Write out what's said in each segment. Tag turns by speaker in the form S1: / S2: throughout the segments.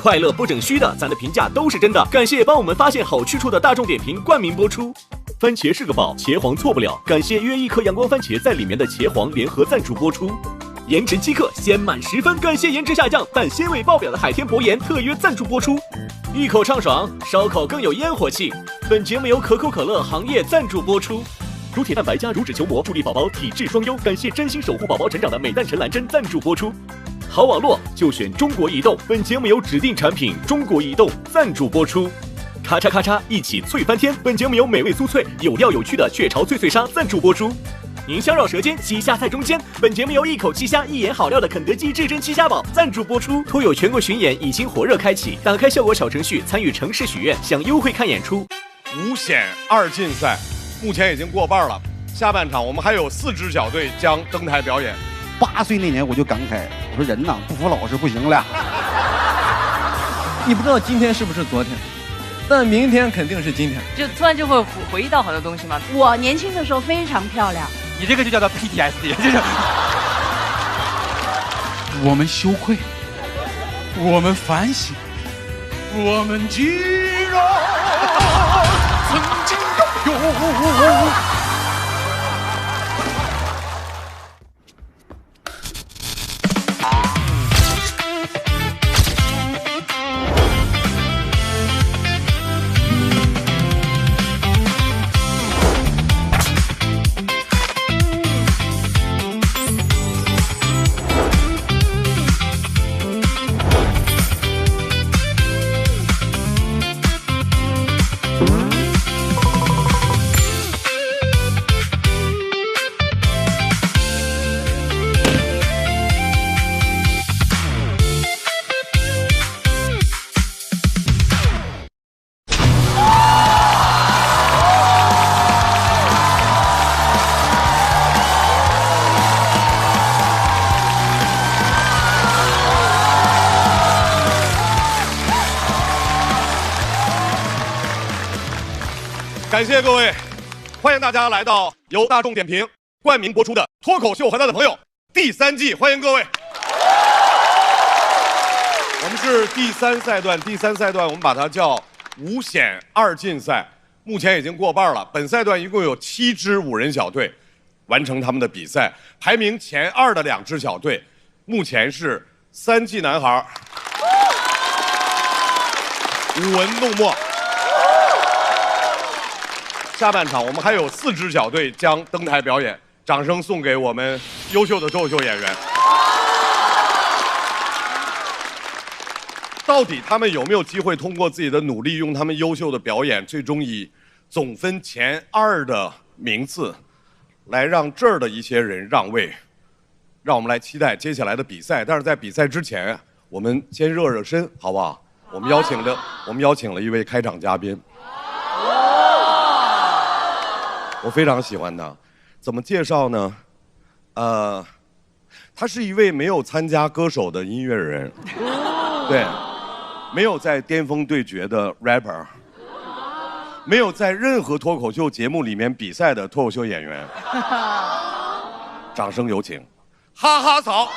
S1: 快乐不整虚的，咱的评价都是真的。感谢帮我们发现好去处的大众点评冠名播出。番茄是个宝，茄皇错不了。感谢约一颗阳光番茄在里面的茄皇联合赞助播出。颜值饥客鲜满10分，感谢颜值下降但鲜味爆表的海天博颜特约赞助播出。一口畅爽，烧烤更有烟火气。本节目由可口可乐行业赞助播出。乳铁蛋白加乳脂球膜，助力宝宝体质双优。感谢真心守护宝宝成长的美蛋陈兰珍赞助播出。好网络就选中国移动，本节目由指定产品中国移动赞助播出。咔嚓咔嚓，一起脆翻天！本节目由美味酥脆、有料有趣的雀巢脆脆鲨赞助播出。您香绕舌尖，鸡虾在中间。本节目由一口鸡虾一眼好料的肯德基至臻鸡虾堡赞助播出。托友全国巡演已经火热开启，打开效果小程序参与城市许愿，享优惠看演出。
S2: 5险2竞赛目前已经过半了，下半场我们还有4支小队将登台表演。
S3: 8岁那年我就感慨，我说人呐，不服老是不行了。
S4: 你不知道今天是不是昨天，但明天肯定是今天。
S5: 就突然就会回忆到好多东西嘛。
S6: 我年轻的时候非常漂亮。
S7: 你这个就叫做 PTSD， 就是
S3: 我们羞愧，我们反省，我们既然曾经拥有。
S2: 感谢各位，欢迎大家来到由大众点评冠名播出的《脱口秀和他的朋友》第3季，欢迎各位。我们是第3赛段，我们把它叫5险2竞赛，目前已经过半了。本赛段一共有7支5人小队完成他们的比赛，排名前2的2支小队，目前是3季男孩舞文弄墨。下半场我们还有4支小队将登台表演，掌声送给我们优秀的脱口秀演员。到底他们有没有机会通过自己的努力，用他们优秀的表演，最终以总分前2的名次，来让这儿的一些人让位？让我们来期待接下来的比赛。但是在比赛之前，我们先热热身，好不好？我们邀请了一位开场嘉宾。我非常喜欢他，怎么介绍呢？他是一位没有参加歌手的音乐人，对，没有在巅峰对决的 rapper， 没有在任何脱口秀节目里面比赛的脱口秀演员。掌声有请，哈哈草。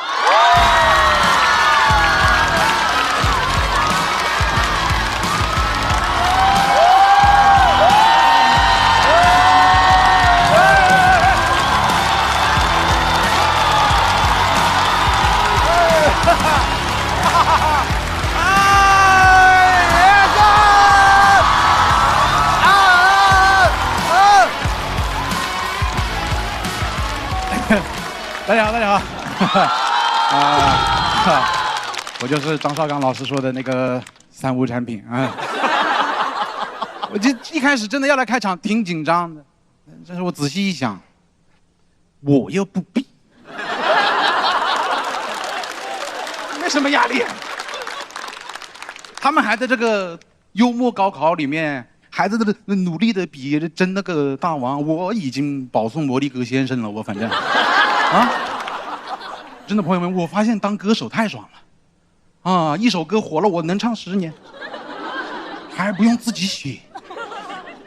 S3: 大家好，大家好，我就是张绍刚老师说的那个3无产品啊。我这一开始真的要来开场，挺紧张的，但是我仔细一想，我又不必，没什么压力。他们还在这个幽默高考里面，还在这努力的比争那个大王，我已经保送摩利哥先生了，我反正。啊，真的朋友们，我发现当歌手太爽了，啊，一首歌火了，我能唱10年，还不用自己写，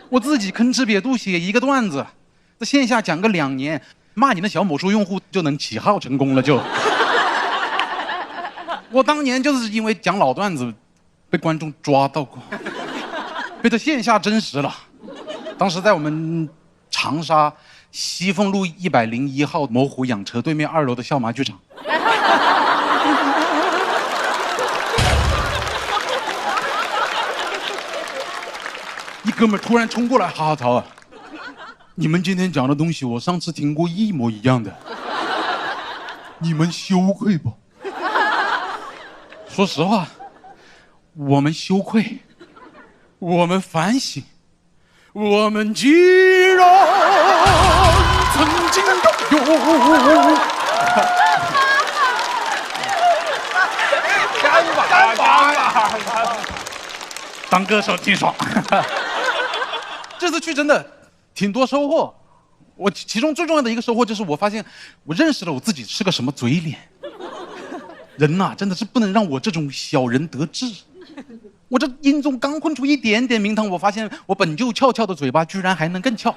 S3: 我自己吭哧瘪肚写一个段子，在线下讲个2年，骂你的小某书用户就能起号成功了就。我当年就是因为讲老段子，被观众抓到过，被他线下真实了。当时在我们长沙西凤路101号某虎养车对面2楼的笑麻剧场。一哥们突然冲过来，哈哈曹啊，你们今天讲的东西我上次听过一模一样的，你们羞愧不？说实话，我们羞愧，我们反省，我们既然曾经拥有。干吧！当歌手挺爽。这次去真的挺多收获，我其中最重要的一个收获就是我发现我认识了我自己是个什么嘴脸。人呐，真的是不能让我这种小人得志。我这音中刚混出一点点名堂，我发现我本就翘翘的嘴巴居然还能更翘。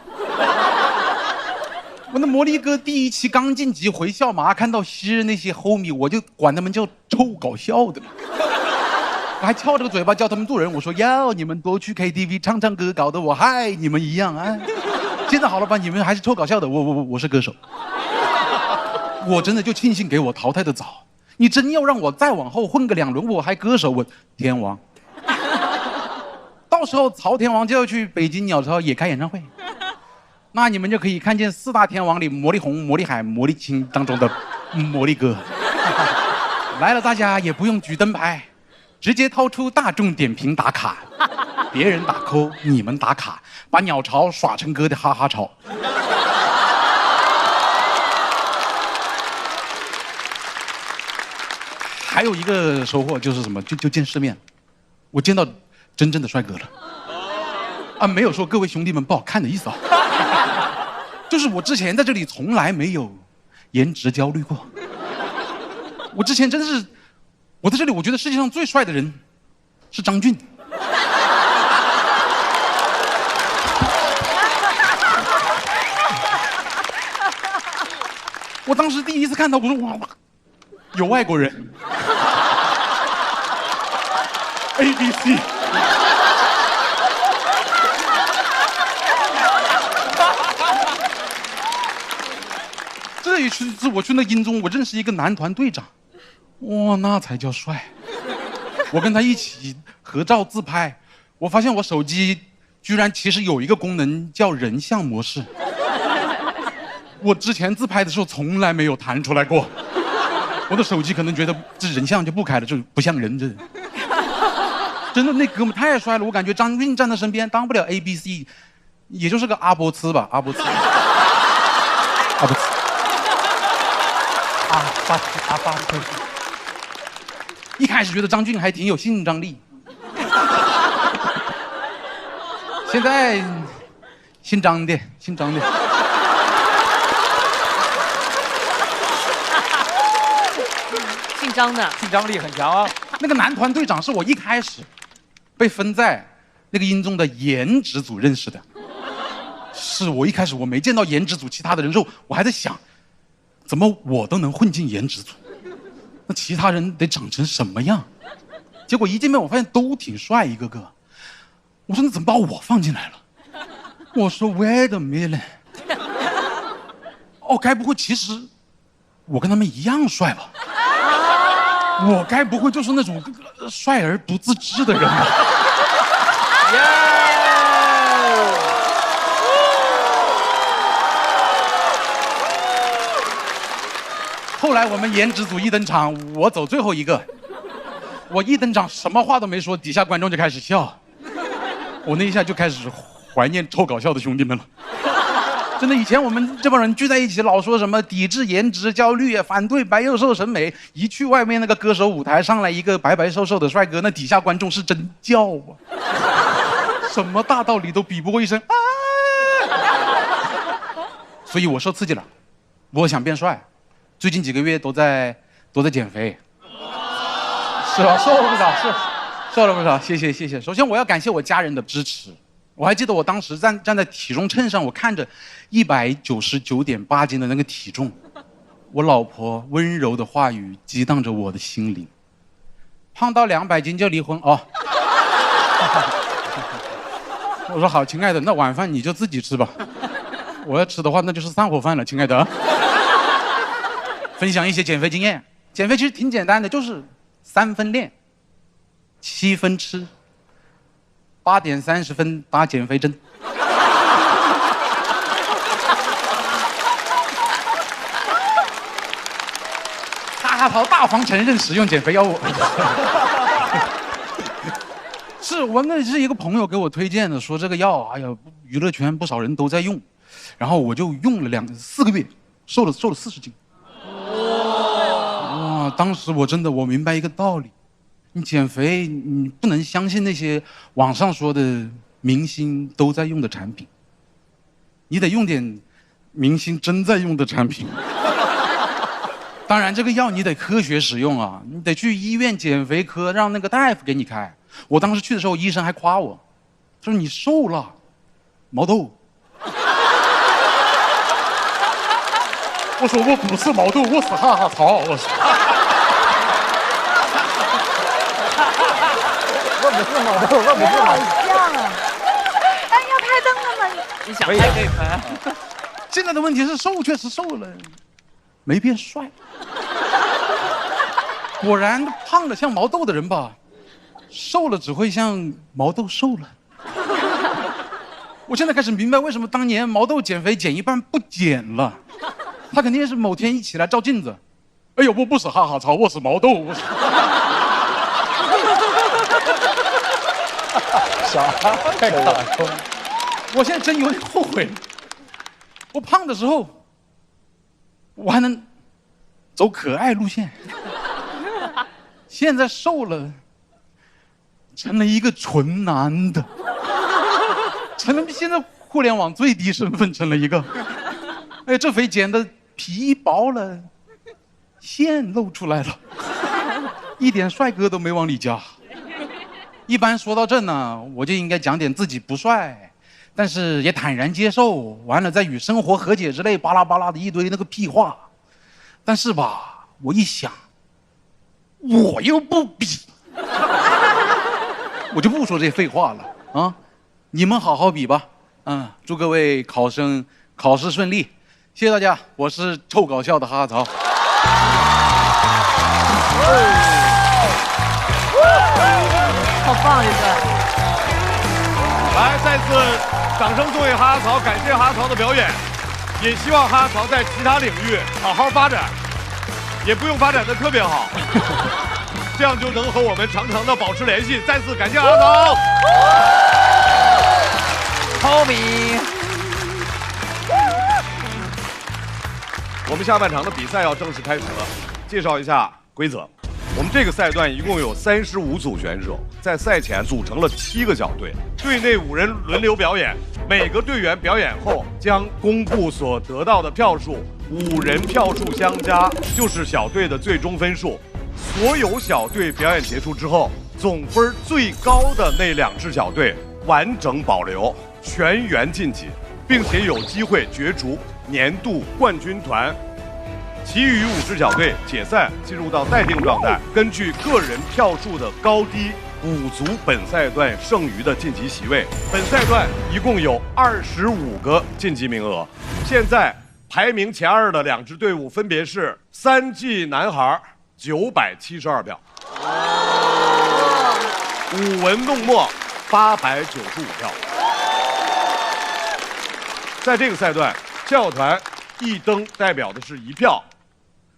S3: 我那魔力哥第1期刚晋级回校麻，看到昔日那些 homie， 我就管他们叫臭搞笑的。我还翘着个嘴巴叫他们做人，我说要你们多去 KTV 唱唱歌，搞得我害你们一样啊！现在好了吧，你们还是臭搞笑的，我是歌手。我真的就庆幸给我淘汰的早。你真要让我再往后混个2轮，我还歌手，我天王。到时候曹天王就要去北京鸟巢也开演唱会，那你们就可以看见4大天王里魔力红、魔力海、魔力青当中的魔力哥。来了，大家也不用举灯牌，直接掏出大众点评打卡，别人打扣，你们打卡，把鸟巢耍成哥的哈哈巢。还有一个收获就是什么？就见世面，我见到真正的帅哥了。啊，没有说各位兄弟们不好看的意思啊，就是我之前在这里从来没有颜值焦虑过。我之前真的是，我在这里我觉得世界上最帅的人是张俊。我当时第一次看到，我说哇，有外国人。ABC。这一次我去那音中，我认识一个男团队长，哇，那才叫帅！我跟他一起合照自拍，我发现我手机居然其实有一个功能叫人像模式，我之前自拍的时候从来没有弹出来过。我的手机可能觉得这人像就不开了，就不像人这。真的那哥们太帅了，我感觉张俊站在身边当不了 ABC， 也就是个阿波茨吧，阿波茨。阿波茨。阿巴特。一开始觉得张俊还挺有性张力，现在姓张的，姓张的。
S5: 姓张的，
S7: 竞争力很强啊。
S3: 那个男团队长是我一开始被分在那个音中的颜值组认识的，是我一开始我没见到颜值组其他的人之后，我还在想，怎么我都能混进颜值组，那其他人得长成什么样？结果一见面我发现都挺帅，一个个。我说那怎么把我放进来了？我说 wait a minute， 哦，该不会其实我跟他们一样帅吧？我该不会就是那种帅而不自知的人吧？后来我们颜值组一登场，我走最后一个，我一登场什么话都没说，底下观众就开始笑，我那一下就开始怀念臭搞笑的兄弟们了。真的，以前我们这帮人聚在一起，老说什么抵制颜值焦虑，反对白幼瘦审美。一去外面那个歌手舞台上来一个白白瘦瘦的帅哥，那底下观众是真叫啊！什么大道理都比不过一声啊！所以我受刺激了，我想变帅，最近几个月都在减肥。是吧？瘦了不少，瘦了不少，谢谢。首先我要感谢我家人的支持。我还记得我当时站在体重秤上，我看着199.8斤的那个体重，我老婆温柔的话语激荡着我的心灵。胖到200斤就离婚哦。我说好，亲爱的，那晚饭你就自己吃吧。我要吃的话，那就是散伙饭了，亲爱的。分享一些减肥经验，减肥其实挺简单的，就是3分练，7分吃，8点30分打减肥针。哈曹大方承认使用减肥药物。是我那是一个朋友给我推荐的，说这个药，哎呀，娱乐圈不少人都在用，然后我就用了4个月，瘦了40斤。哇！当时我明白一个道理，你减肥你不能相信那些网上说的明星都在用的产品，你得用点明星真在用的产品。当然，这个药你得科学使用啊，你得去医院减肥科让那个大夫给你开。我当时去的时候，医生还夸我，他说你瘦了，毛豆。我说我不是毛豆，我是哈哈曹。我说，
S8: 我不是毛豆，我不是毛豆。
S6: 好像啊！哎，要开灯了吗？
S5: 你想拍可以拍。
S3: 现在的问题是瘦确实瘦了，没变帅。果然胖的像毛豆的人吧，瘦了只会像毛豆瘦了。我现在开始明白为什么当年毛豆减肥减一半不减了，他肯定是某天一起来照镜子，哎呦，我不是哈哈曹，我是毛豆。我是
S8: 啥？太卡通。
S3: 我现在真有点后悔，我胖的时候，我还能走可爱路线，现在瘦了，成了一个纯男的，成了现在互联网最低身份，成了一个。哎，这肥减的皮薄了，线露出来了，一点帅哥都没往里加。一般说到这呢，我就应该讲点自己不帅，但是也坦然接受，完了再与生活和解之类巴拉巴拉的一堆那个屁话。但是吧，我一想，我又不比，我就不说这废话了啊！你们好好比吧，祝各位考生考试顺利，谢谢大家，我是臭搞笑的哈哈曹。
S5: 好棒一个！
S2: 来，再次掌声送给哈哈曹，感谢哈哈曹的表演，也希望哈哈曹在其他领域好好发展，也不用发展的特别好，这样就能和我们常常的保持联系。再次感谢哈哈
S7: 曹，聪明。
S2: 我们下半场的比赛要正式开始了，介绍一下规则。我们这个赛段一共有35组选手，在赛前组成了7个小队，队内5人轮流表演。每个队员表演后将公布所得到的票数，5人票数相加就是小队的最终分数。所有小队表演结束之后，总分最高的那2支小队完整保留，全员晋级，并且有机会角逐年度冠军团。其余5支小队解散，进入到待定状态，根据个人票数的高低补足本赛段剩余的晋级席位。本赛段一共有25个晋级名额。现在排名前2的2支队伍分别是3G 男孩972票，舞文弄墨895票。在这个赛段，笑团一灯代表的是1票。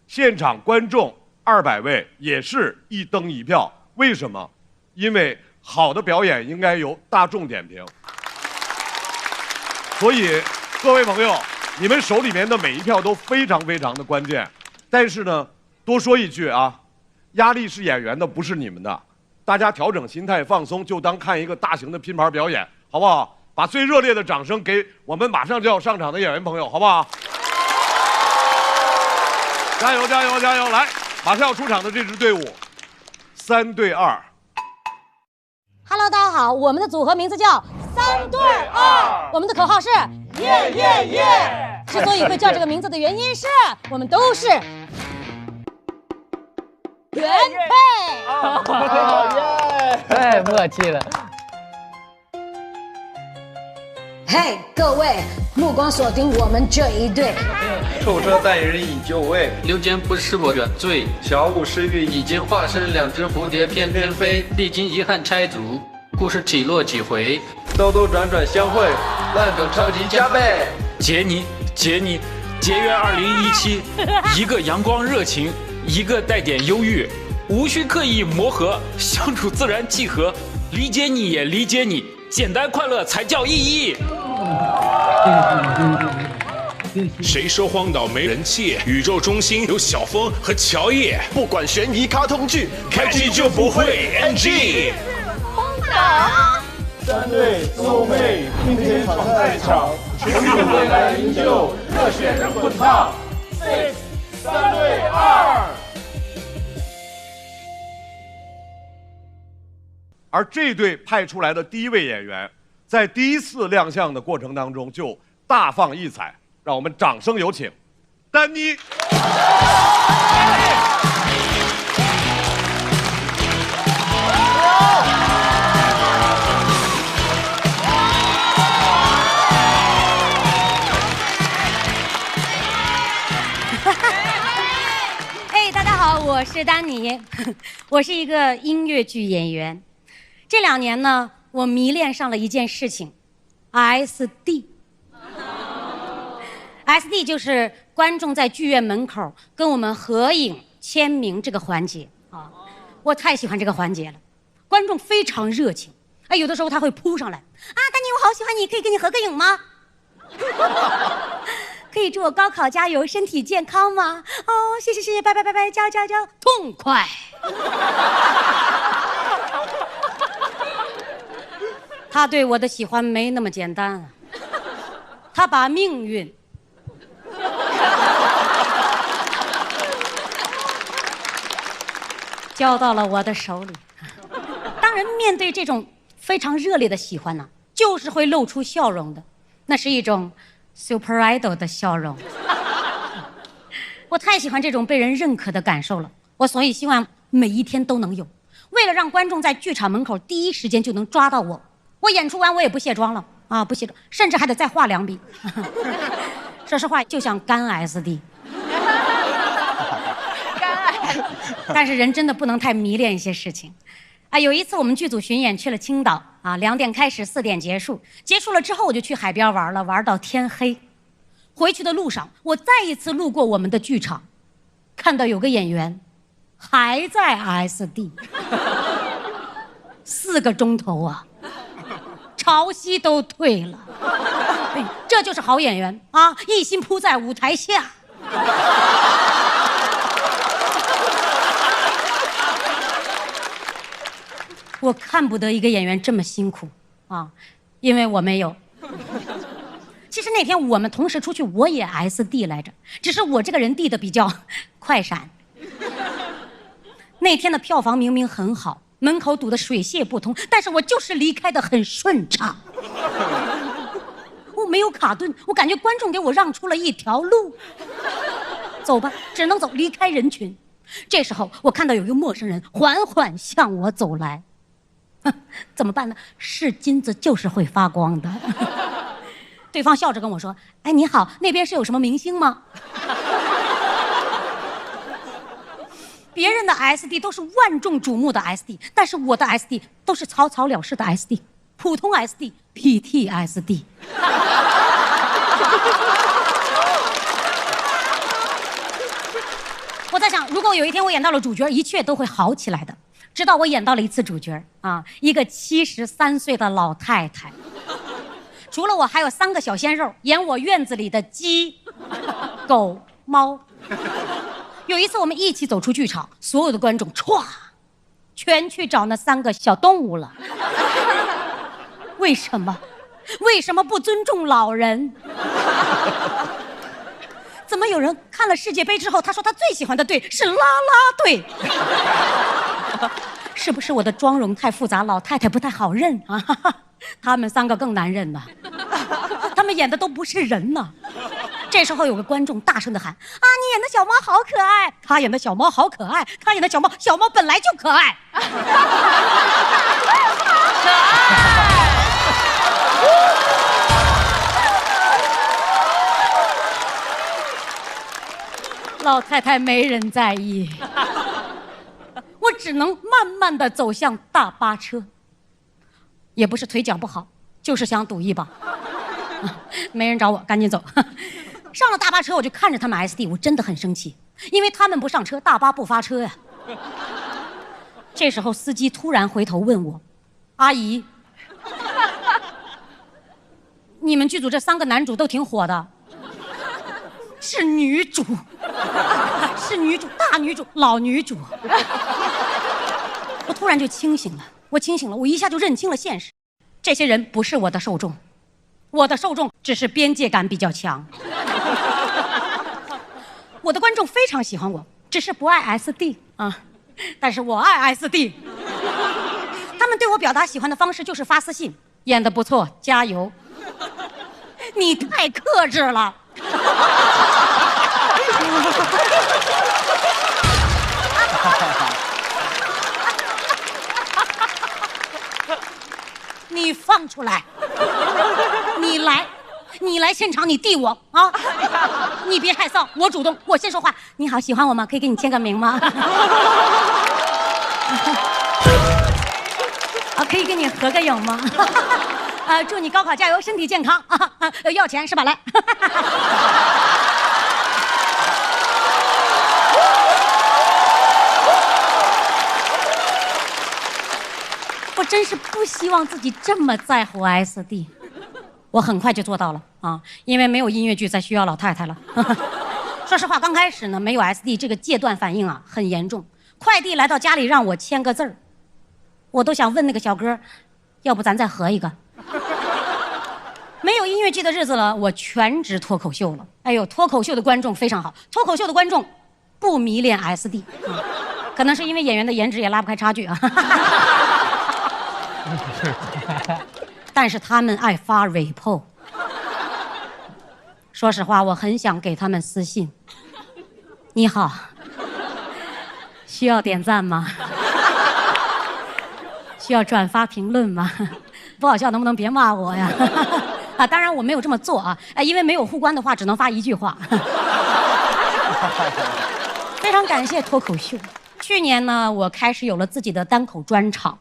S2: 现场观众200位也是一灯1票，为什么？因为好的表演应该由大众点评。所以各位朋友，你们手里面的每一票都非常非常的关键。但是呢，多说一句啊，压力是演员的，不是你们的。大家调整心态，放松，就当看一个大型的拼盘表演，好不好？把最热烈的掌声给我们马上就要上场的演员朋友，好不好？加油加油加油！来，马上要出场的这支队伍，3对2。
S9: Hello， 大家好，我们的组合名字叫3对2，我们的口号是耶耶耶。之所以会叫这个名字的原因是我们都是原配。
S8: 太默契了。
S9: 嘿，各位，目光锁定我们这一队。
S4: 臭车带人饮酒味，
S10: 刘坚不是我原罪。
S4: 小五失语
S10: 已经化身2只蝴蝶翩翩飞，历经遗憾拆组，故事起落几回，
S4: 兜兜转转相会，烂梗超级加倍。
S10: 杰尼，结缘2017，一个阳光热情，一个带点忧郁，无需刻意磨合，相处自然契合，理解你也理解你，简单快乐才叫意义。
S11: 谁说荒岛没人气？宇宙中心有小峰和乔叶。
S12: 不管悬疑卡通剧，开机就不会 NG。
S6: 荒岛。
S8: 3队邹妹，今天场在场，全体未来营救，热血人滚烫。6、3队2。
S2: 而这队派出来的第一位演员，在第一次亮相的过程当中就大放异彩，让我们掌声有请丹妮。
S9: 大家好，我是丹妮，我是一个音乐剧演员。这2年呢，我迷恋上了一件事情 ，SD。SD 就是观众在剧院门口跟我们合影签名这个环节啊，我太喜欢这个环节了。观众非常热情，有的时候他会扑上来，丹妮，我好喜欢你，可以跟你合个影吗？可以祝我高考加油，身体健康吗？哦，谢谢，拜，加油，痛快。他对我的喜欢没那么简单啊，他把命运交到了我的手里。当然，面对这种非常热烈的喜欢呢，就是会露出笑容的，那是一种 Super Idol 的笑容。我太喜欢这种被人认可的感受了，我所以希望每一天都能有。为了让观众在剧场门口第一时间就能抓到我，我演出完我也不卸妆了啊，不卸妆，甚至还得再画2笔。说实话，就像干 SD。但是人真的不能太迷恋一些事情。有一次我们剧组巡演去了青岛2点开始，4点结束。结束了之后我就去海边玩了，玩到天黑。回去的路上，我再一次路过我们的剧场，看到有个演员还在 SD， 4个钟头啊，潮汐都退了。这就是好演员啊，一心扑在舞台下。我看不得一个演员这么辛苦啊，因为我没有。其实那天我们同时出去，我也 SD 来着，只是我这个人递的比较快闪。那天的票房明明很好，门口堵得水泄不通，但是我就是离开的很顺畅。我没有卡顿，我感觉观众给我让出了一条路。走吧，只能走，离开人群。这时候我看到有一个陌生人缓缓向我走来。怎么办呢？是金子就是会发光的。对方笑着跟我说：“哎，你好，那边是有什么明星吗？”别人的 SD 都是万众瞩目的 SD， 但是我的 SD 都是草草了事的 SD， 普通 SD、PTSD。我在想，如果有一天我演到了主角，一切都会好起来的。直到我演到了一次主角一个73岁的老太太。除了我，还有3个小鲜肉演我院子里的鸡、狗、猫。有一次我们一起走出剧场，所有的观众歘，全去找那3个小动物了。为什么？为什么不尊重老人？怎么有人看了世界杯之后，他说他最喜欢的队是啦啦队？是不是我的妆容太复杂，老太太不太好认啊？他们3个更难认呢，他们演的都不是人呢。这时候有个观众大声的喊：“你演的小猫好可爱！”他演的小猫好可爱，他演的小猫本来就可爱。可爱。老太太没人在意，我只能慢慢的走向大巴车。也不是腿脚不好，就是想赌一把。没人找我，赶紧走。上了大巴车，我就看着他们 SD， 我真的很生气，因为他们不上车，大巴不发车呀。这时候司机突然回头问我：“阿姨，你们剧组这3个男主都挺火的，是女主，是女主，大女主，老女主。”我突然就清醒了，我一下就认清了现实，这些人不是我的受众，我的受众只是边界感比较强。我的观众非常喜欢我，只是不爱 SD 啊，但是我爱 SD。他们对我表达喜欢的方式就是发私信，演得不错，加油。你太克制了。你放出来，你来现场，你递我啊！你别害臊，我主动，我先说话。你好，喜欢我吗？可以给你签个名吗？啊，可以跟你合个影吗？祝你高考加油，身体健康啊！要钱是吧？来。我真是不希望自己这么在乎 SD， 我很快就做到了啊！因为没有音乐剧再需要老太太了。说实话，刚开始呢，没有 SD 这个戒断反应啊，很严重。快递来到家里让我签个字儿，我都想问那个小哥，要不咱再合一个？没有音乐剧的日子了，我全职脱口秀了。哎呦，脱口秀的观众非常好，脱口秀的观众不迷恋 SD，可能是因为演员的颜值也拉不开差距啊。但是他们爱发 report。说实话，我很想给他们私信：你好，需要点赞吗？需要转发评论吗？不好笑能不能别骂我呀？啊，当然我没有这么做啊，因为没有互关的话，只能发一句话。非常感谢脱口秀。去年呢，我开始有了自己的单口专场。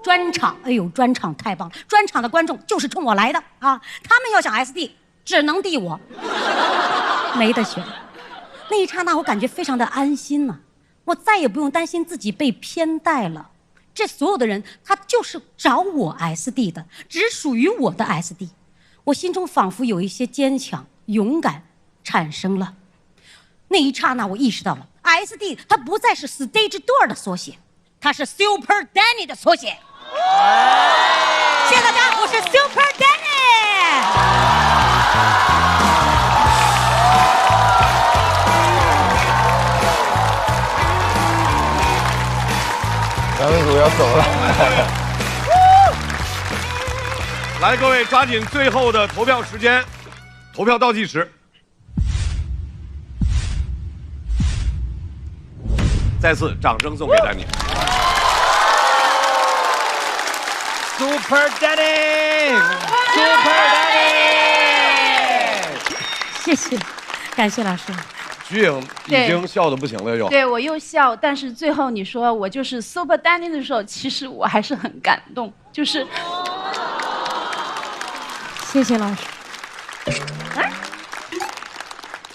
S9: 专场，哎呦，专场太棒了！专场的观众就是冲我来的啊！他们要想 SD， 只能递我，没得选。那一刹那，我感觉非常的安心呐，我再也不用担心自己被偏待了。这所有的人，他就是找我 SD 的，只属于我的 SD。我心中仿佛有一些坚强、勇敢产生了。那一刹那，我意识到了 SD 它不再是 Stage Door 的缩写，它是 Super Danny 的缩写。谢谢大家，我是 Super Danny。
S13: 咱们组要走了。
S2: 来，各位抓紧最后的投票时间，投票倒计时。再次掌声送给丹尼。
S7: Super Danny，Super Danny，
S9: 谢谢，感谢老师。
S2: 徐颖已经笑得不行了又。
S6: 对，我又笑，但是最后你说我就是 Super Danny 的时候，其实我还是很感动，就是。
S9: 谢谢老师。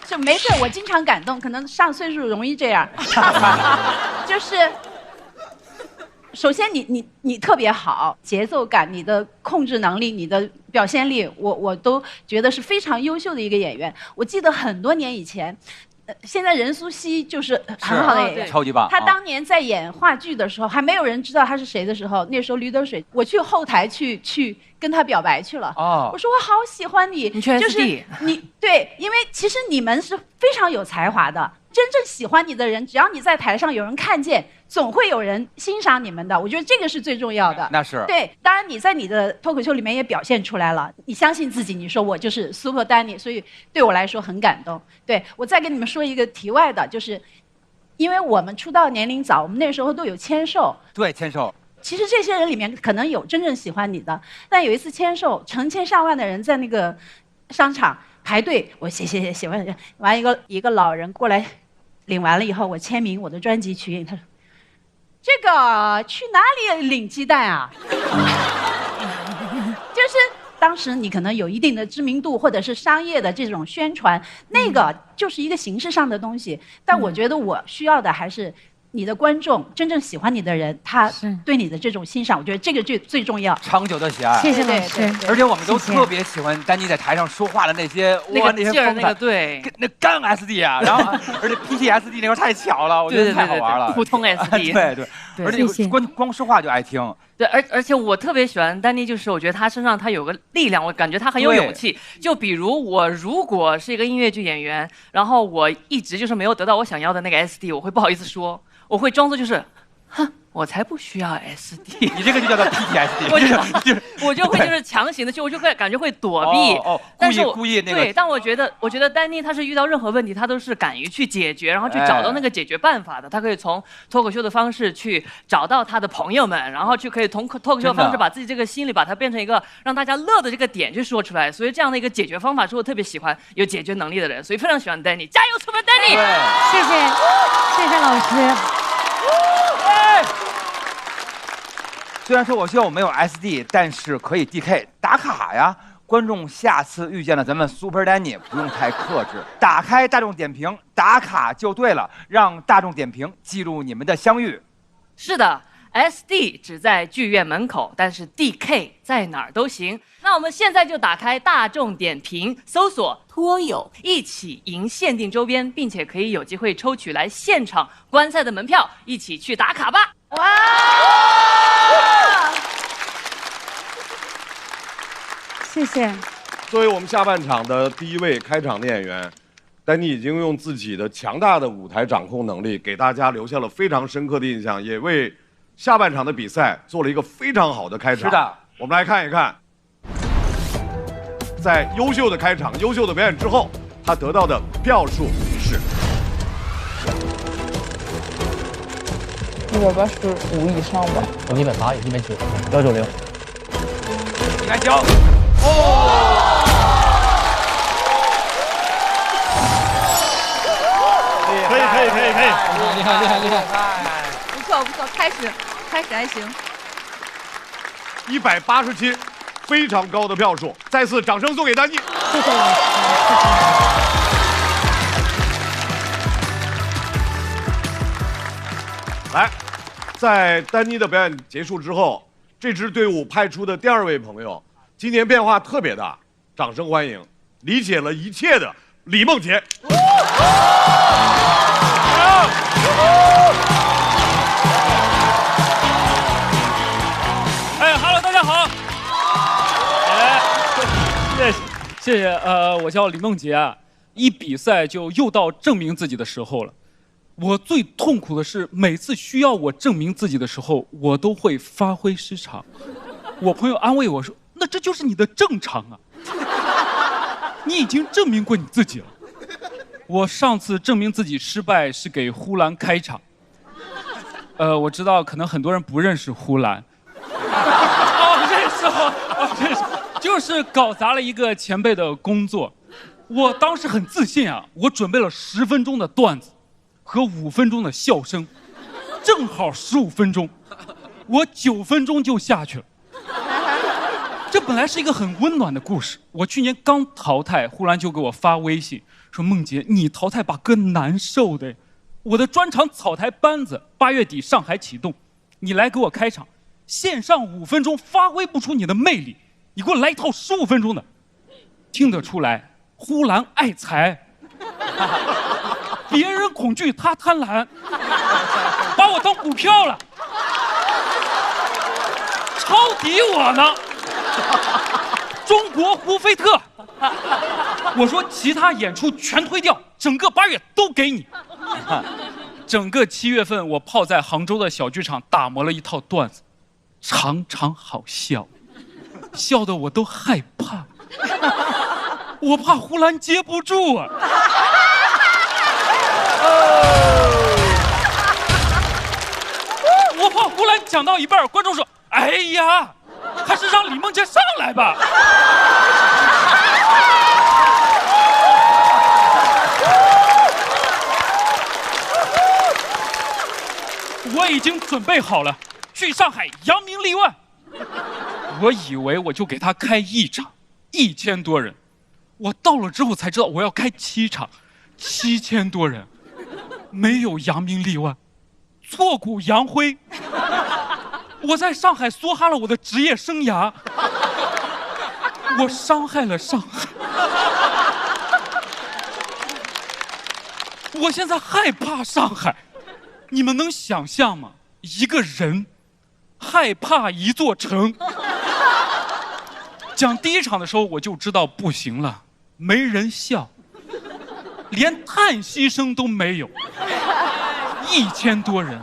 S6: 就没事，我经常感动，可能上岁数容易这样。就是。首先你特别好，节奏感、你的控制能力、你的表现力，我都觉得是非常优秀的一个演员。我记得很多年以前，现在任素汐就是很好的演员，
S7: 超级棒。
S6: 她当年在演话剧的时候，还没有人知道她是谁的时候，那时候驴得水，我去后台去跟她表白去了。我说我好喜欢你，
S5: 你去 SD，
S6: 就是你对，因为其实你们是非常有才华的。真正喜欢你的人，只要你在台上有人看见，总会有人欣赏你们的。我觉得这个是最重要的。
S7: 那是
S6: 对，当然你在你的脱口秀里面也表现出来了，你相信自己，你说我就是 Super Danny， 所以对我来说很感动。对，我再跟你们说一个题外的，就是因为我们出道年龄早，我们那时候都有签售。
S7: 对，签售。
S6: 其实这些人里面可能有真正喜欢你的，但有一次签售，成千上万的人在那个商场排队，我写完，完一个老人过来领完了以后，我签名，我的专辑曲印，他说：“这个去哪里领鸡蛋啊？”就是当时你可能有一定的知名度，或者是商业的这种宣传，那个就是一个形式上的东西。但我觉得我需要的还是你的观众，真正喜欢你的人，他对你的这种欣赏，我觉得这个最重要。
S7: 长久的喜爱。
S9: 谢谢老师。
S7: 而且我们都特别喜欢丹妮在台上说话的那些哇那些风采，
S5: 对，
S7: 那干 SD 啊，然后而且 PTSD 那块太巧了，我觉得太好玩了。
S5: 普通 SD。
S7: 对，而且光说话就爱听。
S5: 对，而且我特别喜欢丹妮，就是我觉得她身上她有个力量，我感觉她很有勇气。就比如我如果是一个音乐剧演员，然后我一直就是没有得到我想要的那个 SD， 我会不好意思说，我会装作就是，哼，我才不需要 SD。
S7: 你这个就叫做 PTSD。
S5: 我就会就是强行的我就会感觉会躲避，但是
S7: 故意那个。
S5: 对，但我觉得丹妮她是遇到任何问题，她都是敢于去解决，然后去找到那个解决办法的。她可以从脱口秀的方式去找到她的朋友们，然后去可以从脱口秀的方式把自己这个心里把它变成一个让大家乐的这个点去说出来。所以这样的一个解决方法是我特别喜欢有解决能力的人，所以非常喜欢丹妮，加油，Super Danny！
S9: 谢谢老师。
S7: 虽然说我秀没有 SD， 但是可以 DK 打卡呀。观众下次遇见了咱们 Super Danny， 不用太克制，打开大众点评打卡就对了，让大众点评记录你们的相遇。
S5: 是的。SD 只在剧院门口，但是 DK 在哪儿都行。那我们现在就打开大众点评，搜索脱友，一起赢限定周边，并且可以有机会抽取来现场观赛的门票，一起去打卡吧！哇！
S9: 谢谢。
S2: 作为我们下半场的第一位开场的演员，丹妮已经用自己的强大的舞台掌控能力，给大家留下了非常深刻的印象，也为下半场的比赛做了一个非常好的开场。
S7: 是的，
S2: 我们来看一看，在优秀的开场、优秀的表演之后，他得到的票数是
S14: 185以上吧。我180也190，190。
S7: 190。
S2: 可以，
S14: 厉害。
S6: 不错，开始还行。
S2: 187，非常高的票数，再次掌声送给丹妮。
S9: 谢谢老师。
S2: 来，在丹妮的表演结束之后，这支队伍派出的第二位朋友，今年变化特别大，掌声欢迎理解了一切的李梦洁。
S10: Hello， 大家好。谢谢。我叫李梦洁啊。一比赛就又到证明自己的时候了。我最痛苦的是，每次需要我证明自己的时候，我都会发挥失常。我朋友安慰我说：“那这就是你的正常啊，你已经证明过你自己了。”我上次证明自己失败是给呼兰开场。我知道可能很多人不认识呼兰。认识，就是搞砸了一个前辈的工作。我当时很自信啊，我准备了10分钟的段子和5分钟的笑声，正好15分钟，我9分钟就下去了。这本来是一个很温暖的故事。我去年刚淘汰，呼兰就给我发微信说：“梦洁，你淘汰把哥难受的。我的专场草台班子8月底上海启动，你来给我开场，线上5分钟发挥不出你的魅力，你给我来一套15分钟的。”听得出来，呼兰爱财，别人恐惧他贪婪，把我当股票了，抄底我呢。中国胡菲特，我说其他演出全推掉，整个8月都给你。整个7月份，我泡在杭州的小剧场打磨了一套段子，场场好笑，笑得我都害怕，我怕呼兰接不住啊。我怕呼兰讲到一半，观众说：“哎呀，还是让李梦洁上来吧。”
S15: 我已经准备好了，去上海扬名立万。我以为我就给他开1场，1000多人。我到了之后才知道我要开7场，7000多人，没有扬名立万，挫骨扬灰。我在上海梭哈了我的职业生涯，我伤害了上海。我现在害怕上海，你们能想象吗？一个人害怕一座城。讲第1场的时候我就知道不行了，没人笑，连叹息声都没有。1000多人，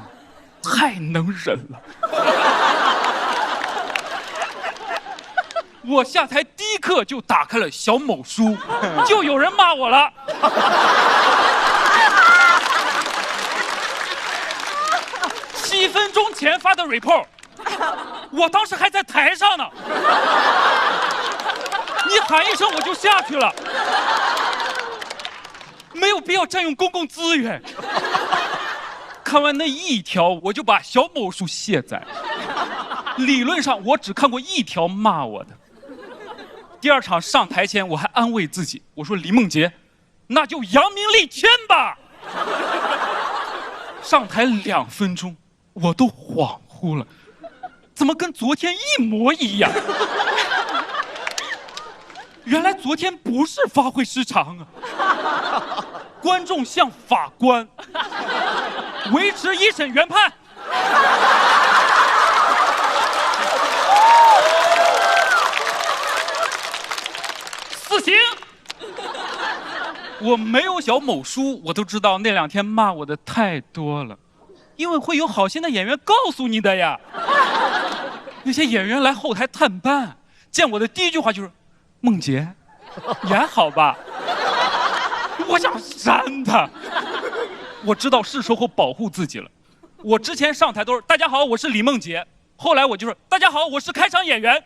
S15: 太能忍了。我下台第1课就打开了小某书，就有人骂我了。7分钟前发的 report， 我当时还在台上呢。你喊一声我就下去了，没有必要占用公共资源。看完那1条，我就把小某书卸载。理论上我只看过1条骂我的。第2场上台前，我还安慰自己，我说李梦洁，那就扬名立千吧。上台2分钟，我都恍惚了，怎么跟昨天一模一样？原来昨天不是发挥失常啊！观众像法官，维持1审原判。死刑！我没有小某书，我都知道那2天骂我的太多了，因为会有好心的演员告诉你的呀。那些演员来后台探班，见我的第1句话就是：“梦洁，演好吧。”我想扇他。我知道是时候保护自己了。我之前上台都是“大家好，我是李梦洁”，后来我就是“大家好，我是开场演员”。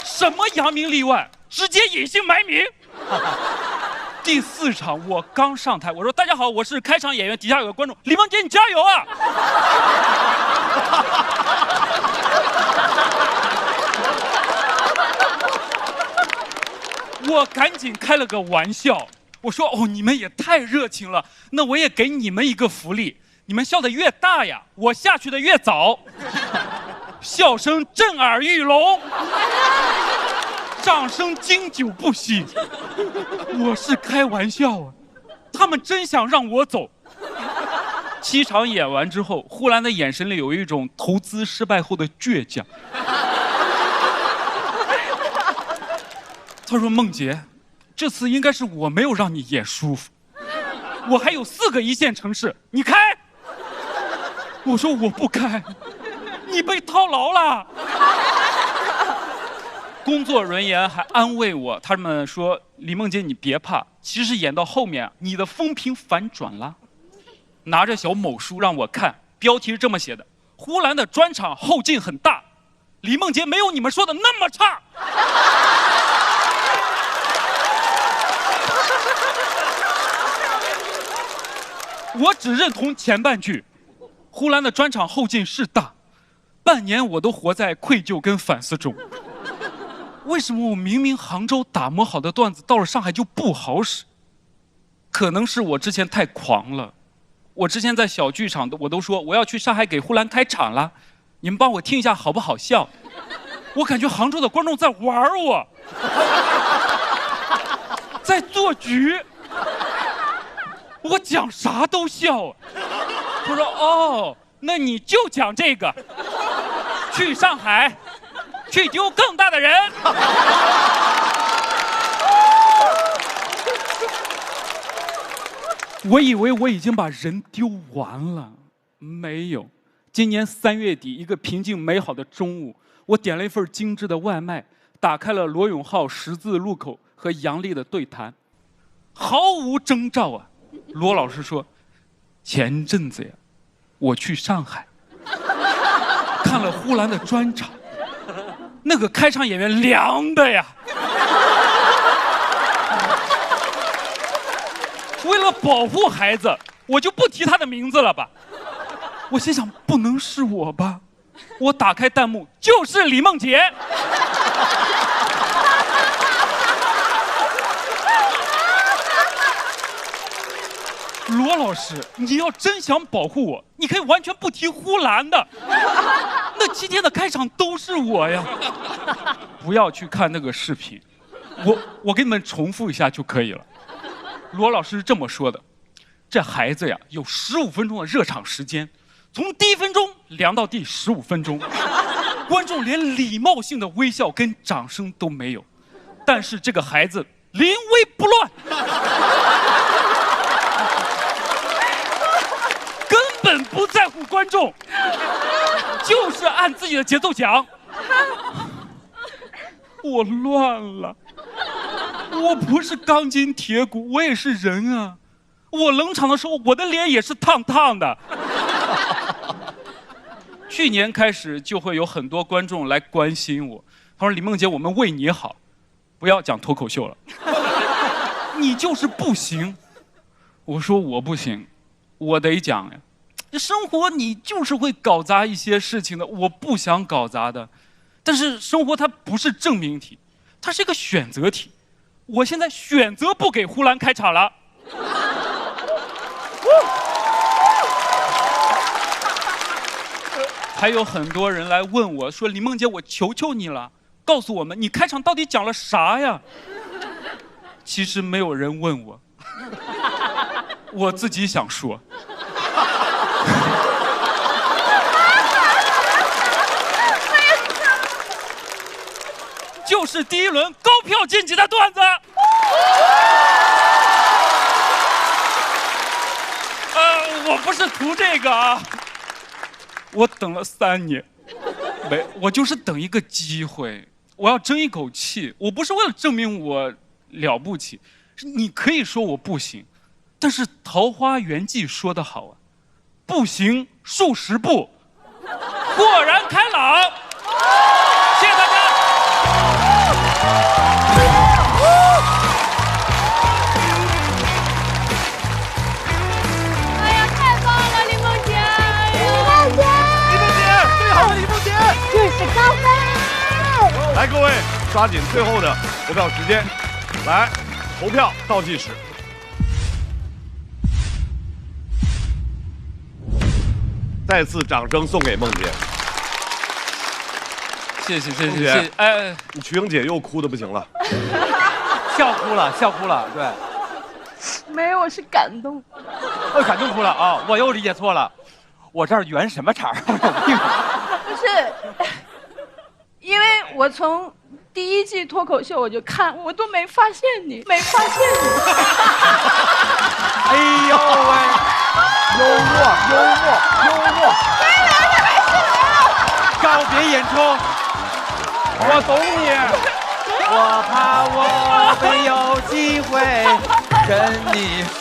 S15: 什么扬名立万，直接隐姓埋名。第4场我刚上台，我说大家好，我是开场演员，底下有个观众，李梦洁你加油啊！我赶紧开了个玩笑，我说哦，你们也太热情了，那我也给你们一个福利，你们笑得越大呀，我下去的越早。笑声震耳欲聋，掌声经久不息。我是开玩笑啊，他们真想让我走。7场演完之后，呼兰的眼神里有一种投资失败后的倔强。他说：“梦洁，这次应该是我没有让你演舒服，我还有4个1线城市，你开。”我说：“我不开。”你被套牢了。工作人员还安慰我，他们说：“李梦洁，你别怕，其实演到后面，你的风评反转了。”拿着小某书让我看，标题是这么写的：“呼兰的专场后劲很大，李梦洁没有你们说的那么差。”我只认同前半句，呼兰的专场后劲是大。半年我都活在愧疚跟反思中。为什么我明明杭州打磨好的段子到了上海就不好使？可能是我之前太狂了。我之前在小剧场我都说我要去上海给呼兰开场了，你们帮我听一下好不好笑？我感觉杭州的观众在玩我，在做局。我讲啥都笑。他说：“哦，那你就讲这个。去上海，去丢更大的人。”我以为我已经把人丢完了，没有。今年3月底，一个平静美好的中午，我点了一份精致的外卖，打开了罗永浩十字路口和杨笠的对谈，毫无征兆啊。罗老师说：“前阵子呀，我去上海。”看了呼兰的专场，那个开场演员凉的呀！为了保护孩子，我就不提他的名字了吧。我心想，不能是我吧？我打开弹幕，就是李梦洁。罗老师，你要真想保护我，你可以完全不提呼兰的。那7天的开场都是我呀。不要去看那个视频，我给你们重复一下就可以了。罗老师是这么说的：这孩子呀，有15分钟的热场时间，从第1分钟量到第15分钟，观众连礼貌性的微笑跟掌声都没有，但是这个孩子临危不乱。根本不在乎观众，就是按自己的节奏讲。我乱了，我不是钢筋铁骨，我也是人啊。我冷场的时候，我的脸也是烫烫的。去年开始就会有很多观众来关心我，他说：“李梦洁，我们为你好，不要讲脱口秀了，你就是不行。”我说：“我不行。”我得讲呀，这生活你就是会搞砸一些事情的，我不想搞砸的。但是生活它不是证明题，它是一个选择题。我现在选择不给呼兰开场了。还有很多人来问我说：“李梦洁，我求求你了，告诉我们你开场到底讲了啥呀？”其实没有人问我。我自己想说，就是第1轮高票晋级的段子。我不是图这个啊，我等了3年，我就是等一个机会，我要争一口气。我不是为了证明我了不起，你可以说我不行。但是《桃花源记》说得好啊，不行数10步，豁然开朗。谢谢大家。
S8: 哎呀，太棒了，李梦洁！李梦洁，最好的李梦洁，40高分。
S2: 来，各位抓紧最后的投票时间，来投票倒计时。再次掌声送给梦洁。
S15: 谢谢谢谢谢谢。哎，
S2: 你瞿颖姐又哭的不行了，
S7: 笑哭了，笑哭了，对。
S6: 没有，我是感动。
S7: 感动哭了啊！我又理解错了，我这儿圆什么场？
S6: 不是，因为我从第1季脱口秀我就看，我都没发现你，没发现你。
S7: 哎呦喂！幽默！告别演出，我懂你。我怕我没有机会跟你说。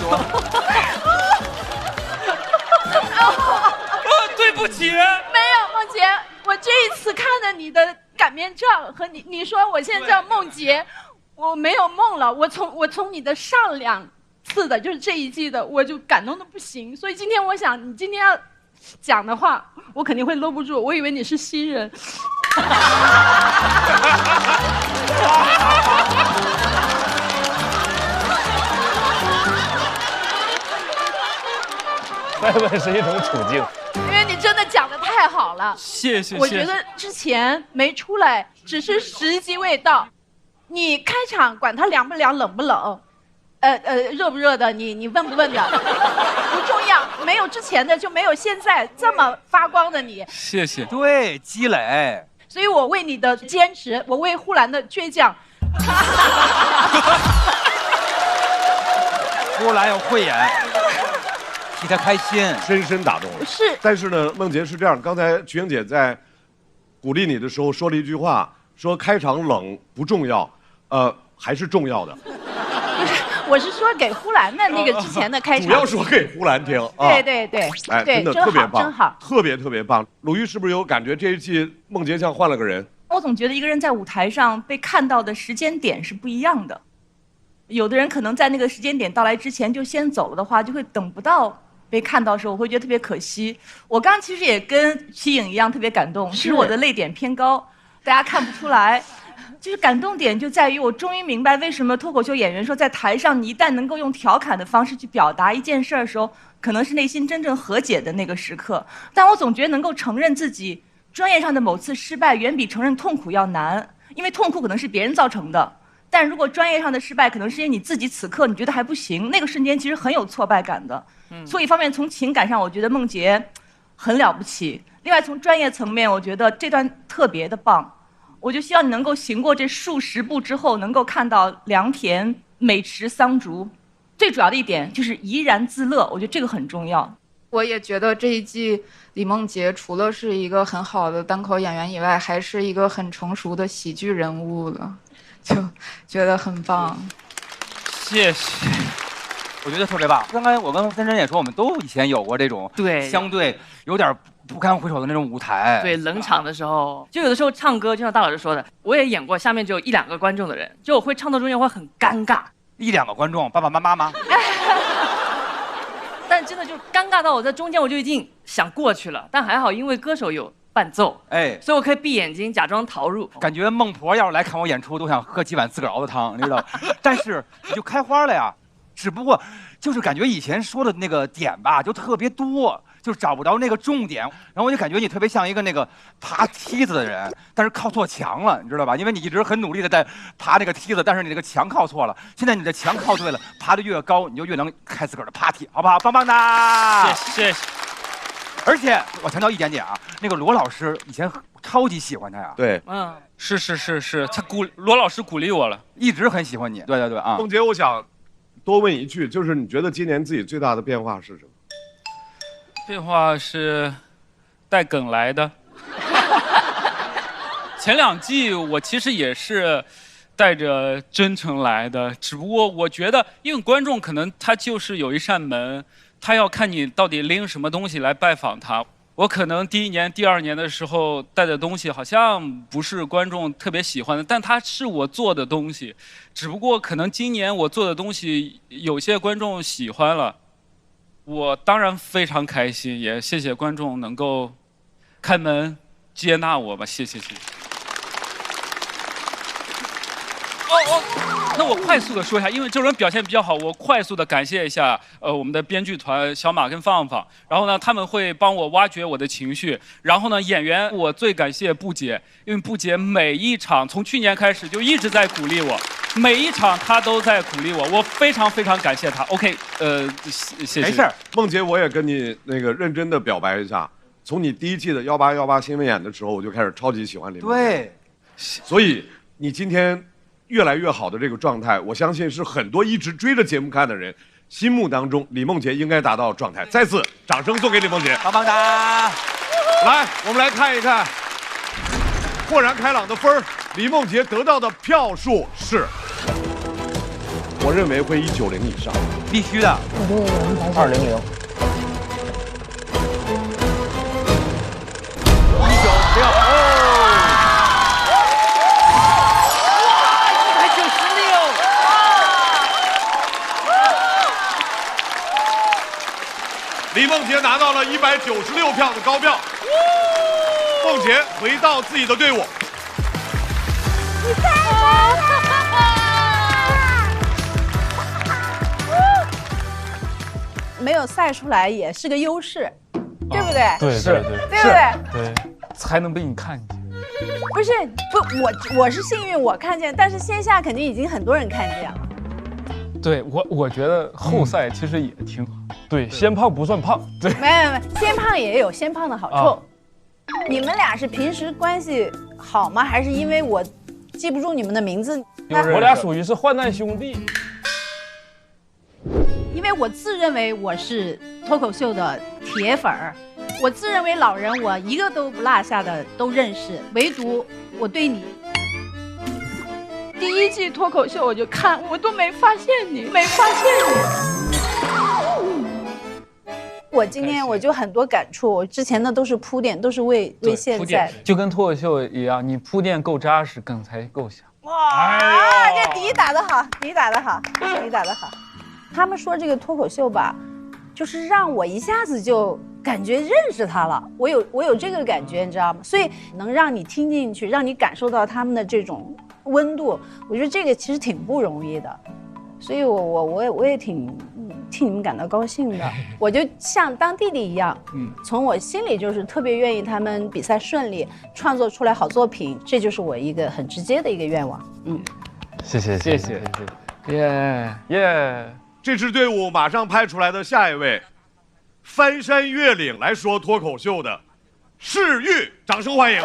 S15: 对不起。
S6: 没有，梦洁，我这一次看了你的擀面杖和你说我现在叫梦洁，我没有梦了。我从你的上2次的，就是这1季的，我就感动的不行。所以今天我想，你今天要讲的话，我肯定会搂不住。我以为你是新人。
S13: 再问是一种处境。
S6: 因为你真的讲的太好了，
S15: 谢谢。
S6: 我觉得之前没出来，只是时机未到。你开场管它凉不凉、冷不冷。热不热的，你问不问的不重要，没有之前的就没有现在这么发光的你。
S15: 谢谢。
S7: 对，积累。
S6: 所以我为你的坚持，我为呼兰的倔强。
S7: 呼兰有慧眼，替他开心，
S2: 深深打动了。
S6: 是。
S2: 但是呢，梦洁是这样，刚才瞿颖姐在鼓励你的时候说了一句话，说开场冷不重要，还是重要的。
S6: 我是说给呼兰的那个之前的开场，
S2: 主要说给呼兰听啊。
S6: 对对对，
S2: 哎，真的特别棒，
S6: 真好，
S2: 特别棒。鲁豫是不是有感觉这一季梦洁像换了个人？
S16: 我总觉得一个人在舞台上被看到的时间点是不一样的。有的人可能在那个时间点到来之前就先走了的话，就会等不到被看到的时候，我会觉得特别可惜。我刚其实也跟瞿颖一样特别感动，其实我的泪点偏高，大家看不出来。就是感动点就在于我终于明白为什么脱口秀演员说在台上你一旦能够用调侃的方式去表达一件事的时候，可能是内心真正和解的那个时刻。但我总觉得能够承认自己专业上的某次失败远比承认痛苦要难，因为痛苦可能是别人造成的。但如果专业上的失败可能是因为你自己此刻你觉得还不行，那个瞬间其实很有挫败感的。所以一方面从情感上我觉得梦洁很了不起，另外从专业层面我觉得这段特别的棒。我就希望你能够行过这数十步之后，能够看到良田美池桑竹。最主要的一点就是怡然自乐，我觉得这个很重要。
S17: 我也觉得这一季李梦洁除了是一个很好的单口演员以外，还是一个很成熟的喜剧人物了，就觉得很棒。
S15: 谢谢。
S7: 我觉得特别棒。刚才我跟森真也说，我们都以前有过这种相对有点不堪回首的那种舞台。
S5: 对，冷场的时候，就有的时候唱歌，就像大老师说的，我也演过，下面只有1、2个观众的人，就我会唱到中间会很尴尬。
S7: 1、2个观众，爸爸妈妈吗？
S5: 但真的就尴尬到我在中间我就已经想过去了，但还好因为歌手有伴奏，所以我可以闭眼睛假装逃入。
S7: 感觉孟婆要是来看我演出，都想喝几碗自个儿熬的汤，你知道？但是你就开花了呀。只不过就是感觉以前说的那个点吧，就特别多，就是找不着那个重点。然后我就感觉你特别像一个那个爬梯子的人，但是靠错墙了，你知道吧？因为你一直很努力的在爬那个梯子，但是你这个墙靠错了。现在你的墙靠对了，爬得越高，你就越能开自个儿的爬梯，好不好？棒棒的！
S15: 谢谢。
S7: 而且我强调一点点啊，那个罗老师以前超级喜欢他呀。
S2: 对，
S15: 是，罗老师鼓励我了，
S7: 一直很喜欢你。对啊。
S2: 梦洁，我想多问一句，就是你觉得今年自己最大的变化是什么？
S15: 变化是带梗来的。前2季我其实也是带着真诚来的，只不过我觉得，因为观众可能他就是有一扇门，他要看你到底拎什么东西来拜访他。我可能第1年、第2年的时候带的东西好像不是观众特别喜欢的，但它是我做的东西，只不过可能今年我做的东西有些观众喜欢了，我当然非常开心，也谢谢观众能够开门接纳我吧，谢谢。那我快速的说一下，因为这种人表现比较好，我快速的感谢一下我们的编剧团小马跟放放，然后呢他们会帮我挖掘我的情绪，然后呢演员我最感谢布姐，因为布姐每一场从去年开始就一直在鼓励我，每一场她都在鼓励我，我非常感谢她。OK， 谢谢。
S2: 没事，梦洁，我也跟你那个认真的表白一下，从你第1季的1818新闻演的时候，我就开始超级喜欢李梦洁。
S7: 对，
S2: 所以你今天越来越好的这个状态，我相信是很多一直追着节目看的人心目当中李梦洁应该达到的状态。再次掌声送给李梦洁，
S7: 棒棒的！
S2: 来，我们来看一看豁然开朗的分儿，李梦洁得到的票数是，我认为会190以上，
S7: 必须的。
S14: 我觉得有200。
S2: 李梦洁拿到了196票的高票，梦洁回到自己的队伍。
S8: 你太棒了！
S6: 没有赛出来也是个优势，对不对？
S14: 对，
S6: 对不对？
S14: 对，才能被你看见。
S6: 不，我是幸运我看见，但是线下肯定已经很多人看见了。
S14: 对我觉得后赛其实也挺好。对，先胖不算胖。对，
S6: 没，先胖也有先胖的好处。你们俩是平时关系好吗？还是因为我记不住你们的名字？
S14: 我俩属于是患难兄弟。
S6: 因为我自认为我是脱口秀的铁粉儿，我自认为老人我一个都不落下的都认识，唯独我对你。第1季脱口秀我就看，我都没发现你。我今天我就很多感触，我之前的都是铺垫，都是为现在。
S14: 就跟脱口秀一样，你铺垫够扎实，梗才够响。
S6: 哇，这底打得好，底打得好，底打得好。他们说这个脱口秀吧，就是让我一下子就感觉认识他了。我有这个感觉，你知道吗？所以能让你听进去，让你感受到他们的这种温度，我觉得这个其实挺不容易的。所以我也挺替你们感到高兴的。我就像当弟弟一样，从我心里就是特别愿意他们比赛顺利，创作出来好作品，这就是我一个很直接的一个愿望。
S14: 谢谢。
S2: 耶！这支队伍马上派出来的下一位，翻山越岭来说脱口秀的世玉，掌声欢迎。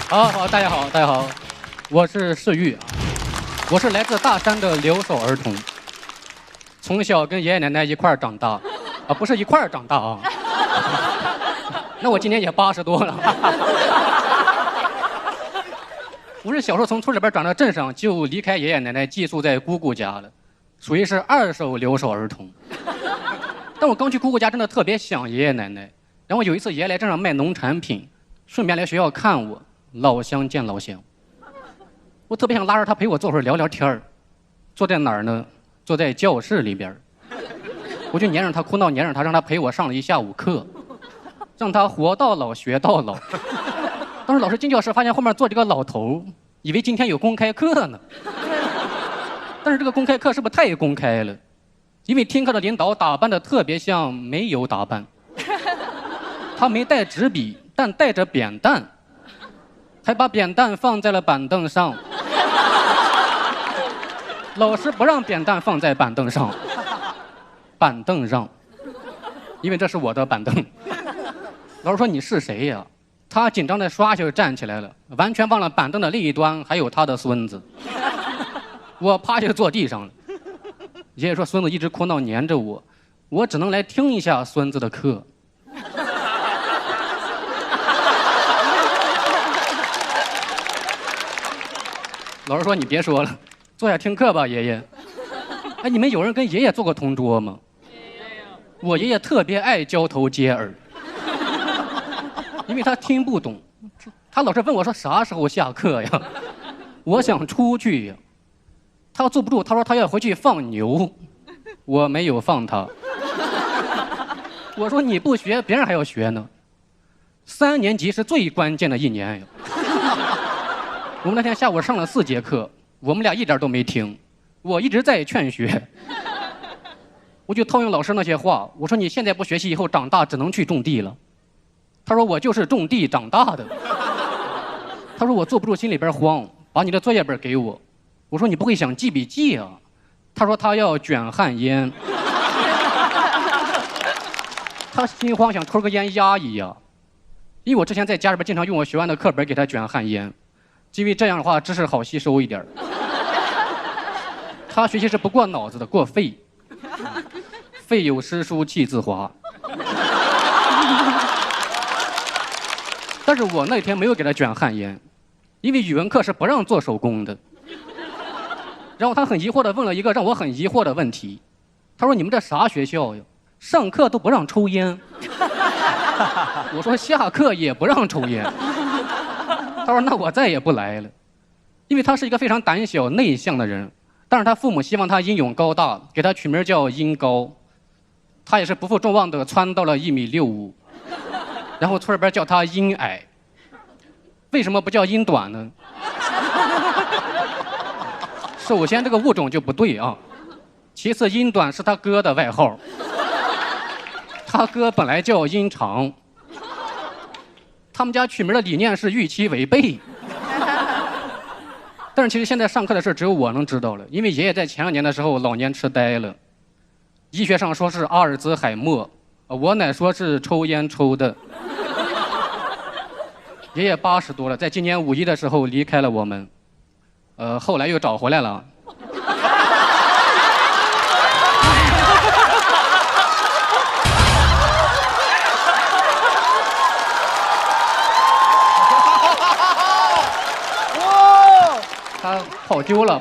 S18: 好，大家好，我是世玉啊，我是来自大山的留守儿童，从小跟爷爷奶奶一块儿长大，不是一块儿长大啊，那我今年也80多了。我是小时候从村里边长到镇上，就离开爷爷奶奶，寄宿在姑姑家了，属于是2手留守儿童。但我刚去姑姑家，真的特别想爷爷奶奶。然后有一次爷爷来镇上卖农产品，顺便来学校看我。老乡见老乡，我特别想拉着他陪我坐会儿聊聊天儿。坐在哪儿呢？坐在教室里边。我就黏着他，哭闹黏着他，让他陪我上了一下午课，让他活到老学到老。当时老师进教室，发现后面坐着个老头，以为今天有公开课呢。但是这个公开课是不是太公开了？因为听课的领导打扮的特别像煤油打扮，他没带纸笔，但带着扁担。还把扁担放在了板凳上，老师不让扁担放在板凳上，因为这是我的板凳。老师说你是谁呀？他紧张的唰就站起来了，完全忘了板凳的另一端还有他的孙子。我啪就坐地上了。爷爷说孙子一直哭闹黏着我，我只能来听一下孙子的课。老师说你别说了，坐下听课吧，爷爷。哎，你们有人跟爷爷做过同桌吗？我爷爷特别爱交头接耳，因为他听不懂，他老是问我说啥时候下课呀？我想出去呀。他坐不住，他说他要回去放牛，我没有放他。我说你不学，别人还要学呢。3年级是最关键的1年呀。我们那天下午上了4节课，我们俩一点都没听，我一直在劝学。我就套用老师那些话，我说你现在不学习，以后长大只能去种地了。他说我就是种地长大的。他说我坐不住，心里边慌，把你的作业本给我。我说你不会想记笔记啊？他说他要卷旱烟。他心慌，想抽个烟压一压。因为我之前在家里边经常用我学完的课本给他卷旱烟。因为这样的话知识好吸收一点。他学习是不过脑子的，过肺。肺有诗书气自华。但是我那天没有给他卷旱烟，因为语文课是不让做手工的。然后他很疑惑地问了一个让我很疑惑的问题，他说你们这啥学校呀？上课都不让抽烟。我说下课也不让抽烟。他说那我再也不来了。因为他是一个非常胆小内向的人，但是他父母希望他英勇高大，给他取名叫英高。他也是不负众望的蹿到了1.65米，然后村里边叫他英矮。为什么不叫英短呢？首先这个物种就不对啊，其次英短是他哥的外号，他哥本来叫英长。他们家取名的理念是预期违背。但是其实现在上课的事只有我能知道了，因为爷爷在前2年的时候老年痴呆了，医学上说是阿尔兹海默，我奶说是抽烟抽的。爷爷80多了，在今年5一的时候离开了我们，后来又找回来了。他跑丢了。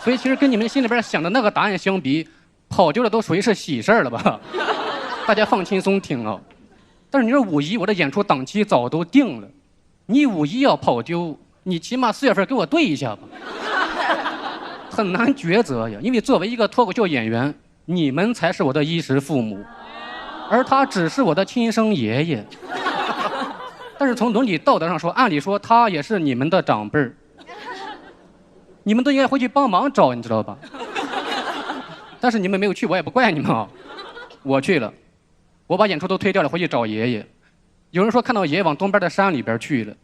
S18: 所以其实跟你们心里边想的那个答案相比，跑丢了都属于是喜事儿了吧？大家放轻松听啊。但是你说5·1我的演出档期早都定了，你5·1要跑丢，你起码4月份给我对一下吧。很难抉择呀，因为作为一个脱口秀演员，你们才是我的衣食父母，而他只是我的亲生爷爷。但是从伦理道德上说，按理说他也是你们的长辈儿，你们都应该回去帮忙找，你知道吧？但是你们没有去，我也不怪你们啊。我去了，我把演出都推掉了，回去找爷爷。有人说看到爷爷往东边的山里边去了，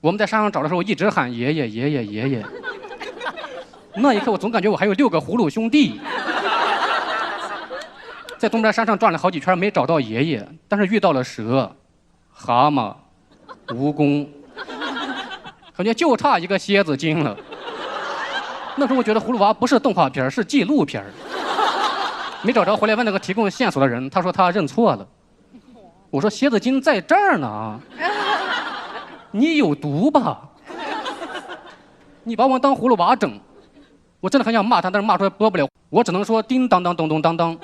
S18: 我们在山上找的时候一直喊爷爷爷爷爷爷。那一刻我总感觉我还有6个葫芦兄弟。在东边山上转了好几圈没找到爷爷，但是遇到了蛇、蛤蟆、蜈蚣，感觉就差一个蝎子精了。那时候我觉得葫芦娃不是动画片，是纪录片。没找着，回来问那个提供线索的人，他说他认错了。我说蝎子精在这儿呢，你有毒吧？你把我当葫芦娃整，我真的很想骂他，但是骂出来播不了，我只能说叮当当咚咚当当。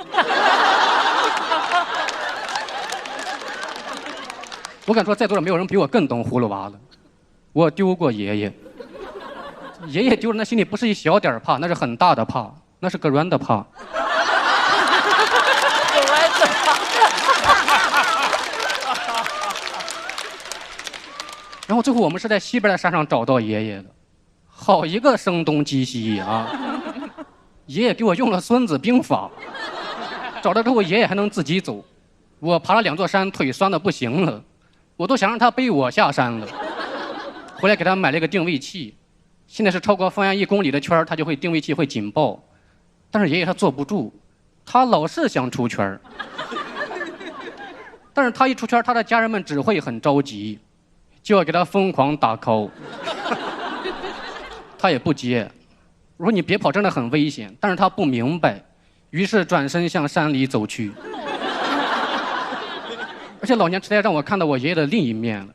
S18: 我敢说在座的没有人比我更懂葫芦娃了。我丢过爷爷，爷爷丢了，那心里不是一小点怕，那是很大的怕，那是个软的怕。然后最后我们是在西边的山上找到爷爷的，好一个声东击西啊！爷爷给我用了《孙子兵法》，找到之后爷爷还能自己走，我爬了2座山，腿酸的不行了，我都想让他背我下山了。回来给他买了一个定位器，现在是超过方圆1公里的圈，他就会定位器会警报，但是爷爷他坐不住，他老是想出圈，但是他一出圈，他的家人们只会很着急。就要给他疯狂打 call， 他也不接。我说你别跑，真的很危险。但是他不明白，于是转身向山里走去。而且老年痴呆让我看到我爷爷的另一面了，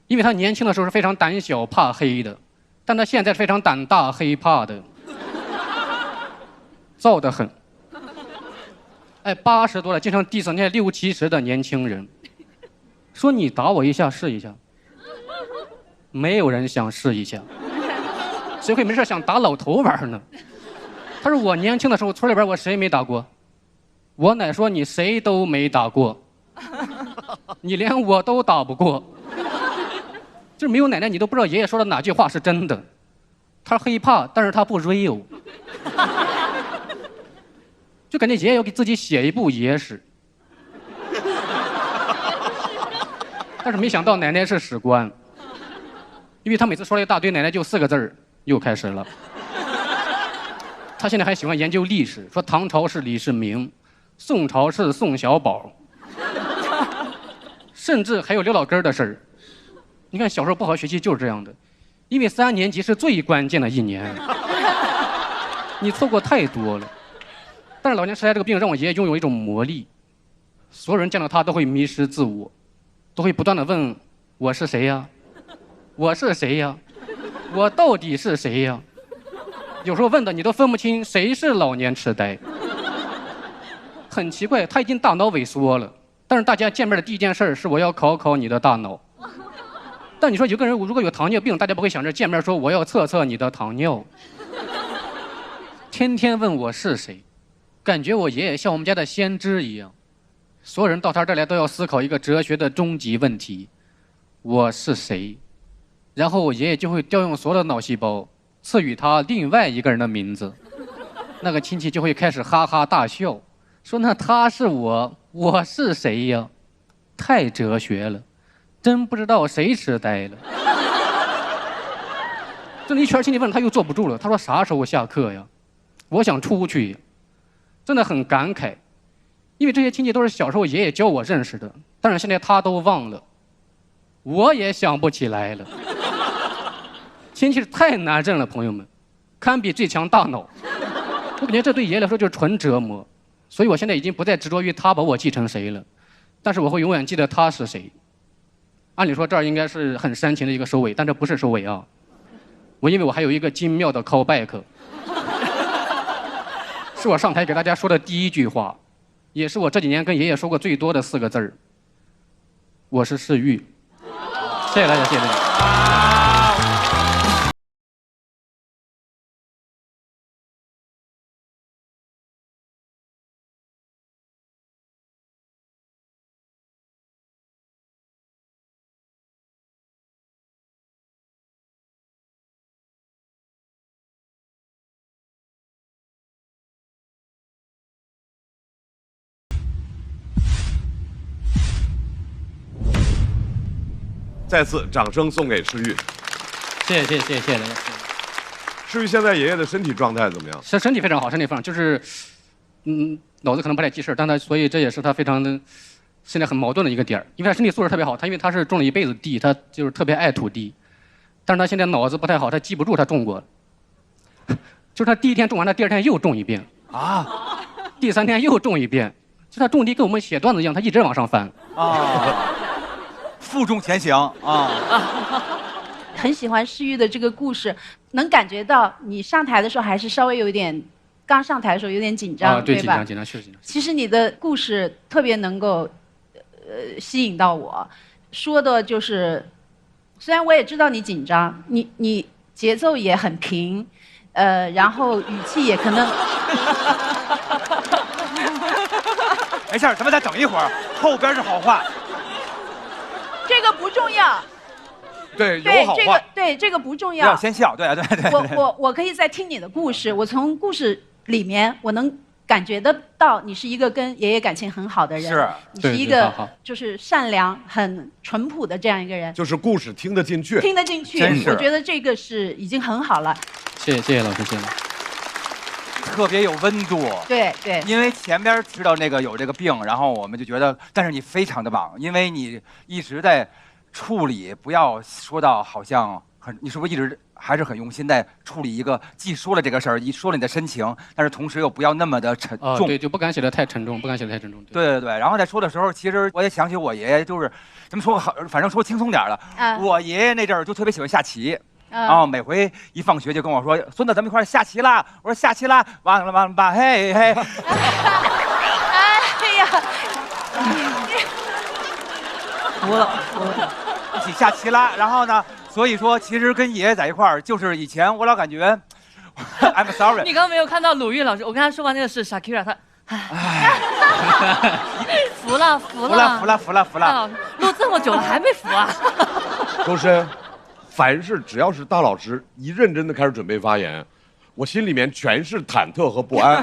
S18: 因为他年轻的时候是非常胆小怕黑的，但他现在是非常胆大黑怕的，燥得很。哎，80多了，经常 diss 那些60、70的年轻人，说你打我一下试一下。没有人想试一下，谁会没事想打老头玩呢？他说我年轻的时候村里边我谁没打过，我奶说你谁都没打过，你连我都打不过，就是没有奶奶你都不知道爷爷说的哪句话是真的。他黑怕，但是他不 real， 就感觉爷爷要给自己写一部野史，但是没想到奶奶是史官。因为他每次说了一大堆，奶奶就4个字儿，又开始了。他现在还喜欢研究历史，说唐朝是李世民，宋朝是宋小宝，甚至还有刘老根的事儿。你看小时候不好学习就是这样的，因为3年级是最关键的1年，你错过太多了。但是老年痴呆这个病让我爷爷拥有一种魔力，所有人见到他都会迷失自我，都会不断的问我是谁呀？我是谁呀？我到底是谁呀？有时候问的你都分不清谁是老年痴呆。很奇怪，他已经大脑萎缩了，但是大家见面的第一件事是我要考考你的大脑。但你说有个人如果有糖尿病，大家不会想着见面说我要测测你的糖尿。天天问我是谁，感觉我爷爷像我们家的先知一样。所有人到他这儿来都要思考一个哲学的终极问题：我是谁？然后我爷爷就会调用所有的脑细胞，赐予他另外一个人的名字。那个亲戚就会开始哈哈大笑，说那他是我，我是谁呀？太哲学了，真不知道谁痴呆了。这一圈亲戚问他又坐不住了，他说啥时候下课呀？我想出去。真的很感慨，因为这些亲戚都是小时候爷爷教我认识的，但是现在他都忘了，我也想不起来了。亲戚太难认了，朋友们，堪比最强大脑。我感觉这对爷爷来说就是纯折磨，所以我现在已经不再执着于他把我继承谁了，但是我会永远记得他是谁。按理说这儿应该是很煽情的一个收尾，但这不是收尾啊。因为我还有一个精妙的 callback。是我上台给大家说的第一句话，也是我这几年跟爷爷说过最多的4个字儿。我是世玉，谢谢大家，谢谢大家。
S2: 再次掌声送给世玉。
S18: 谢谢大家。
S2: 世玉现在爷爷的身体状态怎么样？
S18: 身体非常好，身体非常就是，脑子可能不太记事，但他所以这也是他非常的现在很矛盾的一个点儿，因为他身体素质特别好，因为他是种了一辈子地，他就是特别爱土地，但是他现在脑子不太好，他记不住他种过，就是他第一天种完，他第2天又种一遍啊，第3天又种一遍，就他种地跟我们写段子一样，他一直往上翻
S7: 啊。负重前行啊！
S6: 很喜欢世玉的这个故事，能感觉到你上台的时候还是稍微有一点，刚上台的时候有点紧张，
S18: 对
S6: 吧？
S18: 紧张，确实紧张。
S6: 其实你的故事特别能够，吸引到我，说的就是，虽然我也知道你紧张，你节奏也很平，然后语气也可能。
S7: 没事，咱们再等一会儿，后边是好话。
S6: 这个不重要，
S2: 对，有好话。
S6: 这个不重
S7: 要。不要先笑，对。
S6: 我可以再听你的故事，我从故事里面我能感觉得到你是一个跟爷爷感情很好的人，
S7: 是，
S6: 你是一个就是善良、很淳朴的这样一个人。
S2: 就是故事听得进去，
S6: 我觉得这个是已经很好了。
S18: 谢谢老师，谢谢。
S7: 特别有温度，
S6: 对，
S7: 因为前边知道那个有这个病，然后我们就觉得，但是你非常的棒，因为你一直在处理，不要说到好像你是不是一直还是很用心在处理一个，既说了这个事儿，一说了你的深情，但是同时又不要那么的沉重，
S18: 对，就不敢写得太沉重，
S7: 对，然后在说的时候，其实我也想起我爷爷，就是咱们说好，反正说轻松点了，我爷爷那阵儿就特别喜欢下棋。然后每回一放学就跟我说：“孙子，咱们一块下棋啦！”我说：“下棋啦，完了吧，嘿。”哎
S6: 呀，
S7: 服了，一起下棋啦。然后呢，所以说其实跟爷爷在一块儿，就是以前我老感觉 ，I'm sorry。
S5: 你刚刚没有看到鲁豫老师，我跟他说完那个是 Shakira， 他，服了。录这么久了还没服啊？
S2: 周深。凡是只要是大老师一认真的开始准备发言，我心里面全是忐忑和不安。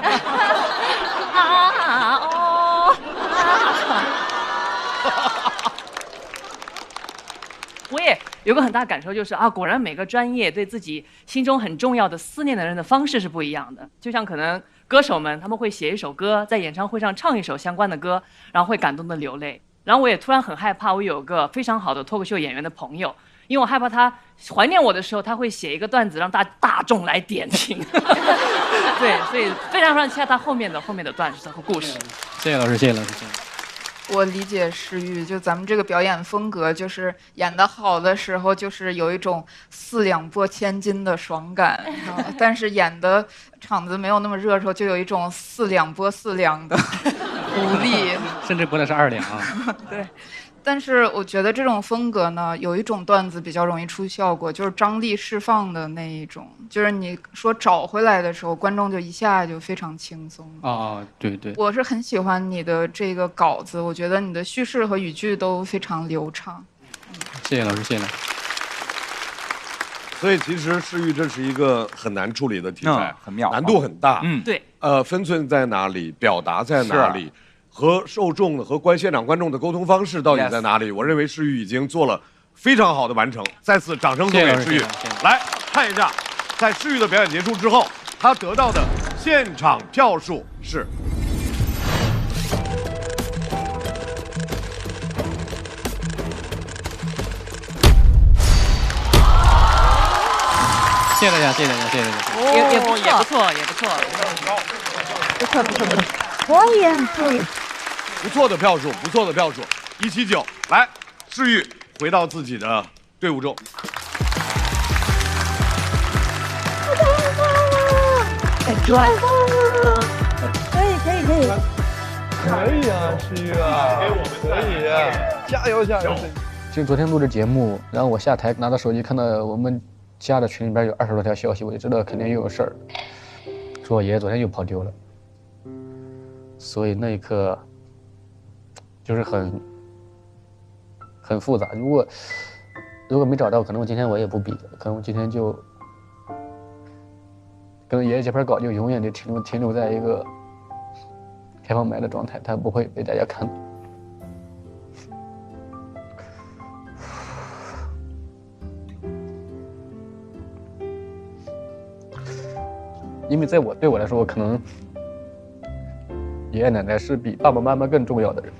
S5: 我也有个很大感受，就是果然每个专业对自己心中很重要的思念的人的方式是不一样的。就像可能歌手们他们会写一首歌，在演唱会上唱一首相关的歌，然后会感动的流泪。然后我也突然很害怕，我有个非常好的脱口秀演员的朋友。因为我害怕他怀念我的时候，他会写一个段子让大众来点评。对，所以非常期待他后面的段子和故事。
S18: 谢谢老师。
S17: 我理解世玉，就咱们这个表演风格，就是演得好的时候，就是有一种4两拨千斤的爽感，但是演的场子没有那么热的时候，就有一种4两拨4两的无力，
S18: 甚至拨的是2两啊。
S17: 对。但是我觉得这种风格呢，有一种段子比较容易出效果，就是张力释放的那一种，就是你说找回来的时候，观众就一下就非常轻松。
S18: 对。
S17: 我是很喜欢你的这个稿子，我觉得你的叙事和语句都非常流畅。
S18: 谢谢老师，谢谢。
S2: 所以其实世玉这是一个很难处理的题材，
S7: 很妙，
S2: 难度很大。
S5: 对。
S2: 分寸在哪里？表达在哪里？和受众的和现场观众的沟通方式到底在哪里？我认为世玉已经做了非常好的完成，再次掌声送给世玉。来看一下，在世玉的表演结束之后，他得到的现场票数是。
S18: 谢谢大家。
S5: 也不错。
S6: 我也很注意。
S2: 不错的票数，179。来，世玉回到自己的队伍中。
S6: 转。
S14: 可以啊，诗玉啊，可以啊，加油加油！
S18: 其实昨天录制节目，然后我下台拿到手机，看到我们家的群里边有20多条消息，我就知道肯定又有事儿，说我爷爷昨天又跑丢了。所以那一刻就是很复杂。如果没找到，可能我今天我也不比，可能我今天就跟爷爷这篇稿就永远就停留在一个开放麦的状态，它不会被大家看到。因为对我来说，我可能爷爷奶奶是比爸爸妈妈更重要的人。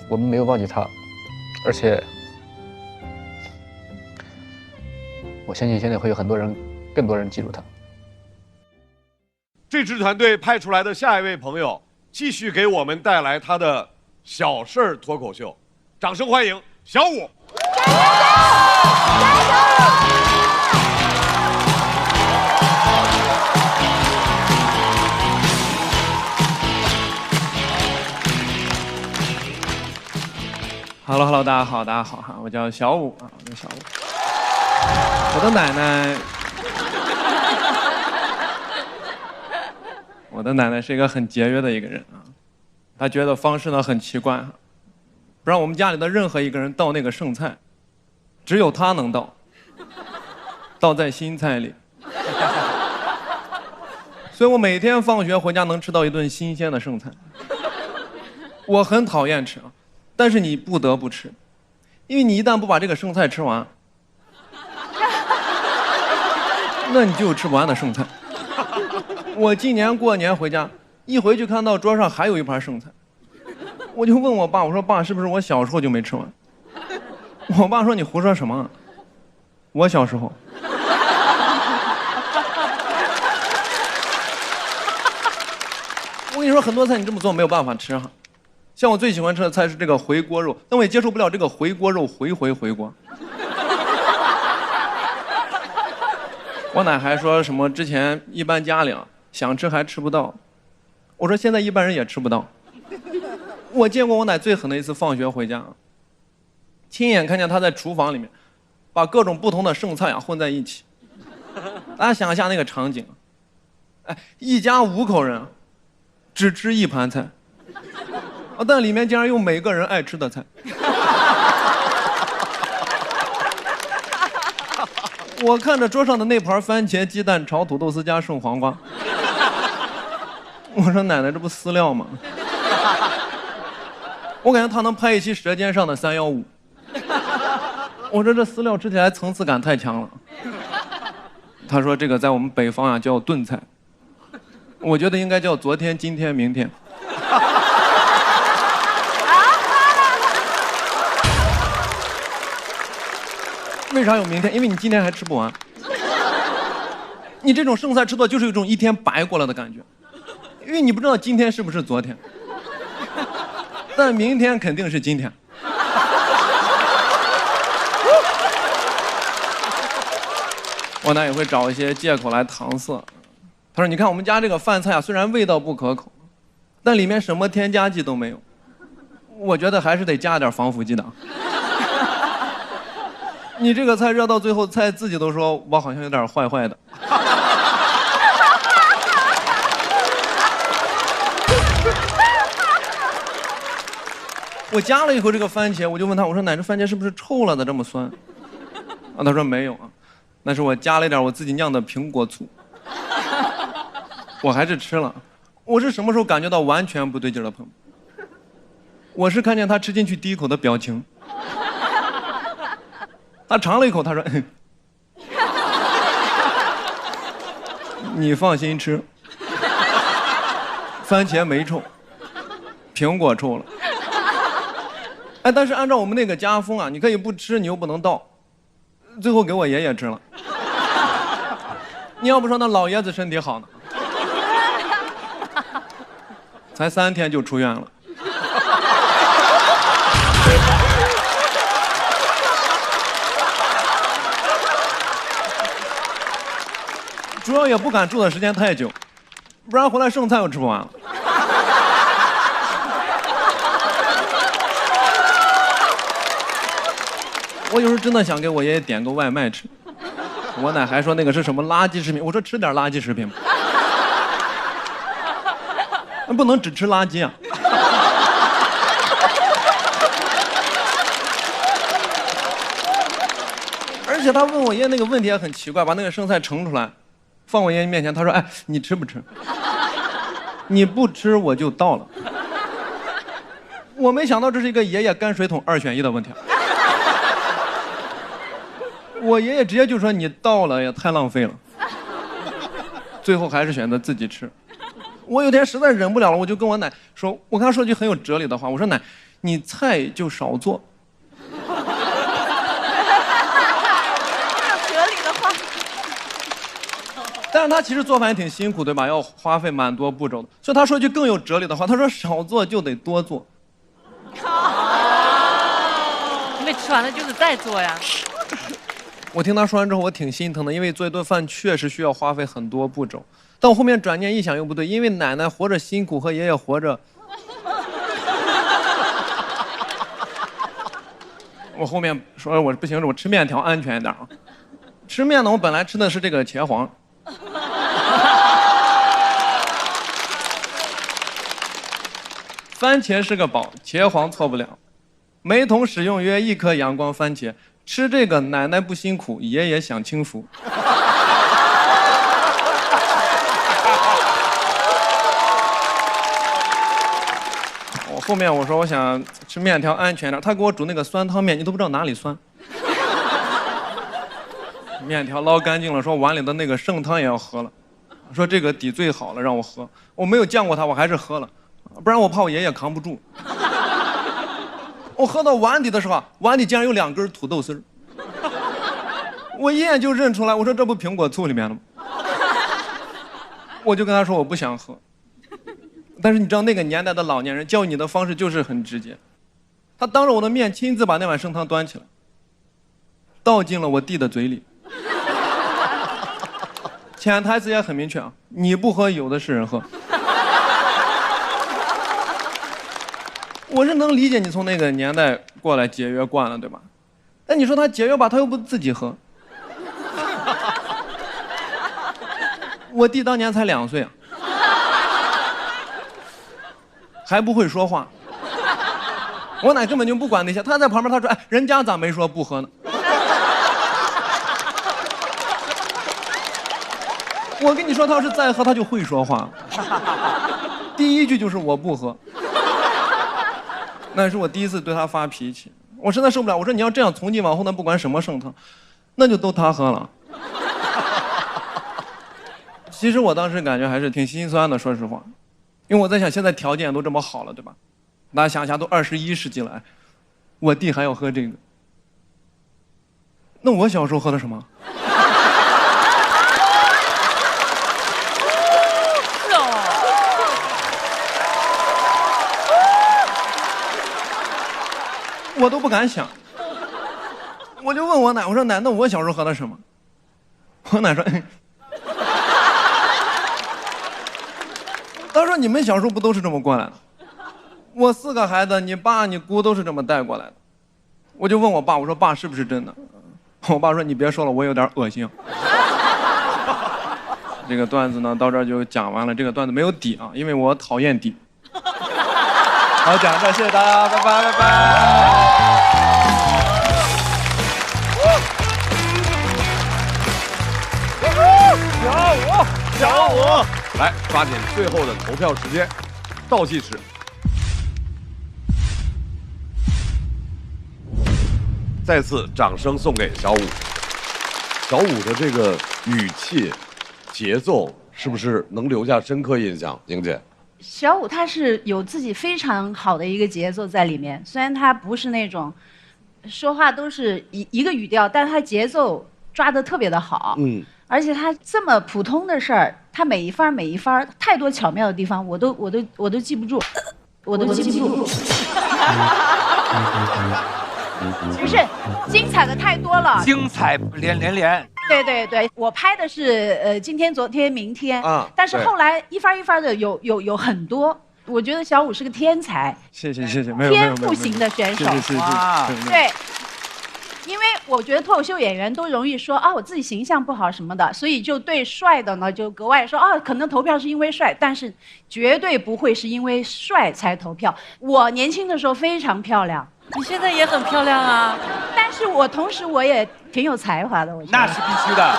S18: 我们没有忘记他，而且我相信现在会有更多人记住他。
S2: 这支团队派出来的下一位朋友，继续给我们带来他的小事儿脱口秀，掌声欢迎小武。
S19: Hello， 大家好哈，我叫小武啊，我叫小武。我的奶奶是一个很节约的一个人啊，她觉得方式呢很奇怪，不让我们家里的任何一个人倒那个剩菜，只有她能倒在新菜里。所以我每天放学回家能吃到一顿新鲜的剩菜。我很讨厌吃啊。但是你不得不吃，因为你一旦不把这个剩菜吃完，那你就有吃不完的剩菜。我今年过年回家，一回去看到桌上还有一盘剩菜，我就问我爸，我说爸，是不是我小时候就没吃完？我爸说你胡说什么？我小时候。我跟你说，很多菜你这么做没有办法吃哈。像我最喜欢吃的菜是这个回锅肉，但我也接受不了这个回锅肉回锅。我奶还说什么之前一般家里想吃还吃不到，我说现在一般人也吃不到。我见过我奶最狠的一次，放学回家，亲眼看见她在厨房里面把各种不同的剩菜混在一起。大家想一下那个场景，一家5口人只吃1盘菜。但里面竟然有每个人爱吃的菜。我看着桌上的那盘番茄鸡蛋炒土豆丝加剩黄瓜，我说奶奶这不饲料吗？我感觉他能拍一期《舌尖上的315》。我说这饲料吃起来层次感太强了。他说这个在我们北方叫炖菜，我觉得应该叫昨天、今天、明天。为啥有明天？因为你今天还吃不完。你这种剩菜吃多就是有一种一天白过了的感觉，因为你不知道今天是不是昨天，但明天肯定是今天。我奶也会找一些借口来搪塞。他说：“你看我们家这个饭菜虽然味道不可口，但里面什么添加剂都没有。我觉得还是得加点防腐剂的。”你这个菜热到最后，菜自己都说我好像有点坏坏的。我夹了一口这个番茄，我就问他，我说奶，这番茄是不是臭了的这么酸？啊，他说没有啊，那是我加了一点我自己酿的苹果醋。我还是吃了。我是什么时候感觉到完全不对劲的朋友？我是看见他吃进去第一口的表情。他尝了一口，他说：“你放心吃，番茄没臭，苹果臭了。”但是按照我们那个家风你可以不吃，你又不能倒，最后给我爷爷吃了。你要不说那老爷子身体好呢，才3天就出院了。方也不敢住的时间太久，不然回来剩菜又吃不完了。我有时候真的想给我爷爷点个外卖吃，我奶还说那个是什么垃圾食品，我说吃点垃圾食品吧，那不能只吃垃圾啊。而且他问我爷爷那个问题也很奇怪，把那个剩菜盛出来，放我爷爷面前，他说：“哎，你吃不吃？你不吃我就倒了。”我没想到这是一个爷爷泔水桶2选1的问题。我爷爷直接就说：“你倒了也太浪费了。”最后还是选择自己吃。我有天实在忍不了了，我就跟我奶说，我跟她说句很有哲理的话，我说：“奶，你菜就少做。”
S16: 哲理的话。
S19: 但是他其实做饭也挺辛苦，对吧？要花费蛮多步骤的。所以他说句更有哲理的话，他说：“少做就得多做。”
S5: 因为吃完了就是再做呀。
S19: 我听他说完之后，我挺心疼的，因为做一顿饭确实需要花费很多步骤。但我后面转念一想又不对，因为奶奶活着辛苦和爷爷活着，我后面说我不行，我吃面条安全一点啊。吃面呢，我本来吃的是这个茄皇。番茄是个宝，茄皇错不了。美统使用约1颗阳光番茄，吃这个奶奶不辛苦，爷爷享清福。我后面我说我想吃面条安全点，他给我煮那个酸汤面，你都不知道哪里酸。面条捞干净了，说碗里的那个剩汤也要喝了，说这个底最好了，让我喝。我没有见过他，我还是喝了，不然我怕我爷爷扛不住。我喝到碗底的时候，碗底竟然有2根土豆丝儿，我一眼就认出来，我说这不苹果醋里面的吗？我就跟他说我不想喝。但是你知道那个年代的老年人教育你的方式就是很直接，他当着我的面亲自把那碗剩汤端起来，倒进了我弟的嘴里。潜台词也很明确啊，你不喝有的是人喝。我是能理解你从那个年代过来节约惯了，对吧？但你说他节约吧，他又不自己喝。我弟当年才2岁啊，还不会说话。我奶根本就不管那些，他在旁边他说：“哎，人家咋没说不喝呢？”我跟你说，他要是再喝，他就会说话。第一句就是我不喝。那是我第一次对他发脾气，我实在受不了。我说你要这样，从今往后呢，不管什么剩汤，那就都他喝了。其实我当时感觉还是挺心酸的，说实话，因为我在想，现在条件都这么好了，对吧？大家想想，都21世纪了，我弟还要喝这个，那我小时候喝的什么？我都不敢想，我就问我奶，我说奶，那我小时候喝的什么？我奶说，她说你们小时候不都是这么过来的？我4个孩子，你爸你姑都是这么带过来的。我就问我爸，我说爸是不是真的？我爸说你别说了，我有点恶心。这个段子呢到这儿就讲完了，这个段子没有底啊，因为我讨厌底。好，讲到这，谢谢大家，拜拜拜拜。
S2: 小五，来抓紧最后的投票时间，倒计时。再次掌声送给小五。小五的这个语气、节奏，是不是能留下深刻印象？莹姐。
S6: 小五他是有自己非常好的一个节奏在里面，虽然他不是那种说话都是一个语调，但是他节奏抓得特别的好。而且他这么普通的事儿，他每一番太多巧妙的地方，我都记不住，我都记不住。
S7: 不是，精彩的太多了，精彩连连。
S6: 对对对，我拍的是今天、昨天、明天啊，但是后来一番一番的有很多，我觉得小武是个天才，
S19: 谢谢，
S6: 天赋型的选手，对。因为我觉得脱口秀演员都容易说啊，我自己形象不好什么的，所以就对帅的呢就格外说啊，可能投票是因为帅，但是绝对不会是因为帅才投票。我年轻的时候非常漂亮，
S5: 你现在也很漂亮啊，
S6: 但是我同时我也挺有才华的，我觉得
S7: 那是必须的。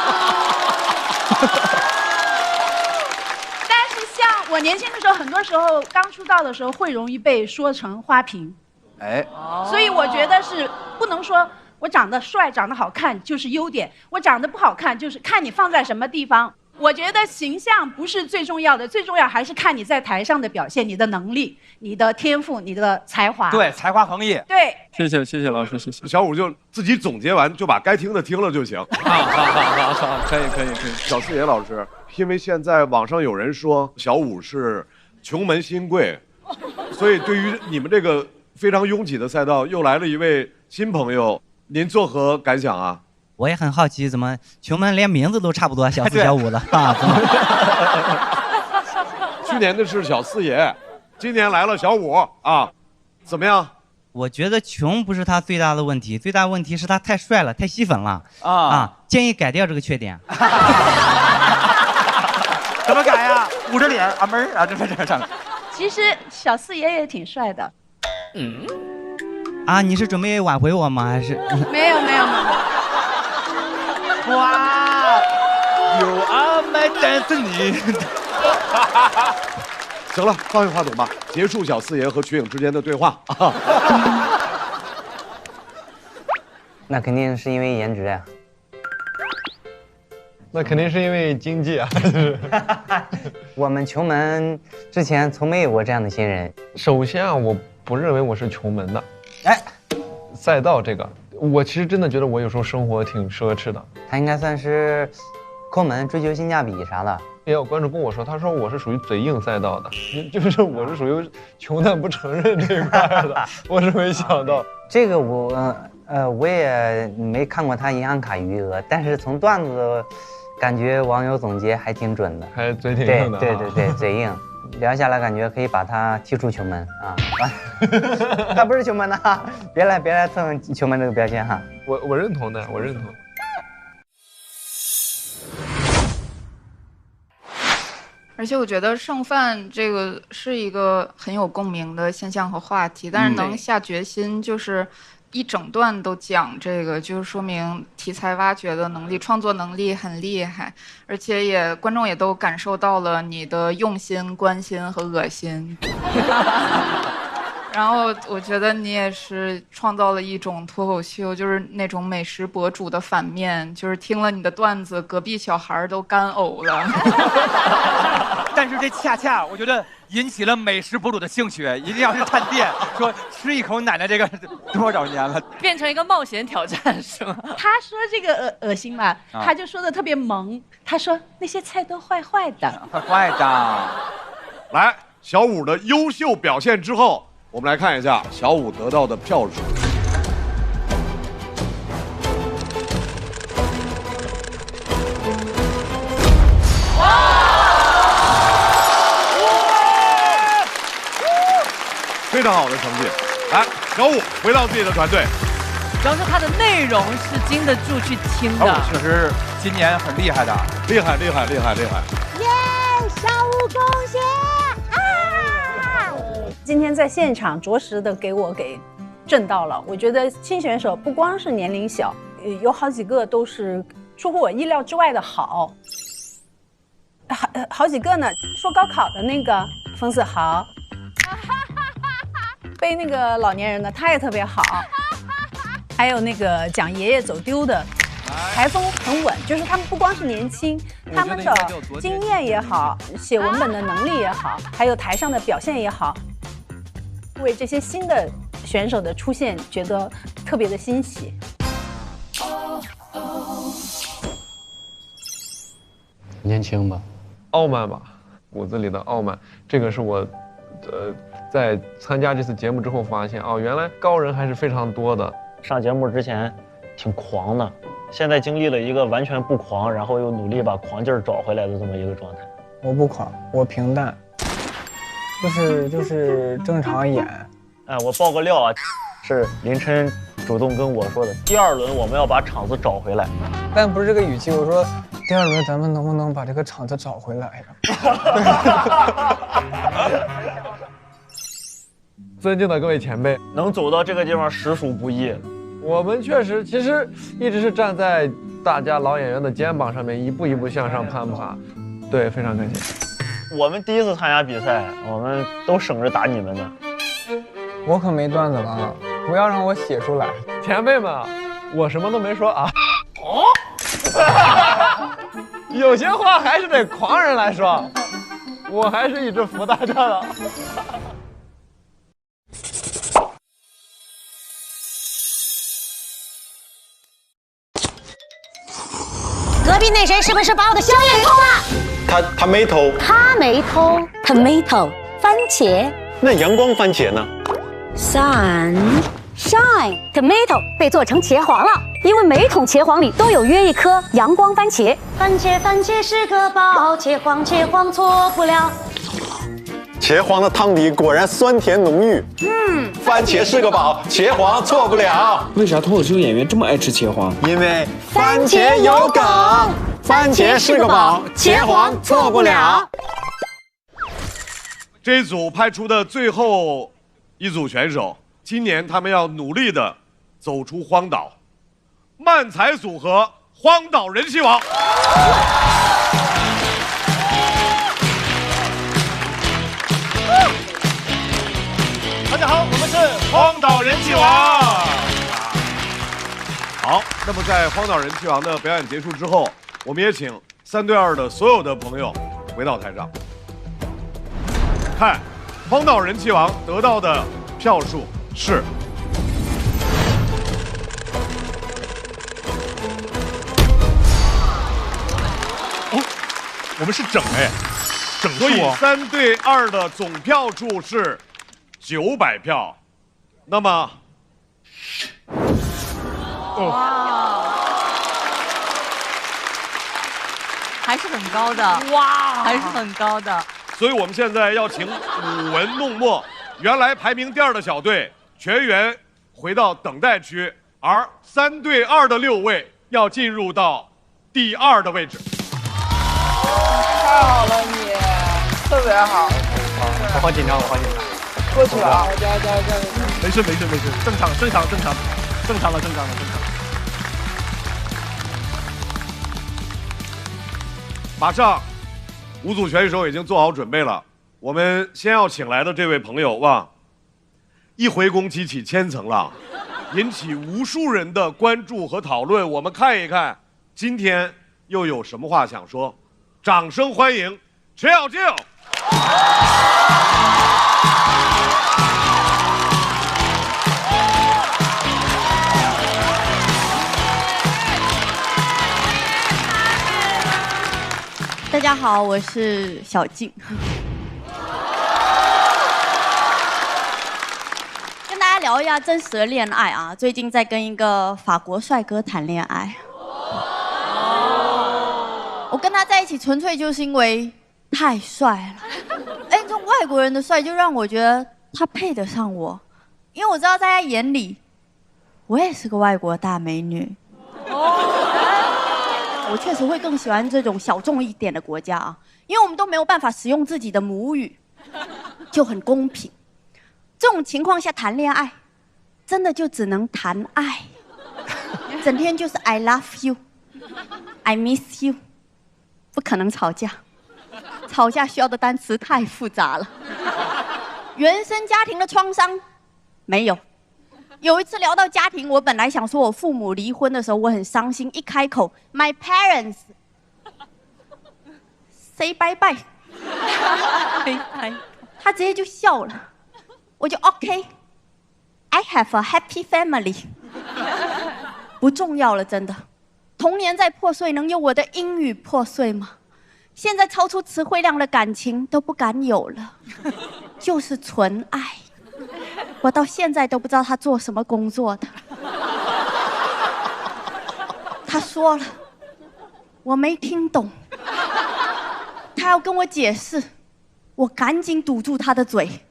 S6: 但是像我年轻的时候，很多时候刚出道的时候会容易被说成花瓶，
S7: 哎，
S6: 所以我觉得是不能说。我长得帅、长得好看就是优点，我长得不好看就是看你放在什么地方。我觉得形象不是最重要的，最重要还是看你在台上的表现，你的能力、你的天赋、你的才华。
S7: 对，才华横溢。
S6: 对，
S19: 谢谢老师，谢谢。
S2: 小武就自己总结完，就把该听的听了就行。
S19: 好，可以。
S2: 小四爷老师，因为现在网上有人说小武是穷门新贵，所以对于你们这个非常拥挤的赛道，又来了一位新朋友。您作何感想啊？
S20: 我也很好奇，怎么穷门连名字都差不多，小四小五的啊？
S2: 去年的是小四爷，今年来了小五啊，怎么样？
S20: 我觉得穷不是他最大的问题，最大问题是他太帅了，太吸粉了啊！建议改掉这个缺点。
S7: 怎么改呀？捂着脸啊门啊，这上。
S6: 其实小四爷也挺帅的。
S20: 啊，你是准备挽回我吗？还是？
S6: 没有。
S7: 哇，有阿麦单着你。
S2: 行了，放下话筒吧，结束小四爷和瞿颖之间的对话啊。
S20: 那肯定是因为颜值呀。
S14: 那肯定是因为经济啊。
S20: 我们穷门之前从没有过这样的新人。
S14: 首先啊，我不认为我是穷门的。
S20: 哎，
S14: 赛道这个，我其实真的觉得我有时候生活挺奢侈的。
S20: 他应该算是抠门、追求性价比啥的。
S14: 也有观众跟我说，他说我是属于嘴硬赛道的，就是我是属于穷但不承认这一块的。我是没想到
S20: 这个我也没看过他银行卡余额，但是从段子感觉网友总结还挺准的，
S14: 还嘴挺硬的。
S20: 对，嘴硬。聊下来感觉可以把他踢出穷门啊！他不是穷门的，别来蹭穷门这个标签哈。
S14: 我认同的，我认同。
S17: 而且我觉得剩饭这个是一个很有共鸣的现象和话题，但是能下决心就是一整段都讲这个，就是说明题材挖掘的能力、创作能力很厉害，而且观众也都感受到了你的用心、关心和恶心。然后我觉得你也是创造了一种脱口秀，就是那种美食博主的反面，就是听了你的段子，隔壁小孩都干呕了。
S7: 但是这恰恰我觉得引起了美食博主的兴趣，一定要去探店，说吃一口奶奶这个多少年了，
S5: 变成一个冒险挑战是吗？
S6: 他说这个恶心嘛，他就说的特别萌，他说那些菜都坏坏的，
S7: 坏的。
S2: 来，小五的优秀表现之后，我们来看一下小五得到的票数。非常好的成绩，来，小五回到自己的团队。
S5: 主要是他的内容是经得住去听的。
S7: 确实今年很厉害的，
S2: 厉害！耶，
S6: 小五恭喜啊！今天在现场着实的给震到了。我觉得新选手不光是年龄小，有好几个都是出乎我意料之外的好。好几个呢，说高考的那个冯子豪。背那个老年人的他也特别好，还有那个讲爷爷走丢的，台风很稳，就是他们不光是年轻，他们的经验也好，写文本的能力也好，还有台上的表现也好，为这些新的选手的出现觉得特别的欣喜。
S18: 年轻吧，
S14: 傲慢吧，骨子里的傲慢，这个是我，在参加这次节目之后发现，哦，原来高人还是非常多的。
S21: 上节目之前挺狂的，现在经历了一个完全不狂，然后又努力把狂劲儿找回来的这么一个状态。
S22: 我不狂，我平淡，就是正常演。
S21: 哎，我爆个料啊，是林琛主动跟我说的，第2轮我们要把场子找回来。
S22: 但不是这个语气，我说第2轮咱们能不能把这个场子找回来呀？
S14: 尊敬的各位前辈，
S21: 能走到这个地方实属不易。
S14: 我们确实其实一直是站在大家老演员的肩膀上面，一步一步向上攀爬。对，非常感谢。
S21: 我们第一次参加比赛，我们都省着打你们呢。
S22: 我可没段子了啊！不要让我写出来。
S14: 前辈们，我什么都没说啊。哦，有些话还是得狂人来说，我还是一直服大家的。
S9: 隔壁那谁是不是把我的宵夜偷了？
S1: 他没偷，
S9: 他没偷 ，tomato 番茄。
S1: 那阳光番茄呢
S9: ？Sun shine tomato 被做成茄皇了，因为每桶茄皇里都有约一颗阳光番茄。番茄是个宝，茄皇错不了。
S1: 茄皇的汤底果然酸甜浓郁。番茄是个宝，茄皇错不了。
S23: 为啥脱口秀演员这么爱吃茄皇？
S1: 因为番茄有梗，番茄是个宝，茄皇错不了。
S2: 这一组派出的最后一组选手，今年他们要努力的走出荒岛。漫才组合荒岛人气王。大家好，我们是荒岛人气王。好，那么在荒岛人气王的表演结束之后，我们也请3对2的所有的朋友回到台上，看荒岛人气王得到的票数是。哦，我们是整哎，整数哦。所以3对2的总票数是900票，那么，
S16: 哇，还是很高的哇，还是很高的。
S2: 所以我们现在要请舞文弄墨，原来排名第2的小队全员回到等待区，而3对2的6位要进入到第2的位置。
S17: 太好了你，特别好。
S22: 我好紧张，我好紧张。
S17: 过去了啊！加油！
S2: 没事，正常了。马上，5组选手已经做好准备了。我们先要请来的这位朋友哇，一回宫激起千层浪，引起无数人的关注和讨论。我们看一看，今天又有什么话想说？掌声欢迎陈小静。
S24: 大家好，我是小静。跟大家聊一下真实的恋爱啊，最近在跟一个法国帅哥谈恋爱。我跟他在一起纯粹就是因为太帅了。哎，这种外国人的帅就让我觉得他配得上我，因为我知道在他眼里，我也是个外国大美女。我确实会更喜欢这种小众一点的国家啊，因为我们都没有办法使用自己的母语，就很公平。这种情况下谈恋爱，真的就只能谈爱，整天就是 I love you, I miss you， 不可能吵架，吵架需要的单词太复杂了。原生家庭的创伤没有。有一次聊到家庭，我本来想说我父母离婚的时候我很伤心，一开口 My parents say bye bye， 他直接就笑了，我就 OK，I have a happy family， 不重要了，真的。童年在破碎，能有我的英语破碎吗？现在超出词汇量的感情都不敢有了，就是纯爱。我到现在都不知道他做什么工作的。他说了，我没听懂，他要跟我解释，我赶紧堵住他的嘴。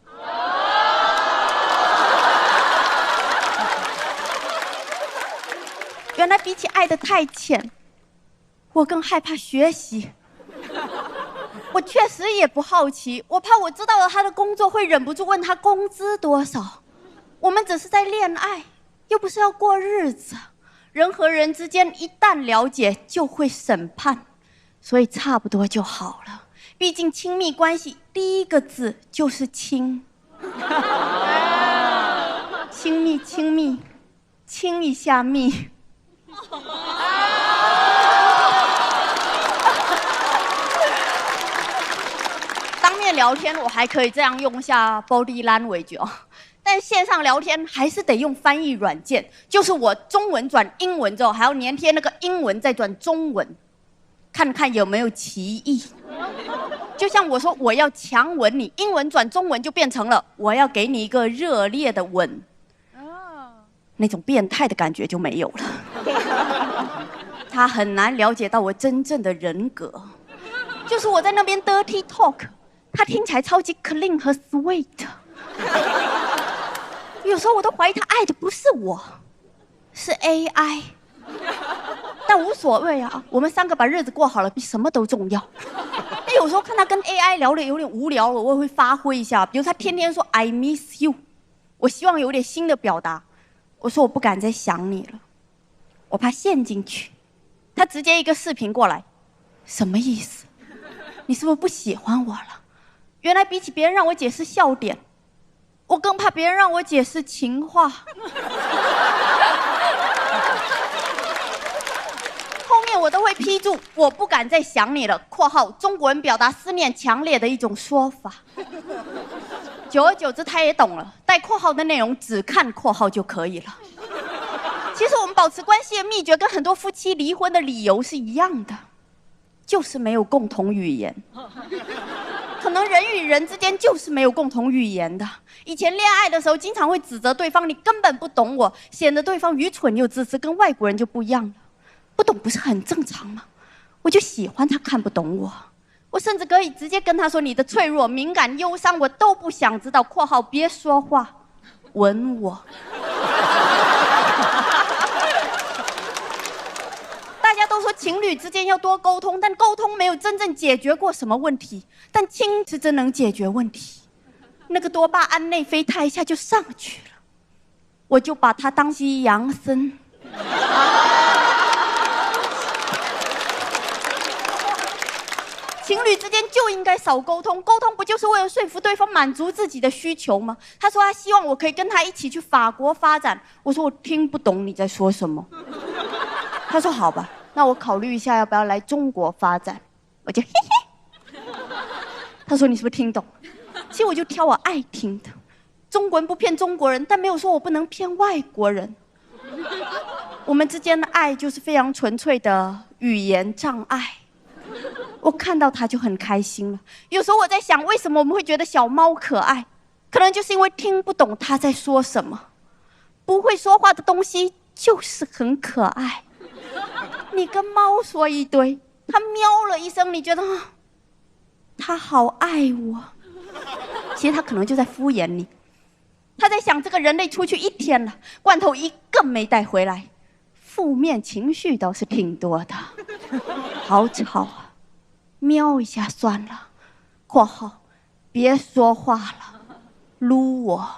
S24: 原来比起爱得太浅，我更害怕学习。我确实也不好奇，我怕我知道了他的工作会忍不住问他工资多少。我们只是在恋爱，又不是要过日子。人和人之间一旦了解就会审判，所以差不多就好了。毕竟亲密关系第一个字就是亲。亲密亲密，亲一下密。当面聊天我还可以这样用下 body language 哦，但线上聊天还是得用翻译软件，就是我中文转英文之后，还要粘贴那个英文再转中文，看看有没有歧义。就像我说我要强吻你，英文转中文就变成了我要给你一个热烈的吻，那种变态的感觉就没有了。他很难了解到我真正的人格，就是我在那边 dirty talk， 他听起来超级 clean 和 sweet。有时候我都怀疑他爱的不是我，是 AI。但无所谓啊，我们三个把日子过好了，比什么都重要。有时候看他跟 AI 聊的有点无聊了，我也会发挥一下。比如他天天说 I miss you， 我希望有点新的表达。我说我不敢再想你了，我怕陷进去。他直接一个视频过来，什么意思？你是不是不喜欢我了？原来比起别人让我解释笑点，我更怕别人让我解释情话。后面我都会批注我不敢再想你了（括号中国人表达思念强烈的一种说法）。久而久之他也懂了，带括号的内容只看括号就可以了。其实我们保持关系的秘诀跟很多夫妻离婚的理由是一样的，就是没有共同语言。可能人与人之间就是没有共同语言的。以前恋爱的时候经常会指责对方你根本不懂我，显得对方愚蠢又自私，跟外国人就不一样了。不懂不是很正常吗？我就喜欢他看不懂我，我甚至可以直接跟他说你的脆弱、敏感、忧伤我都不想知道（括号别说话，吻我）。大家都说情侣之间要多沟通，但沟通没有真正解决过什么问题。但亲是真能解决问题，那个多巴胺内啡肽一下就上去了，我就把它当西洋参。情侣之间就应该少沟通，沟通不就是为了说服对方满足自己的需求吗？他说他希望我可以跟他一起去法国发展，我说我听不懂你在说什么。他说好吧，那我考虑一下要不要来中国发展，我就嘿嘿。他说你是不是听懂？其实我就挑我爱听的，中国人不骗中国人，但没有说我不能骗外国人。我们之间的爱就是非常纯粹的语言障碍。我看到他就很开心了。有时候我在想，为什么我们会觉得小猫可爱？可能就是因为听不懂他在说什么。不会说话的东西就是很可爱。你跟猫说一堆，它喵了一声，你觉得它好爱我，其实它可能就在敷衍你。他在想这个人类出去1天了，罐头一个没带回来，负面情绪倒是挺多的。好吵啊，喵一下算了（括号别说话了，撸我）。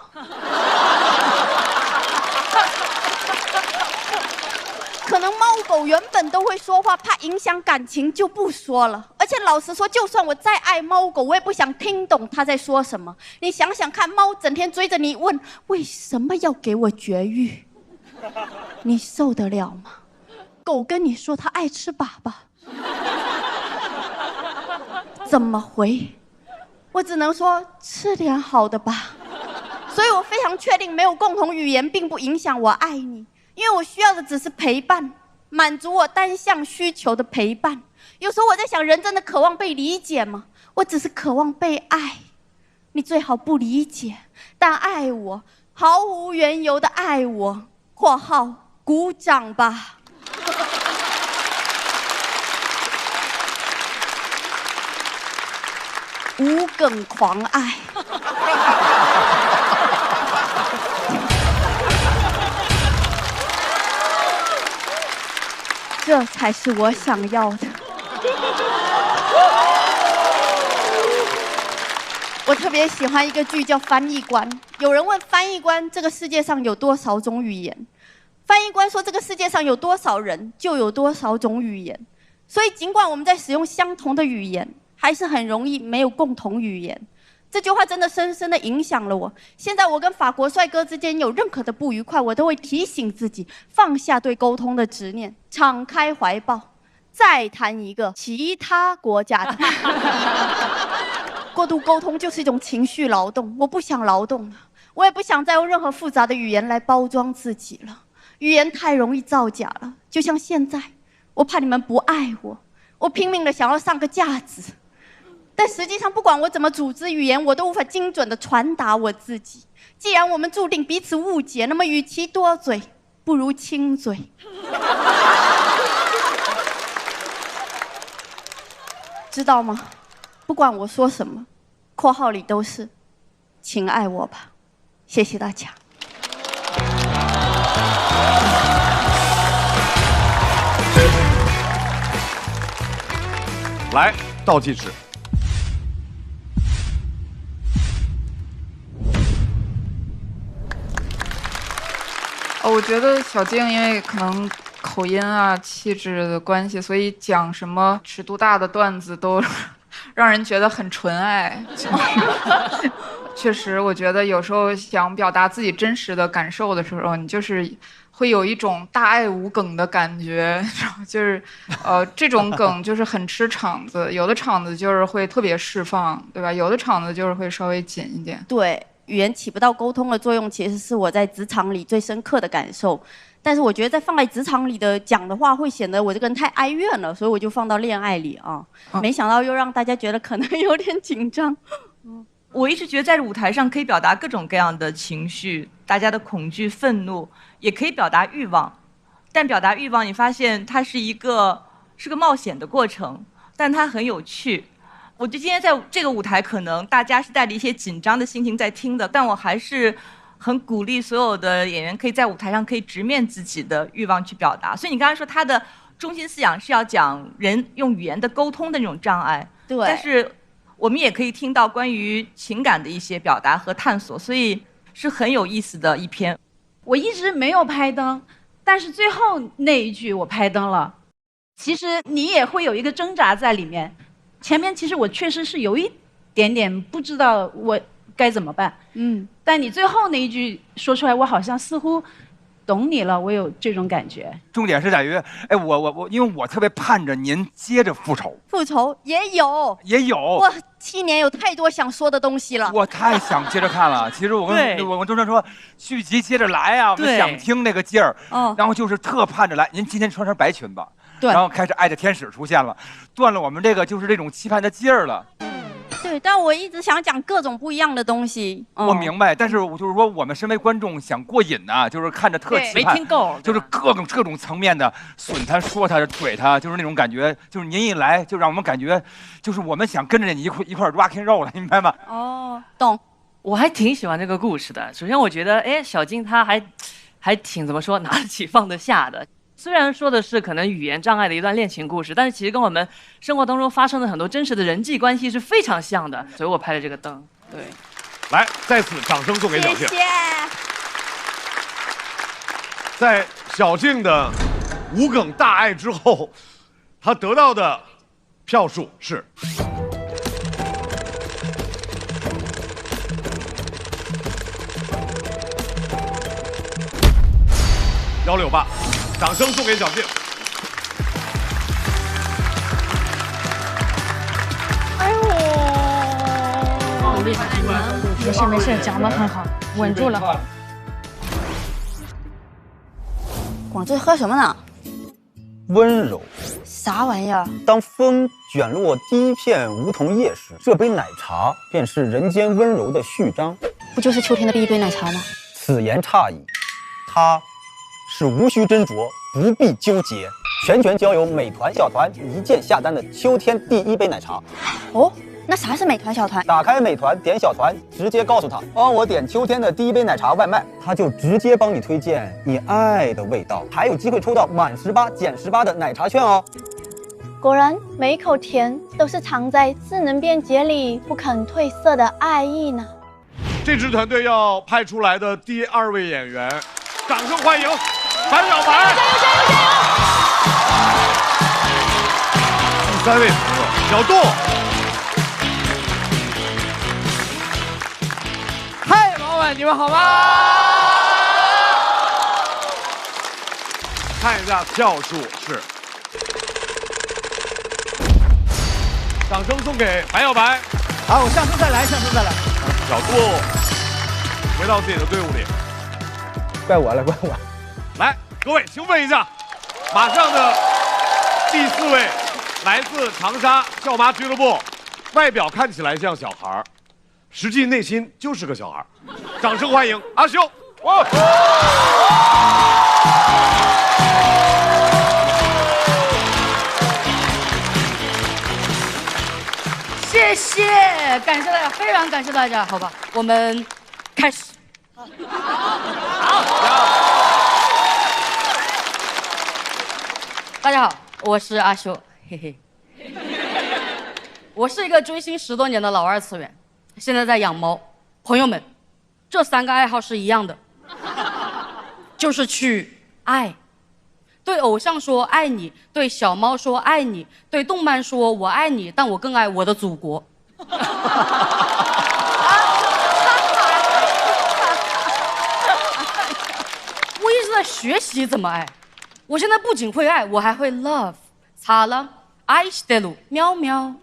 S24: 可能猫狗原本都会说话，怕影响感情就不说了。而且老实说，就算我再爱猫狗，我也不想听懂它在说什么。你想想看，猫整天追着你问为什么要给我绝育，你受得了吗？狗跟你说它爱吃粑粑，怎么回？我只能说吃点好的吧。所以我非常确定，没有共同语言并不影响我爱你。因为我需要的只是陪伴，满足我单向需求的陪伴。有时候我在想，人真的渴望被理解吗？我只是渴望被爱。你最好不理解，但爱我，毫无缘由的爱我（括号鼓掌吧）。无梗狂爱。这才是我想要的。我特别喜欢一个剧叫《翻译官》。有人问翻译官，这个世界上有多少种语言？翻译官说，这个世界上有多少人，就有多少种语言。所以，尽管我们在使用相同的语言，还是很容易没有共同语言。这句话真的深深的影响了我。现在我跟法国帅哥之间有任何的不愉快，我都会提醒自己放下对沟通的执念，敞开怀抱，再谈一个其他国家的。过度沟通就是一种情绪劳动，我不想劳动了，我也不想再用任何复杂的语言来包装自己了。语言太容易造假了，就像现在，我怕你们不爱我，我拼命的想要上个价值。但实际上，不管我怎么组织语言，我都无法精准地传达我自己。既然我们注定彼此误解，那么与其多嘴，不如亲嘴。知道吗？不管我说什么，括号里都是，请爱我吧。谢谢大家。
S2: 来，倒计时。
S17: 我觉得小静因为可能口音啊、气质的关系，所以讲什么尺度大的段子都让人觉得很纯爱。确实，我觉得有时候想表达自己真实的感受的时候，你就是会有一种大爱无梗的感觉，就是这种梗就是很吃场子，有的场子就是会特别释放，对吧？有的场子就是会稍微紧一点。
S24: 对。语言起不到沟通的作用，其实是我在职场里最深刻的感受。但是我觉得在放在职场里的讲的话，会显得我这个人太哀怨了，所以我就放到恋爱里啊。没想到又让大家觉得可能有点紧张。
S16: 我一直觉得在舞台上可以表达各种各样的情绪，大家的恐惧、愤怒，也可以表达欲望。但表达欲望，你发现它是个冒险的过程，但它很有趣。我觉得今天在这个舞台，可能大家是带着一些紧张的心情在听的，但我还是很鼓励所有的演员可以在舞台上可以直面自己的欲望去表达。所以你刚才说他的中心思想是要讲人用语言的沟通的那种障碍，
S24: 对。
S16: 但是我们也可以听到关于情感的一些表达和探索，所以是很有意思的一篇。
S6: 我一直没有拍灯，但是最后那一句我拍灯了。其实你也会有一个挣扎在里面。前面其实我确实是有一点点不知道我该怎么办，但你最后那一句说出来，我好像似乎懂你了，我有这种感觉。
S7: 重点是在于，哎，我，因为我特别盼着您接着复仇。
S24: 复仇也有。我7年有太多想说的东西了。
S7: 我太想接着看了。其实我跟周深说，续集接着来啊，我们想听那个劲儿。然后就是特盼着来。您今天穿身白裙子。然后开始爱的天使出现了，断了我们这个就是这种期盼的劲儿了。
S24: 对，但我一直想讲各种不一样的东西。
S7: 我明白，但是我就是说，我们身为观众想过瘾呐，就是看着特期盼，
S5: 没听够，
S7: 就是各种层面的损他、说他、怼他，就是那种感觉，就是您一来就让我们感觉，就是我们想跟着你一块 rock and roll 了，明白吗？
S24: 哦，懂。
S5: 我还挺喜欢这个故事的。首先，我觉得，哎，小静她还挺怎么说，拿得起放得下的。虽然说的是可能语言障碍的一段恋情故事，但是其实跟我们生活当中发生的很多真实的人际关系是非常像的，所以我拍了这个灯。对，
S2: 来，在此掌声送给小静。
S24: 谢谢。
S2: 在小静的无梗大爱之后，她得到的票数是168。掌声送给小静。
S9: 哎呦，厉害！没事，讲得很好，稳住了。
S24: 广志喝什么呢？
S3: 温柔。
S24: 啥玩意儿？
S3: 当风卷落第一片梧桐叶时，这杯奶茶便是人间温柔的序章。
S24: 不就是秋天的第一杯奶茶吗？
S3: 此言差矣，它是无需斟酌，不必纠结，全交由美团小团一键下单的秋天第一杯奶茶。
S24: 哦，那啥是美团小团？
S3: 打开美团，点小团，直接告诉他帮我点秋天的第一杯奶茶外卖，他就直接帮你推荐你爱的味道，还有机会抽到满18减18的奶茶券哦。
S24: 果然，每一口甜都是藏在智能便捷里不肯褪色的爱意呢。
S2: 这支团队要派出来的第2位演员，掌声欢迎樊小白。加油加油加油！第3位朋友小杜。
S4: 嗨，朋友们，你们好吗？
S2: 看一下票数是。掌声送给樊小白。
S4: 好，我下次再来，下次再来。
S2: 小杜回到自己的队伍里。
S3: 怪我了，怪我。
S2: 来，各位兴奋一下，马上的第4位来自长沙笑妈俱乐部，外表看起来像小孩，实际内心就是个小孩。掌声欢迎阿修。
S10: 谢谢，感谢大家，非常感谢大家，好吧，我们开始。好，大家好，我是阿修，嘿嘿。我是一个追星10多年的老2次元，现在在养猫。朋友们，这3个爱好是一样的，就是去爱。对偶像说爱你，对小猫说爱你，对动漫说我爱你，但我更爱我的祖国。我一直在学习怎么爱，我现在不仅会爱，我还会 love， 擦了，爱してる，喵喵，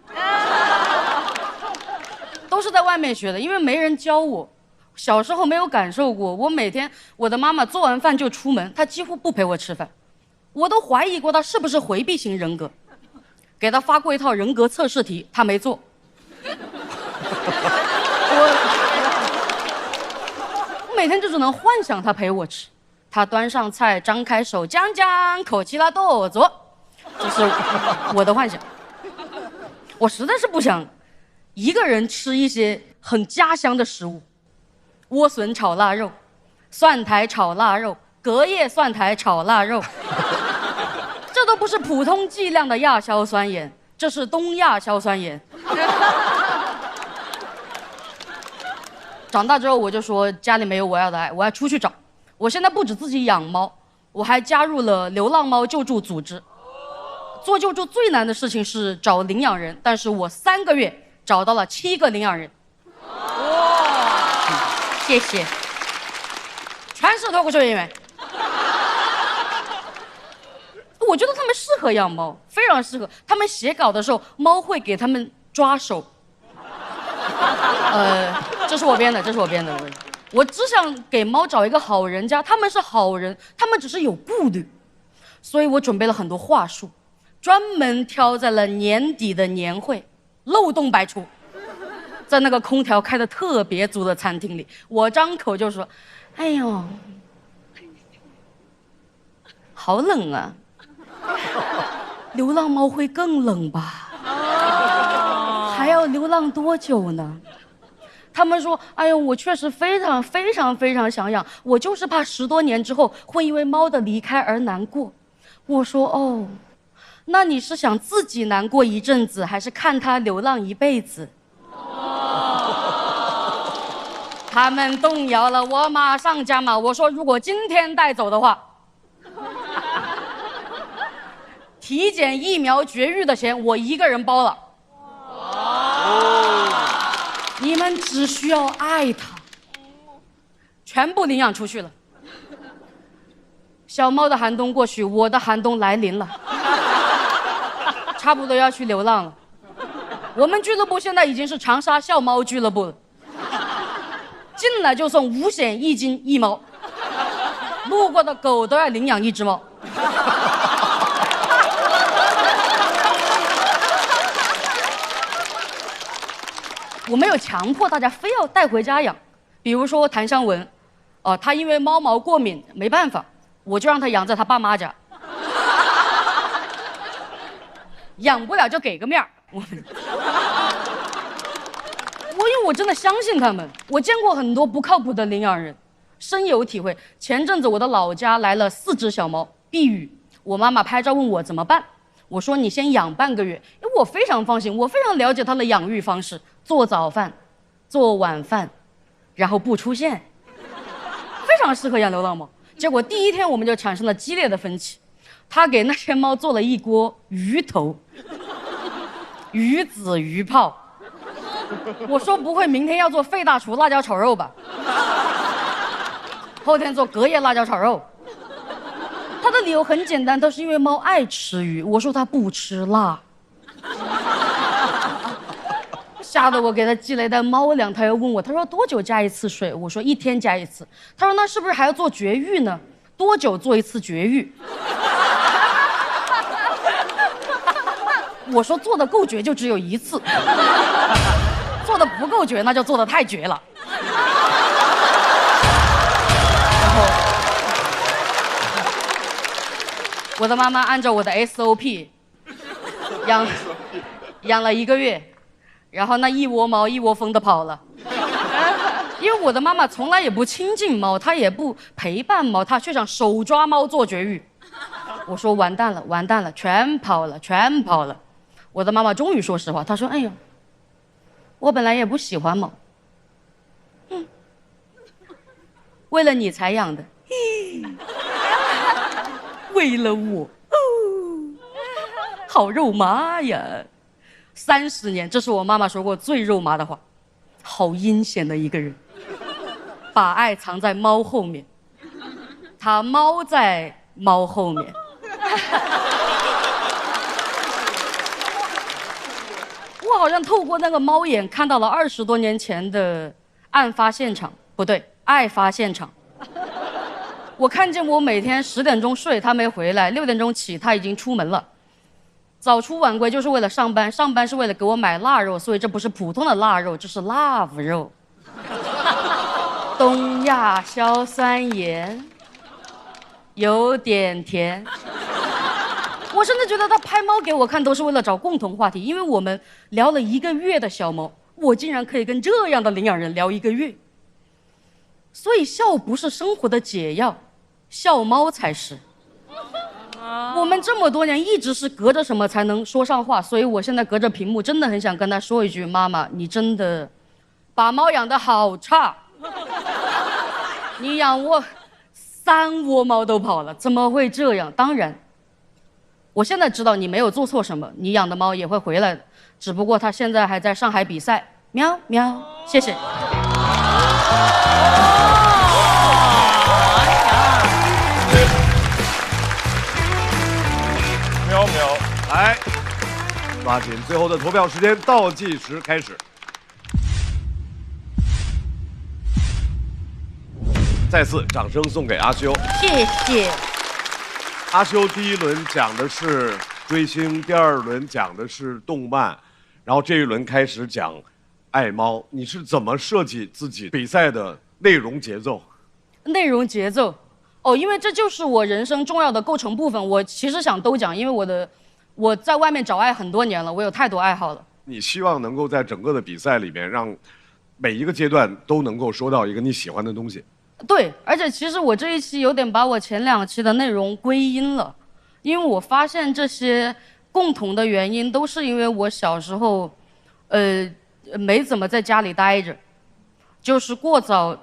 S10: 都是在外面学的，因为没人教我。小时候没有感受过，我每天我的妈妈做完饭就出门，她几乎不陪我吃饭。我都怀疑过他是不是回避型人格，给他发过一套人格测试题，他没做。我每天就只能幻想他陪我吃，他端上菜，张开手，将将口气拉豆做，这是我的幻想。我实在是不想一个人吃一些很家乡的食物，莴笋炒腊肉，蒜苔炒腊肉，隔夜蒜苔炒腊肉。这都不是普通剂量的亚硝酸盐，这是东亚硝酸盐。长大之后我就说家里没有我要的爱，我要出去找。我现在不止自己养猫，我还加入了流浪猫救助组织。做救助最难的事情是找领养人，但是我3个月找到了7个领养人。哇，谢谢。全是脱口秀演员。我觉得他们适合养猫，非常适合。他们写稿的时候，猫会给他们抓手。这是我编的，这是我编的。我只想给猫找一个好人家，他们是好人，他们只是有顾虑，所以我准备了很多话术，专门挑在了年底的年会，漏洞百出。在那个空调开得特别足的餐厅里，我张口就说：“哎呦，好冷啊！流浪猫会更冷吧？还要流浪多久呢？”他们说：“哎呦，我确实非常非常非常想养，我就是怕10多年之后会因为猫的离开而难过。”我说：“哦，那你是想自己难过一阵子，还是看它流浪一辈子？”他们动摇了，我马上加码，我说：“如果今天带走的话，体检疫苗绝育的钱我一个人包了。你们只需要爱它，全部领养出去了。小猫的寒冬过去，我的寒冬来临了，差不多要去流浪了。我们俱乐部现在已经是长沙笑猫俱乐部了，进来就送5险1金1猫，路过的狗都要领养1只猫。我没有强迫大家非要带回家养，比如说谭湘文，他因为猫毛过敏没办法，我就让他养在他爸妈家，养不了就给个面儿。我真的相信他们。我见过很多不靠谱的领养人，深有体会。前阵子我的老家来了4只小猫，避雨，我妈妈拍照问我怎么办，我说你先养半个月，因为我非常放心，我非常了解它的养育方式，做早饭，做晚饭，然后不出现，非常适合养流浪猫。结果第1天我们就产生了激烈的分歧，他给那些猫做了一锅鱼头、鱼子、鱼泡。我说不会明天要做费大厨辣椒炒肉吧？后天做隔夜辣椒炒肉。他的理由很简单，都是因为猫爱吃鱼。我说它不吃辣，吓得我给他寄了一袋猫粮。他又问我，他说多久加一次水？我说1天加一次。他说那是不是还要做绝育呢？多久做一次绝育？我说做的够绝就只有1次，做的不够绝那就做的太绝了。然后我的妈妈按照我的 SOP 养了1个月，然后那一窝猫一窝蜂的跑了。因为我的妈妈从来也不亲近猫，她也不陪伴猫，她却想手抓猫做绝育。我说完蛋了，完蛋了，全跑了，全跑了。我的妈妈终于说实话，她说：“哎呀，我本来也不喜欢猫，为了你才养的，为了我，好肉麻呀！30年，这是我妈妈说过最肉麻的话。好阴险的一个人，把爱藏在猫后面，他猫在猫后面。”我好像透过那个猫眼看到了20多年前的案发现场，不对，爱发现场。我看见我每天10点钟睡，他没回来；6点钟起，他已经出门了。早出晚归就是为了上班，上班是为了给我买腊肉，所以这不是普通的腊肉，这是 love 肉。东亚硝酸盐，有点甜。我甚至觉得他拍猫给我看都是为了找共同话题，因为我们聊了1个月的小猫，我竟然可以跟这样的领养人聊1个月。所以笑不是生活的解药，笑猫才是。我们这么多年一直是隔着什么才能说上话，所以我现在隔着屏幕真的很想跟他说一句：妈妈，你真的把猫养得好差，你养我3窝猫都跑了，怎么会这样？当然我现在知道你没有做错什么，你养的猫也会回来的，只不过它现在还在上海比赛。喵喵，谢谢。
S2: 喵喵，来，抓紧最后的投票时间，倒计时开始。再次掌声送给阿修，
S10: 谢谢。
S2: 阿修第1轮讲的是追星，第2轮讲的是动漫，然后这一轮开始讲爱猫。你是怎么设计自己比赛的内容节奏？
S10: 内容节奏，因为这就是我人生重要的构成部分。我其实想都讲，因为我在外面找爱很多年了，我有太多爱好了。
S2: 你希望能够在整个的比赛里面，让每一个阶段都能够说到一个你喜欢的东西。
S10: 对，而且其实我这一期有点把我前2期的内容归因了，因为我发现这些共同的原因都是因为我小时候，没怎么在家里待着，就是过早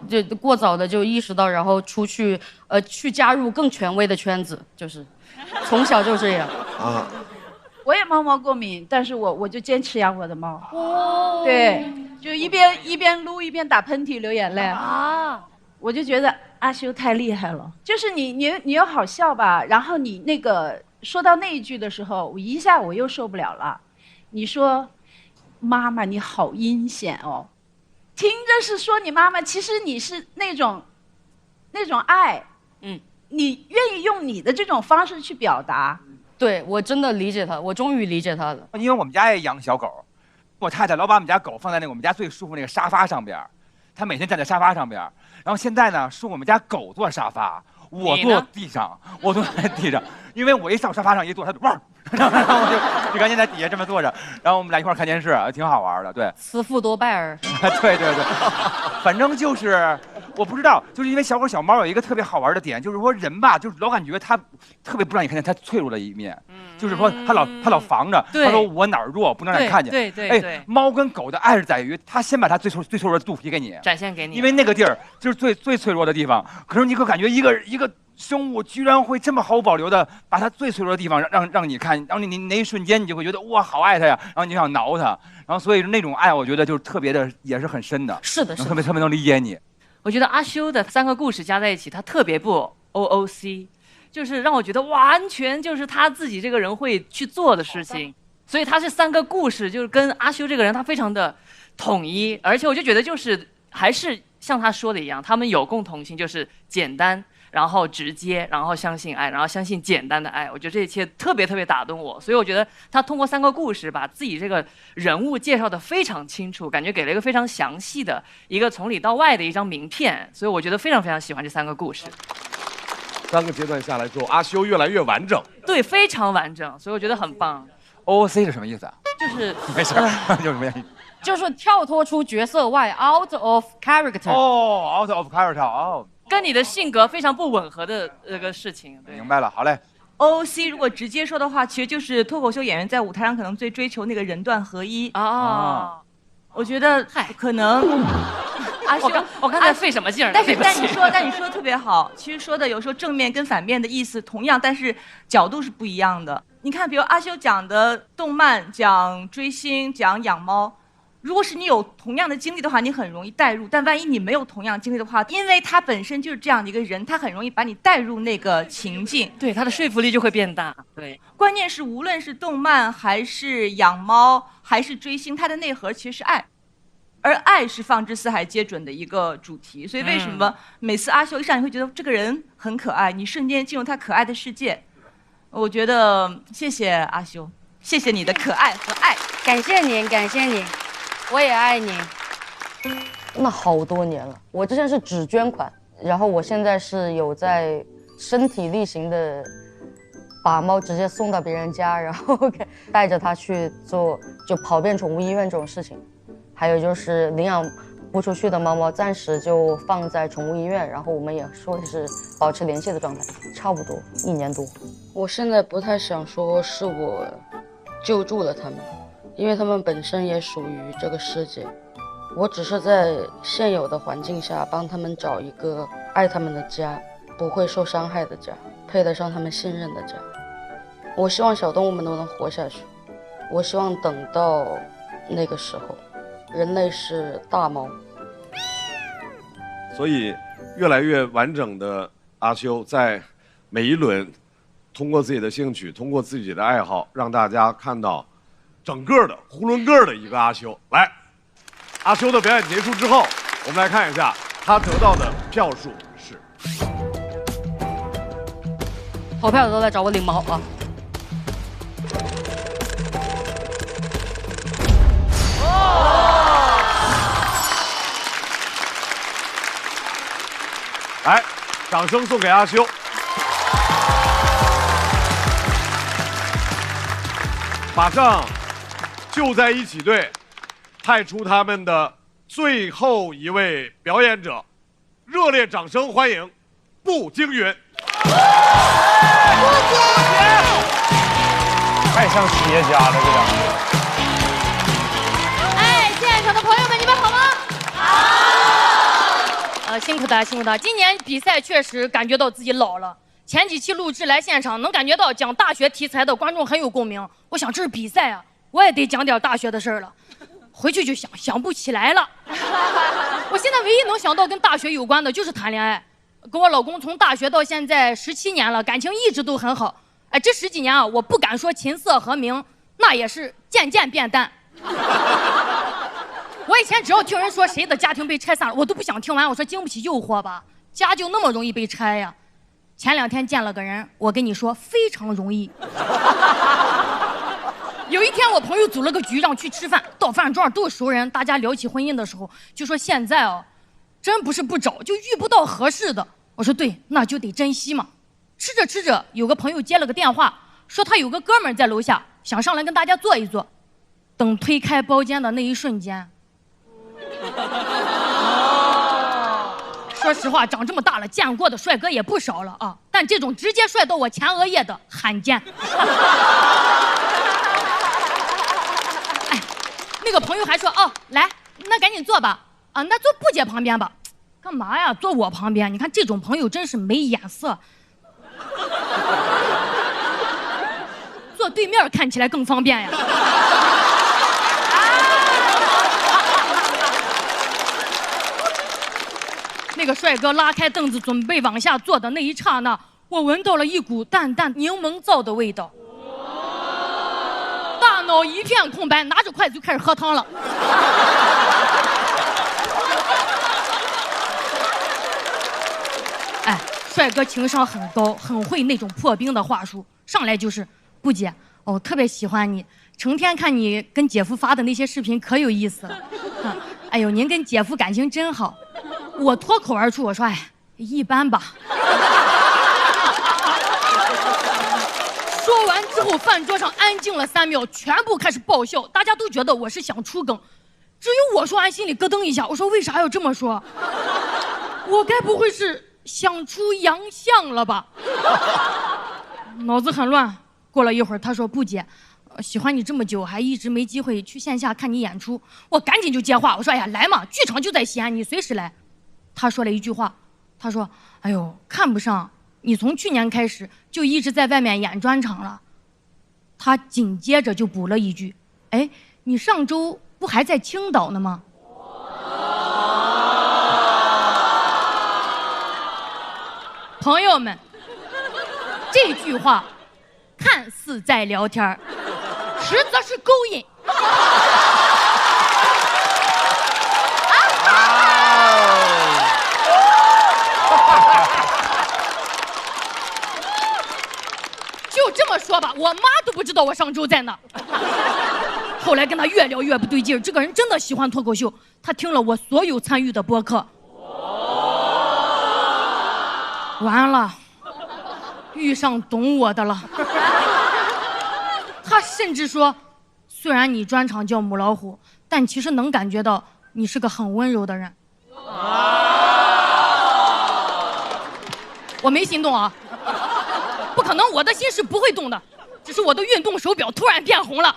S10: 的就意识到，然后出去去加入更权威的圈子，就是从小就这样
S2: 啊。
S6: 我也猫毛过敏，但是我就坚持养我的猫。对，就一边撸一边打喷嚏流眼泪啊。我就觉得阿修太厉害了，就是你又好笑吧，然后你那个说到那一句的时候，我一下我又受不了了。你说妈妈你好阴险哦，听着是说你妈妈，其实你是那种爱，你愿意用你的这种方式去表达。
S10: 对，我真的理解他，我终于理解他了。
S7: 因为我们家也养小狗，我太太老把我们家狗放在我们家最舒服那个沙发上边，她每天站在沙发上边。然后现在呢，是我们家狗坐沙发，我坐地上，我坐在地上，因为我一上沙发上一坐，他就汪，然后我就赶紧在底下这么坐着，然后我们俩一块看电视，挺好玩的。对，
S10: 慈父多败儿。
S7: 对，反正就是我不知道，就是因为小狗小猫有一个特别好玩的点，就是说人吧，就是老感觉他特别不让你看见他脆弱的一面，就是说他老防着，他说我哪儿弱不能让你看见。
S5: 对，
S7: 猫跟狗的爱是在于他先把他最脆弱的肚皮给你
S5: 展现给你，
S7: 因为那个地儿就是最脆弱的地方。可是你可感觉一个生物居然会这么毫无保留的把它最脆弱的地方让你看，然后你那一瞬间你就会觉得哇好爱它呀，然后你就想挠它，然后所以那种爱我觉得就是特别的也是很深的。
S10: 是的，
S7: 特别能理解你。
S5: 我觉得阿修的3个故事加在一起，他特别不 OOC， 就是让我觉得完全就是他自己这个人会去做的事情。所以他这3个故事就是跟阿修这个人他非常的统一，而且我就觉得就是还是像他说的一样，他们有共同性，就是简单，然后直接，然后相信爱，然后相信简单的爱。我觉得这一切特别打动我，所以我觉得他通过3个故事把自己这个人物介绍得非常清楚，感觉给了一个非常详细的一个从里到外的一张名片，所以我觉得非常喜欢这3个故事。
S2: 3个阶段下来之后，阿修越来越完整，
S5: 对，非常完整，所以我觉得很棒。
S7: OOC 是什么意思啊？
S5: 就是
S7: 没事，有什么原因？
S10: 就是跳脱出角色外 ，out of character。
S7: 哦 ，out of character， 哦，
S5: 跟你的性格非常不吻合的那个事情。
S7: 明白了，好嘞。
S16: OOC 如果直接说的话，其实就是脱口秀演员在舞台上可能最追求那个人段合一啊。我觉得可能。阿修，
S5: 我刚才费什么劲儿？
S16: 但你说的特别好。其实说的有时候正面跟反面的意思同样，但是角度是不一样的。你看，比如阿修讲的动漫、讲追星、讲养猫，如果是你有同样的经历的话，你很容易带入；但万一你没有同样经历的话，因为他本身就是这样的一个人，他很容易把你带入那个情境，
S5: 对他的说服力就会变大。对，
S16: 关键是无论是动漫还是养猫还是追星，它的内核其实是爱。而爱是放之四海皆准的一个主题，所以为什么每次阿修一上，你会觉得这个人很可爱，你瞬间进入他可爱的世界？我觉得谢谢阿修，谢谢你的可爱和爱，
S10: 感谢你，感谢你，我也爱你。那好多年了，我之前是只捐款，然后我现在是有在身体力行的把猫直接送到别人家，然后带着它去做就跑遍宠物医院这种事情。还有就是领养不出去的猫猫，暂时就放在宠物医院，然后我们也说是保持联系的状态，差不多1年多。我现在不太想说是我救助了他们，因为他们本身也属于这个世界，我只是在现有的环境下帮他们找一个爱他们的家，不会受伤害的家，配得上他们信任的家。我希望小动物们都能活下去，我希望等到那个时候。人类是大猫，
S2: 所以越来越完整的阿修在每一轮通过自己的兴趣，通过自己的爱好，让大家看到整个的囫囵个的一个阿修。来，阿修的表演结束之后，我们来看一下他得到的票数是。
S10: 投票的都在找我领猫啊！
S2: 来，掌声送给阿修。马上就在一起队派出他们的最后一位表演者，热烈掌声欢迎步惊云。
S14: 太像企业家了，这两个。
S9: 哎，现场的朋友们，你们好吗？好。辛苦大家，辛苦大家。今年比赛确实感觉到自己老了。前几期录制来现场，能感觉到讲大学题材的观众很有共鸣。我想这是比赛啊，我也得讲点大学的事儿了。回去就想不起来了。我现在唯一能想到跟大学有关的就是谈恋爱。跟我老公从大学到现在17年了，感情一直都很好。哎，这10几年啊，我不敢说琴瑟和鸣，那也是渐渐变淡。我以前只要听人说谁的家庭被拆散了，我都不想听完。我说经不起诱惑吧，家就那么容易被拆呀？前2天见了个人，我跟你说非常容易。有一天我朋友组了个局让去吃饭，到饭桌上都是熟人，大家聊起婚姻的时候就说现在啊，真不是不找，就遇不到合适的。
S10: 我说对，那就得珍惜嘛。吃着吃着，有个朋友接了个电话，说他有个哥们儿在楼下，想上来跟大家坐一坐。等推开包间的那一瞬间，说实话，长这么大了，见过的帅哥也不少了啊，但这种直接帅到我前额叶的罕见。哎，那个朋友还说哦，来，那赶紧坐吧，啊，那坐布姐旁边吧。干嘛呀？坐我旁边？你看这种朋友真是没眼色。坐对面看起来更方便呀。那个帅哥拉开凳子准备往下坐的那一刹那，我闻到了一股淡淡柠檬皂的味道，大脑一片空白，拿着筷子就开始喝汤了。哎，帅哥情商很高，很会那种破冰的话术，上来就是布姐，我特别喜欢你，成天看你跟姐夫发的那些视频可有意思了。哎呦，您跟姐夫感情真好。我脱口而出，我说：“哎，一般吧。”说完之后，饭桌上安静了3秒，全部开始爆笑，大家都觉得我是想出梗，只有我说完心里咯噔一下，我说：“为啥要这么说？我该不会是想出洋相了吧？”脑子很乱。过了一会儿，他说：“布姐，喜欢你这么久，还一直没机会去线下看你演出。”我赶紧就接话，我说：“哎呀，来嘛，剧场就在西安，你随时来。”他说了一句话，他说：“哎呦，看不上你，从去年开始就一直在外面演专场了。”他紧接着就补了一句：“哎，你上周不还在青岛呢吗？”朋友们，这句话看似在聊天，实则是勾引。就这么说吧，我妈都不知道我上周在哪。后来跟他越聊越不对劲，这个人真的喜欢脱口秀，他听了我所有参与的播客。完了，遇上懂我的了。他甚至说，虽然你专场叫母老虎，但其实能感觉到你是个很温柔的人。我没心动啊，不可能，我的心是不会动的，只是我的运动手表突然变红了。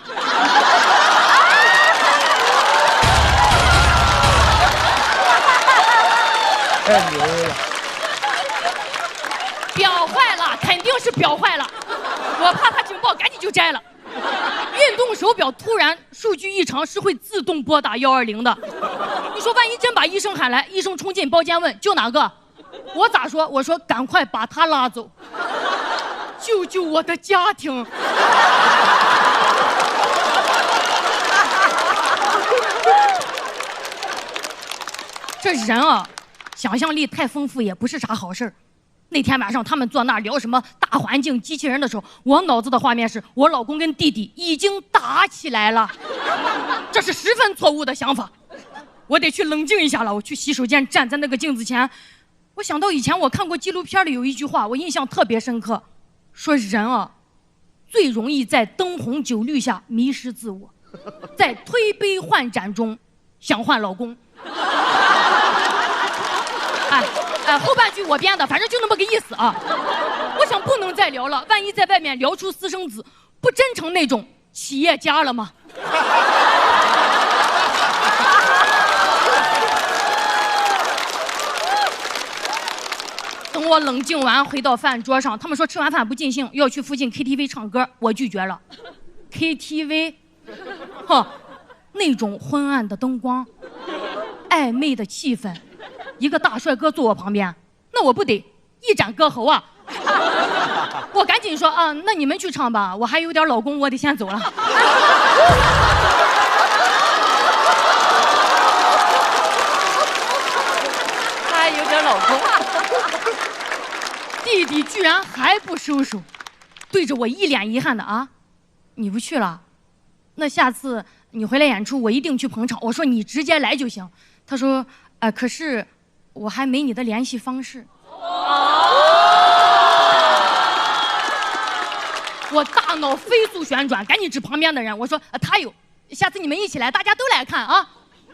S22: 太牛了！
S10: 表坏了，肯定是表坏了，我怕他警报，赶紧就摘了。运动手表突然数据异常是会自动拨打120的，你说万一真把医生喊来，医生冲进包间问救哪个，我咋说？我说赶快把他拉走，救救我的家庭。这人啊，想象力太丰富也不是啥好事儿。那天晚上他们坐那儿聊什么大环境机器人的时候，我脑子的画面是我老公跟弟弟已经打起来了，这是十分错误的想法。我得去冷静一下了。我去洗手间，站在那个镜子前，我想到以前我看过纪录片里有一句话，我印象特别深刻，说人啊，最容易在灯红酒绿下迷失自我，在推杯换盏中想换老公。后半句我编的，反正就那么个意思啊。我想不能再聊了，万一在外面聊出私生子，不真成那种企业家了吗？等我冷静完回到饭桌上，他们说吃完饭不尽兴，要去附近 KTV 唱歌，我拒绝了。KTV， 哼，那种昏暗的灯光，暧昧的气氛，一个大帅哥坐我旁边，那我不得一展歌喉啊！我赶紧说啊，那你们去唱吧，我还有点老公，我得先走了。
S5: 还有点老公。
S10: 弟弟居然还不收手，对着我一脸遗憾的啊，你不去了？那下次你回来演出，我一定去捧场。我说你直接来就行。他说可是我还没你的联系方式。我大脑飞速旋转，赶紧指旁边的人，我说他有，下次你们一起来，大家都来看啊！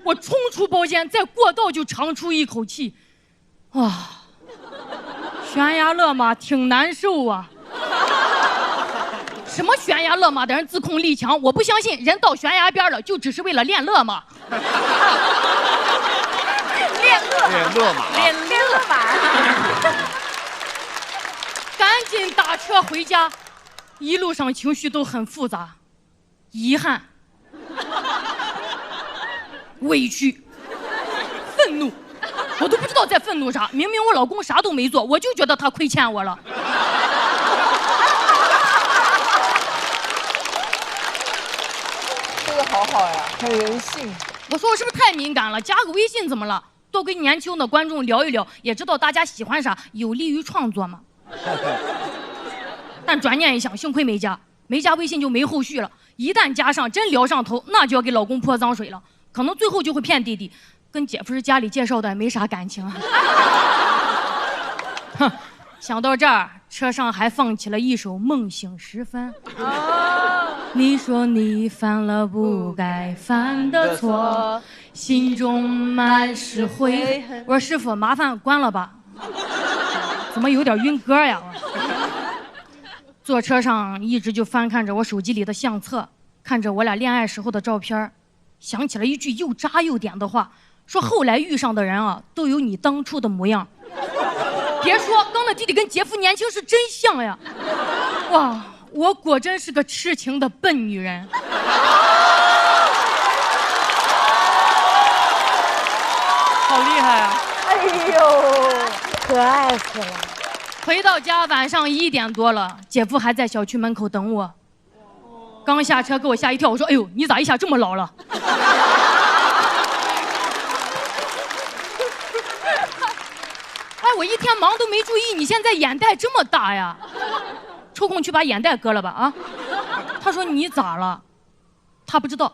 S10: 我冲出包间，在过道就长出一口气，哇，悬崖勒马挺难受啊！什么悬崖勒马的人自控力强？我不相信，人到悬崖边了，就只是为了练勒马。
S6: 练
S2: 勒马，
S6: 练勒马。
S10: 赶紧打车回家，一路上情绪都很复杂，遗憾、委屈、愤怒，我都不知道在愤怒啥。明明我老公啥都没做，我就觉得他亏欠我了。
S6: 这个好好呀，很人性。
S10: 我说我是不是太敏感了？加个微信怎么了？多跟年轻的观众聊一聊，也知道大家喜欢啥，有利于创作嘛。但转念一想，幸亏没加微信就没后续了。一旦加上，真聊上头，那就要给老公泼脏水了。可能最后就会骗弟弟，跟姐夫是家里介绍的，没啥感情。哼，想到这儿，车上还放起了一首《梦醒时分》。你说你犯了不该犯的错，心中满是悔恨。我说师傅，麻烦关了吧，怎么有点晕歌呀？坐车上一直就翻看着我手机里的相册，看着我俩恋爱时候的照片，想起了一句又渣又点的话，说后来遇上的人啊，都有你当初的模样。别说，刚那弟弟跟杰夫年轻是真像呀！哇，我果真是个痴情的笨女人。
S5: 好厉害啊！
S24: 哎呦，可爱死了。
S10: 回到家晚上1点多了，姐夫还在小区门口等我。刚下车给我吓一跳，我说：“哎呦，你咋一下这么老了？”哎，我一天忙都没注意，你现在眼袋这么大呀？抽空去把眼袋割了吧啊！他说你咋了？他不知道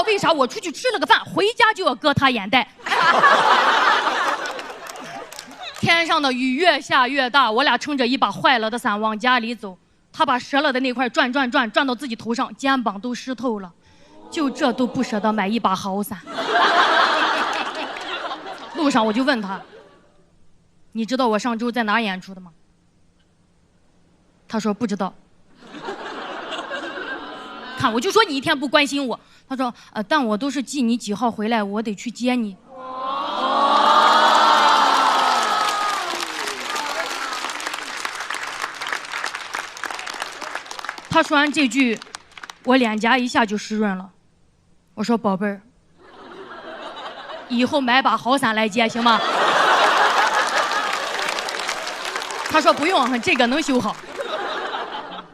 S10: 为啥我出去吃了个饭，回家就要割他眼袋。天上的雨越下越大，我俩撑着一把坏了的伞往家里走。他把折了的那块转到自己头上，肩膀都湿透了，就这都不舍得买一把好伞。路上我就问他：“你知道我上周在哪演出的吗？”他说不知道。看，我就说你一天不关心我。他说但我都是记你几号回来，我得去接你。他说完这句，我脸颊一下就湿润了。我说宝贝儿，以后买把好伞来接行吗？他说不用，这个能修好。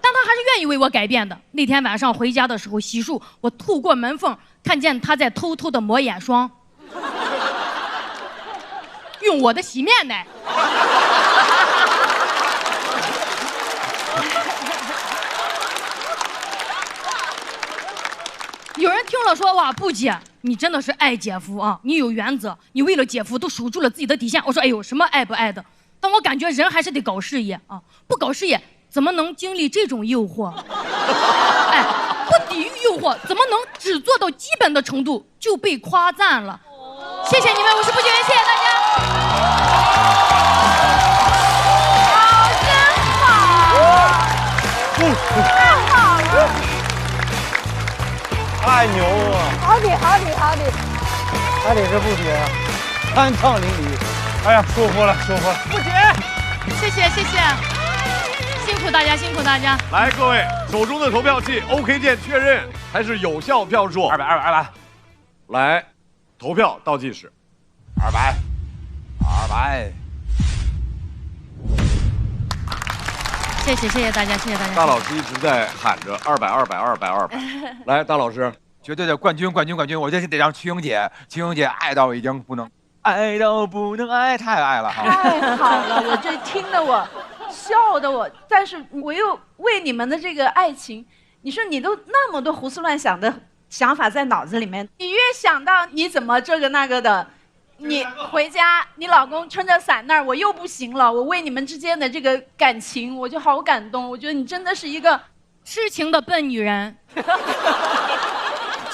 S10: 但他还是愿意为我改变的。那天晚上回家的时候洗漱，我透过门缝看见他在偷偷的抹眼霜，用我的洗面奶。有人听了说：“哇，不姐，你真的是爱姐夫啊！你有原则，你为了姐夫都守住了自己的底线。”我说：“哎呦，什么爱不爱的？但我感觉人还是得搞事业啊！不搞事业，怎么能经历这种诱惑？哎，不抵御诱惑，怎么能只做到基本的程度就被夸赞了？”谢谢你们，我是不觉，谢谢大家。
S6: 好，真好，太好了。
S22: 太牛了！
S24: 好的，好的，好的，
S22: 还得是不觉呀，酣畅淋漓。哎呀，舒服了，舒服了。
S5: 不觉，
S10: 谢谢，辛苦大家，辛苦大家。
S2: 来，各位手中的投票器 ，OK 键确认还是有效票数？200。来，投票倒计时
S7: ，200。
S10: 谢谢大家，谢谢大家。
S2: 大老师一直在喊着200。来，大老师，
S7: 绝对的冠军！我这得让瞿颖姐爱到不能爱，太爱了！
S6: 太好了，我这听得我笑的我，但是我又为你们的这个爱情，你说你都那么多胡思乱想的想法在脑子里面，你越想到你怎么这个那个的，你回家，你老公撑着伞那儿，我又不行了。我为你们之间的这个感情，我就好感动。我觉得你真的是一个
S10: 痴情的笨女人。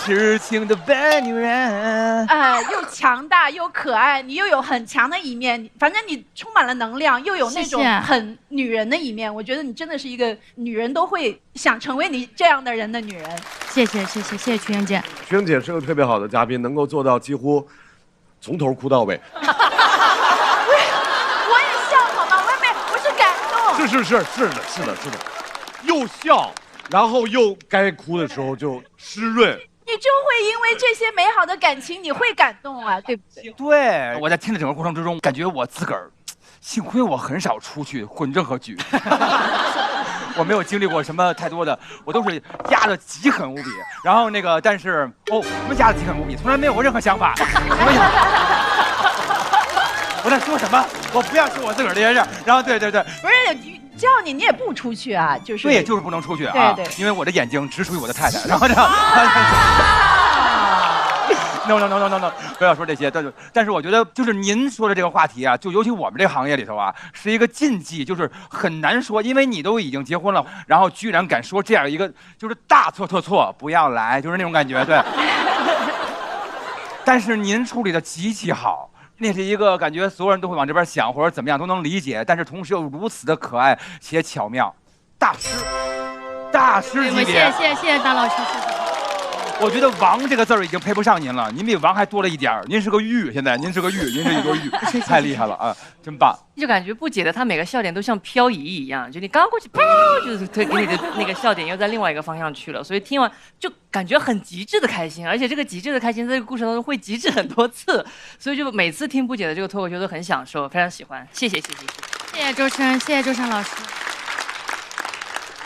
S7: 痴情的笨女人，
S6: 又强大又可爱，你又有很强的一面，反正你充满了能量，又有那种很女人的一面。我觉得你真的是一个女人都会想成为你这样的人的女人。
S10: 谢谢曲莹姐。
S2: 曲莹姐是个特别好的嘉宾，能够做到几乎从头哭到尾。
S6: 我也笑好吗？我是感动。
S2: 是的，又笑，然后又该哭的时候就湿润。
S6: 你就会因为这些美好的感情，你会感动啊，对不对？
S7: 对，我在听的整个过程之中，感觉我自个儿，幸亏我很少出去混任何局，我没有经历过什么太多的，我都是压得极狠无比。然后那个，但是我们压得极狠无比，从来没有过任何想法。我在说什么？我不要说我自个儿这件事。然后对，不
S6: 是。叫你也不出去啊，就是
S7: 对，就是不能出去啊，
S6: 对，
S7: 因为我的眼睛只属于我的太太，然后这样，no， 不要说这些，但是我觉得就是您说的这个话题啊，就尤其我们这个行业里头啊，是一个禁忌，就是很难说，因为你都已经结婚了，然后居然敢说这样一个就是大错，不要来，就是那种感觉，对。但是您处理的极其好。那是一个感觉所有人都会往这边想，或者怎么样都能理解，但是同时又如此的可爱且巧妙，大师级别。
S10: 谢谢大老师，谢谢。
S7: 我觉得“王”这个字儿已经配不上您了，您比王还多了一点儿。您是个玉，现在您是个玉，您是一个玉，太厉害了啊，真棒！
S5: 就感觉不解的她每个笑点都像漂移一样，就你刚过去，就是给你的那个笑点又在另外一个方向去了，所以听完就感觉很极致的开心，而且这个极致的开心在这个故事当中会极致很多次，所以就每次听不解的这个脱口秀都很享受，非常喜欢。谢谢
S10: 周深，谢谢周深老师。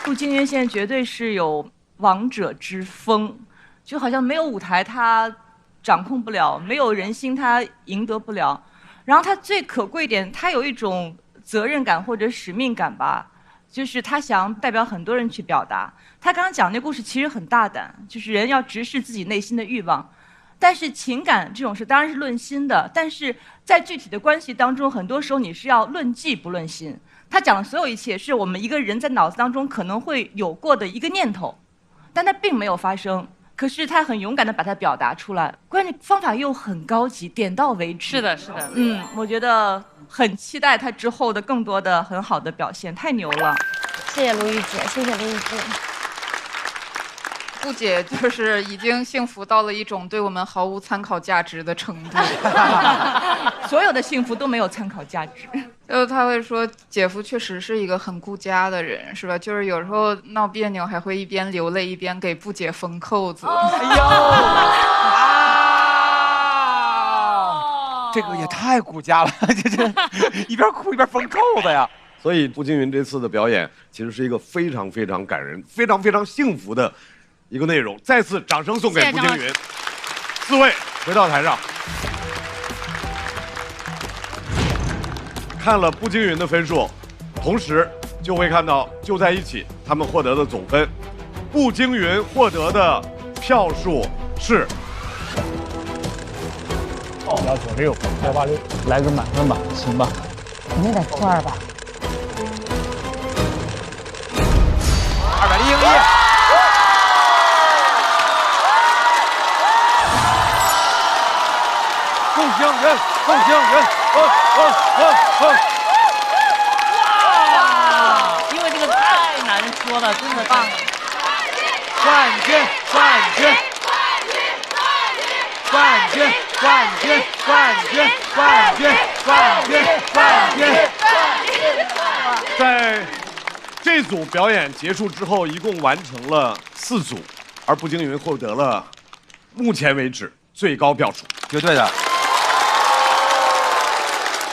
S16: 步惊云现在绝对是有王者之风。就好像没有舞台他掌控不了，没有人心他赢得不了。然后他最可贵一点，他有一种责任感或者使命感吧，就是他想代表很多人去表达。他刚刚讲那故事其实很大胆，就是人要直视自己内心的欲望。但是情感这种事当然是论心的，但是在具体的关系当中，很多时候你是要论迹不论心。他讲的所有一切是我们一个人在脑子当中可能会有过的一个念头，但它并没有发生。可是他很勇敢地把它表达出来，关键方法又很高级，点到为止。
S5: 是的。
S16: 我觉得很期待他之后的更多的很好的表现，太牛了。
S10: 谢谢卢玉姐，谢谢卢玉姐。
S17: 布姐就是已经幸福到了一种对我们毫无参考价值的程度，
S16: 所有的幸福都没有参考价值。
S17: 就是他会说，姐夫确实是一个很顾家的人，是吧？就是有时候闹别扭还会一边流泪一边给布姐缝扣子。
S7: 哎呦这个也太顾家了，这一边哭一边缝扣子呀。
S2: 所以步惊云这次的表演其实是一个非常非常感人、非常非常幸福的一个内容。再次掌声送给步惊云。4位回到台上。看了步惊云的分数，同时就会看到就在一起他们获得的总分。步惊云获得的票数是
S22: 196，186，来个满分吧，行吧？
S9: 肯定得破200。
S7: 201。步惊云，步惊云。
S5: 哇！因为这个太难说了，真的棒！
S7: 冠军！
S2: 在这组表演结束之后，一共完成了4组，而步惊云获得了目前为止最高票数，
S7: 绝对的。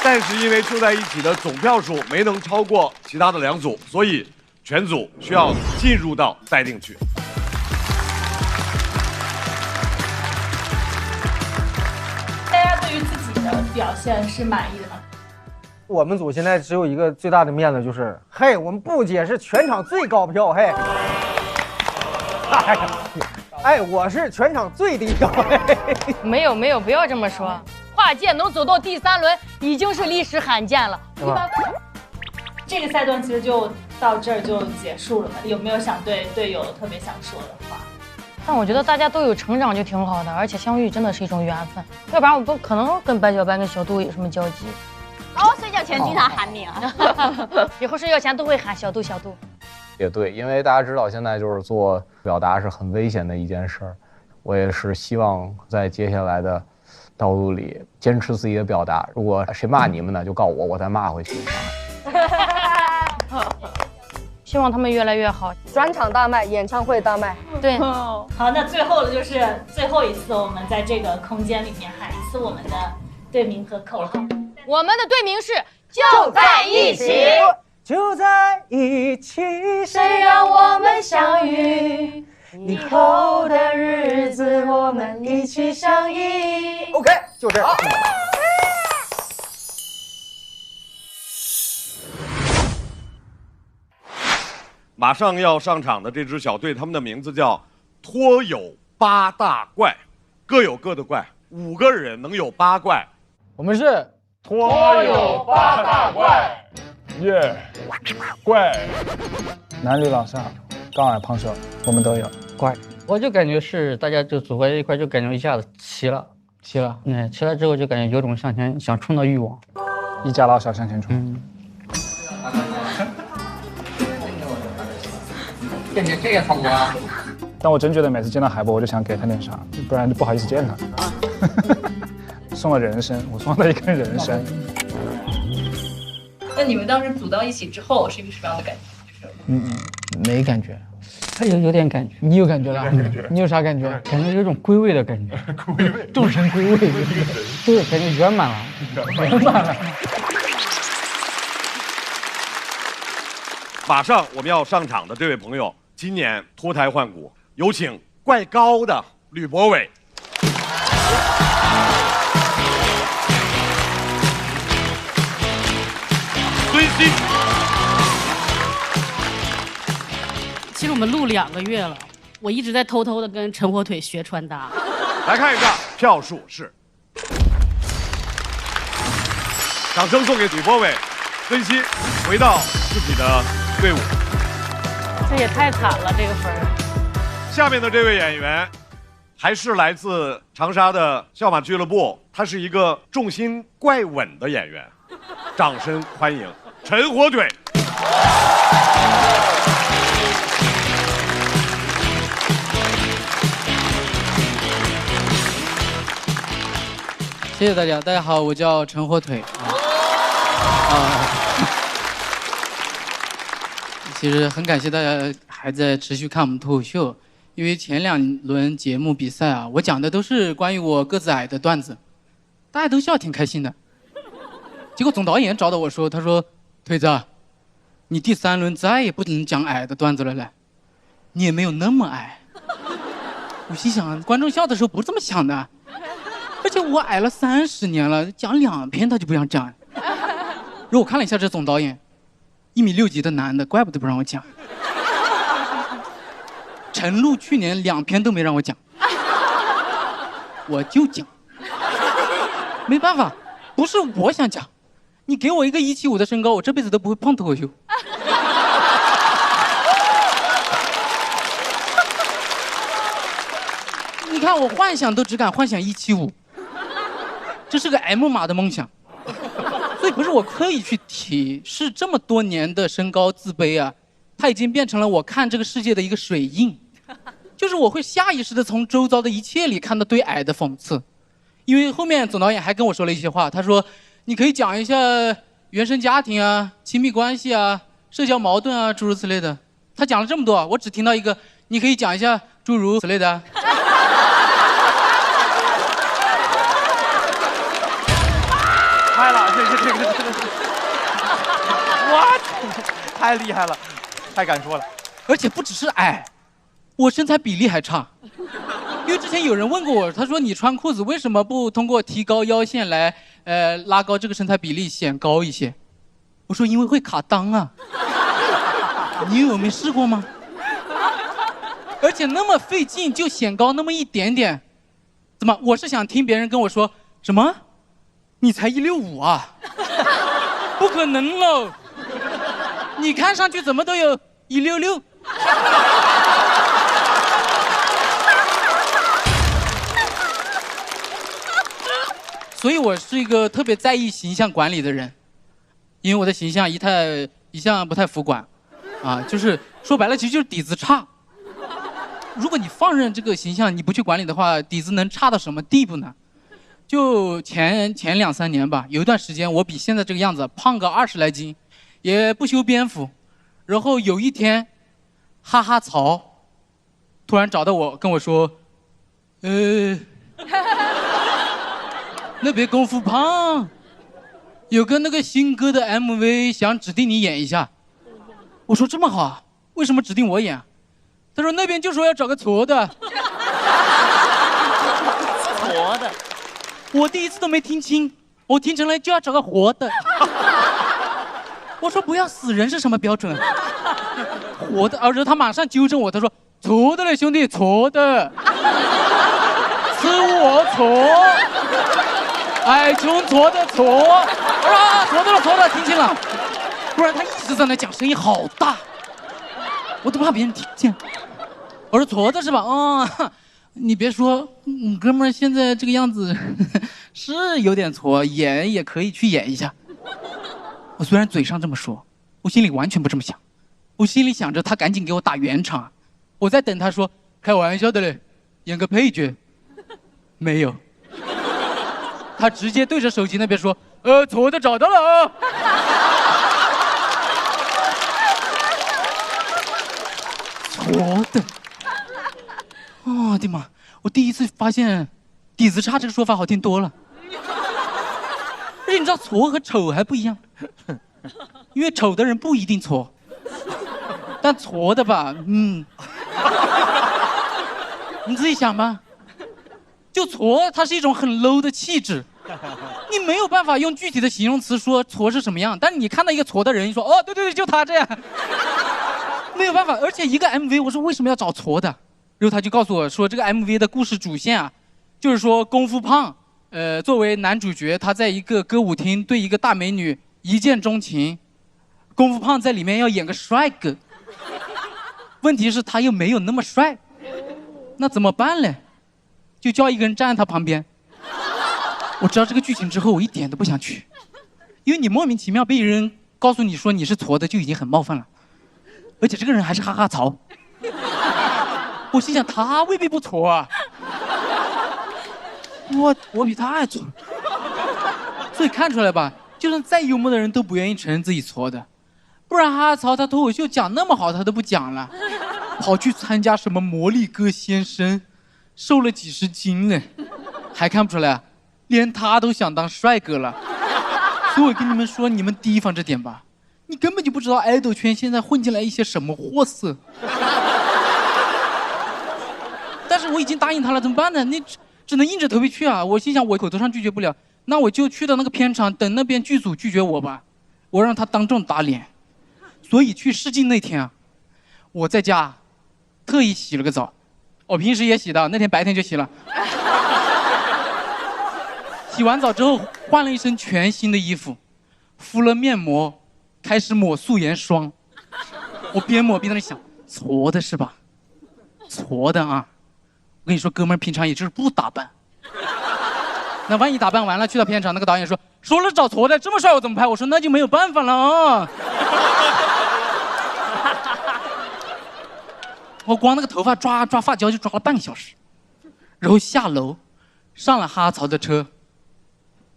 S2: 但是因为就在一起的总票数没能超过其他的2组，所以全组需要进入到待定区。
S16: 大家对于自己的表现是满意的吗？
S3: 我们组现在只有一个最大的面子，就是嘿，我们布姐是全场最高票，嘿。哎，我是全场最低票。
S10: 没有，不要这么说。跨界能走到第3轮，已经是历史罕见了。
S11: 对吧？这个赛段其实就到这儿就结束了嘛？有没有想对队友特别想说的话？
S10: 但我觉得大家都有成长就挺好的，而且相遇真的是一种缘分，要不然我不可能跟白小白跟小杜有什么交集。
S24: 哦，睡觉前经常喊你啊，
S10: 以后睡觉前都会喊小杜小杜。
S12: 也对，因为大家知道现在就是做表达是很危险的一件事儿，我也是希望在接下来的道路里坚持自己的表达。如果谁骂你们呢，就告我，我再骂回去。
S10: 希望他们越来越好，
S13: 专场大卖，演唱会大卖。
S10: 对，
S11: 好，那最后了，就是最后一次，我们在这个空间里面喊一次我们的队名和口号。
S10: 我们的队名是
S13: 就在一起，
S22: 就在一起，
S13: 谁让我们相遇？以后的日子我们一起相依。
S3: OK， 就这样。
S2: 马上要上场的这支小队，他们的名字叫托友8大怪，各有各的怪，5个人能有8怪。
S22: 我们是
S8: 托友8大怪，耶，怪，
S22: 男女老少，高矮胖瘦，我们都有怪。
S18: 我就感觉是大家就组合在一块，就感觉一下子齐了。齐了之后就感觉有种向前想冲的欲望，
S22: 一家老小向前冲。
S18: 感觉这个风格。
S22: 但我真觉得每次见到海波，我就想给他点啥，不然就不好意思见他。送了人参，我送了一根人参。
S11: 那你们当时组到一起之后是一个什么样的感觉？
S18: 没感觉。他有点感觉。
S22: 你有感觉了？你有啥感觉？
S18: 感觉有种归位的感觉。
S8: 归位，
S22: 众神归位，
S18: 对，感觉圆满了，
S22: 圆满了。
S2: 马上我们要上场的这位朋友，今年脱胎换骨，有请怪高的吕博伟。孙熙。
S9: 其实我们录2个月了，我一直在偷偷的跟陈火腿学穿搭。
S2: 来看一下票数是，掌声送给吕博伟，孙熙回到自己的队伍。
S9: 这也太惨了，这个分儿。
S2: 下面的这位演员，还是来自长沙的笑马俱乐部，他是一个重心怪稳的演员，掌声欢迎陈火腿。
S18: 谢谢大家，大家好，我叫陈火腿其实很感谢大家还在持续看我们脱口秀，因为前2轮节目比赛啊，我讲的都是关于我个子矮的段子，大家都笑挺开心的。结果总导演找到我说，他说：“腿子，你第3轮再也不能讲矮的段子了嘞，你也没有那么矮。”我心想，观众笑的时候不是这么想的。而且我矮了30年了，讲2篇他就不让讲。然后我看了一下这总导演，1.6米几的男的，怪不得不让我讲。陈露去年2篇都没让我讲，我就讲。没办法，不是我想讲，你给我一个175的身高，我这辈子都不会碰脱口秀。你看我幻想都只敢幻想175。这是个 M 码的梦想，所以不是我刻意去提，是这么多年的身高自卑啊，它已经变成了我看这个世界的一个水印，就是我会下意识的从周遭的一切里看到对矮的讽刺，因为后面总导演还跟我说了一些话，他说你可以讲一下原生家庭啊、亲密关系啊、社交矛盾啊，诸如此类的。他讲了这么多，我只听到一个，你可以讲一下诸如此类的。
S7: 拍了，这，what， 太厉害了，太敢说了。
S18: 而且不只是矮，我身材比例还差。因为之前有人问过我，他说你穿裤子为什么不通过提高腰线来拉高这个身材比例显高一些？我说因为会卡裆啊。你有没试过吗？而且那么费劲就显高那么一点点，怎么？我是想听别人跟我说什么？你才165啊？不可能喽！你看上去怎么都有166。所以我是一个特别在意形象管理的人，因为我的形象一向不太服管，啊，就是说白了，其实就是底子差。如果你放任这个形象，你不去管理的话，底子能差到什么地步呢？就前2-3年吧，有一段时间我比现在这个样子胖个20来斤，也不修边幅。然后有一天，哈哈曹突然找到我跟我说，那边功夫胖，有个那个新歌的 MV 想指定你演一下。我说这么好，为什么指定我演？他说那边就说要找个矬的。
S5: 矬的，
S18: 我第一次都没听清，我听成了就要找个活的。我说不要死人是什么标准？活的，然后他马上纠正我，他说矬的嘞兄弟，矬的，吃我矬，矮穷矬的矬。我说啊，矬的，听清了。不然他一直在那讲，声音好大，我都怕别人听见。我说矬的是吧？哦，你别说，哥们儿现在这个样子是有点矬，演也可以去演一下。我虽然嘴上这么说，我心里完全不这么想。我心里想着他赶紧给我打圆场，我在等他说开玩笑的嘞，演个配角。没有，他直接对着手机那边说，矬的找到了啊。矬的，哦的妈！我第一次发现底子差这个说法好听多了。而且你知道矬和丑还不一样，因为丑的人不一定矬，但矬的吧，你自己想吧。就矬，它是一种很 low 的气质，你没有办法用具体的形容词说矬是什么样。但是你看到一个矬的人，你说哦，对，就他这样，没有办法。而且一个 MV， 我说为什么要找矬的？然后他就告诉我说，这个 MV 的故事主线啊，就是说功夫胖，作为男主角，他在一个歌舞厅对一个大美女一见钟情，功夫胖在里面要演个帅哥，问题是他又没有那么帅，那怎么办嘞？就叫一个人站在他旁边。我知道这个剧情之后，我一点都不想去，因为你莫名其妙被人告诉你说你是矬的，就已经很冒犯了，而且这个人还是哈哈曹。我心想他未必不矬啊，我比他还矬，所以看出来吧，就算再幽默的人都不愿意承认自己矬的，不然哈哈曹他脱口秀讲那么好，他都不讲了，跑去参加什么魔力哥先生，瘦了几十斤呢，还看不出来，连他都想当帅哥了。所以我跟你们说，你们提防这点吧，你根本就不知道爱豆圈现在混进来一些什么货色。但是我已经答应他了，怎么办呢？你只能硬着头皮去啊！我心想，我口头上拒绝不了，那我就去到那个片场，等那边剧组拒绝我吧，我让他当众打脸。所以去试镜那天啊，我在家特意洗了个澡，我平时也洗的，那天白天就洗了。洗完澡之后，换了一身全新的衣服，敷了面膜，开始抹素颜霜。我边抹边在那想，矬的是吧？矬的啊！我跟你说，哥们儿平常也就是不打扮。那万一打扮完了去到片场，那个导演说了找矬的，这么帅我怎么拍？我说那就没有办法了啊。我光那个头发抓发胶就抓了半个小时，然后下楼上了哈曹的车，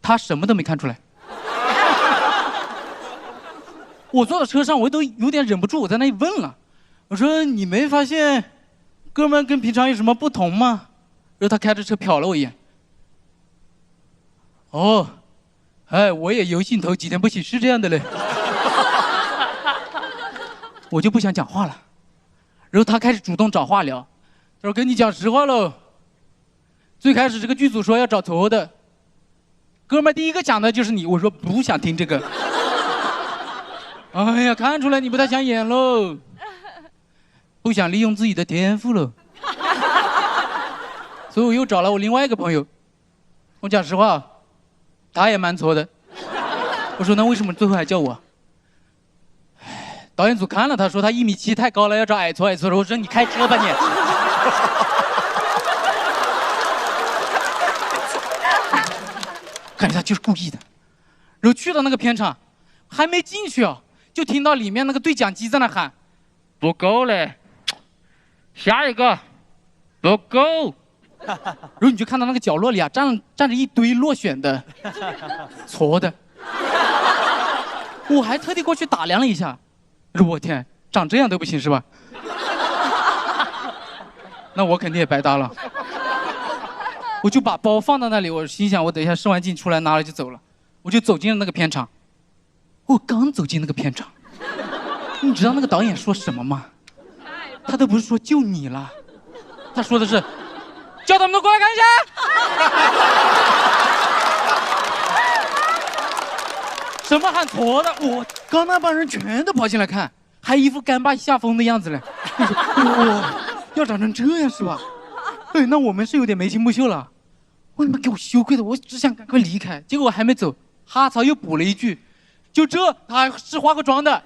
S18: 他什么都没看出来。我坐在车上，我都有点忍不住，我在那里问了，我说你没发现哥们跟平常有什么不同吗？然后他开着车瞟了我一眼。哦，哎，我也有兴头几天不洗是这样的嘞。我就不想讲话了。然后他开始主动找话聊，他说跟你讲实话喽，最开始这个剧组说要找矬的，哥们第一个讲的就是你。我说不想听这个。哎呀，看出来你不太想演喽，不想利用自己的天赋喽。所以我又找了我另外一个朋友，我讲实话，他也蛮挫的。我说那为什么最后还叫我？导演组看了，他说他1.7米太高了，要找矮矬的。我说你开车吧你。感觉他就是故意的。然后去到那个片场，还没进去啊，就听到里面那个对讲机在那喊：“不够嘞，下一个，不够。”然后你就看到那个角落里啊，站着一堆落选的，矬的。我还特地过去打量了一下，我天，长这样都不行是吧？那我肯定也白搭了。我就把包放到那里，我心想我等一下试完镜出来拿了就走了。我就走进了那个片场。我刚走进那个片场，你知道那个导演说什么吗？他都不是说就你了，他说的是叫他们都过来看一下。什么喊矬的？我刚那帮人全都跑进来看，还一副甘拜下风的样子嘞。要长成这样是吧？哎，那我们是有点眉清目秀了。我他妈给我羞愧的，我只想赶快离开。结果我还没走，哈曹又补了一句：“就这，他还是化过妆的。”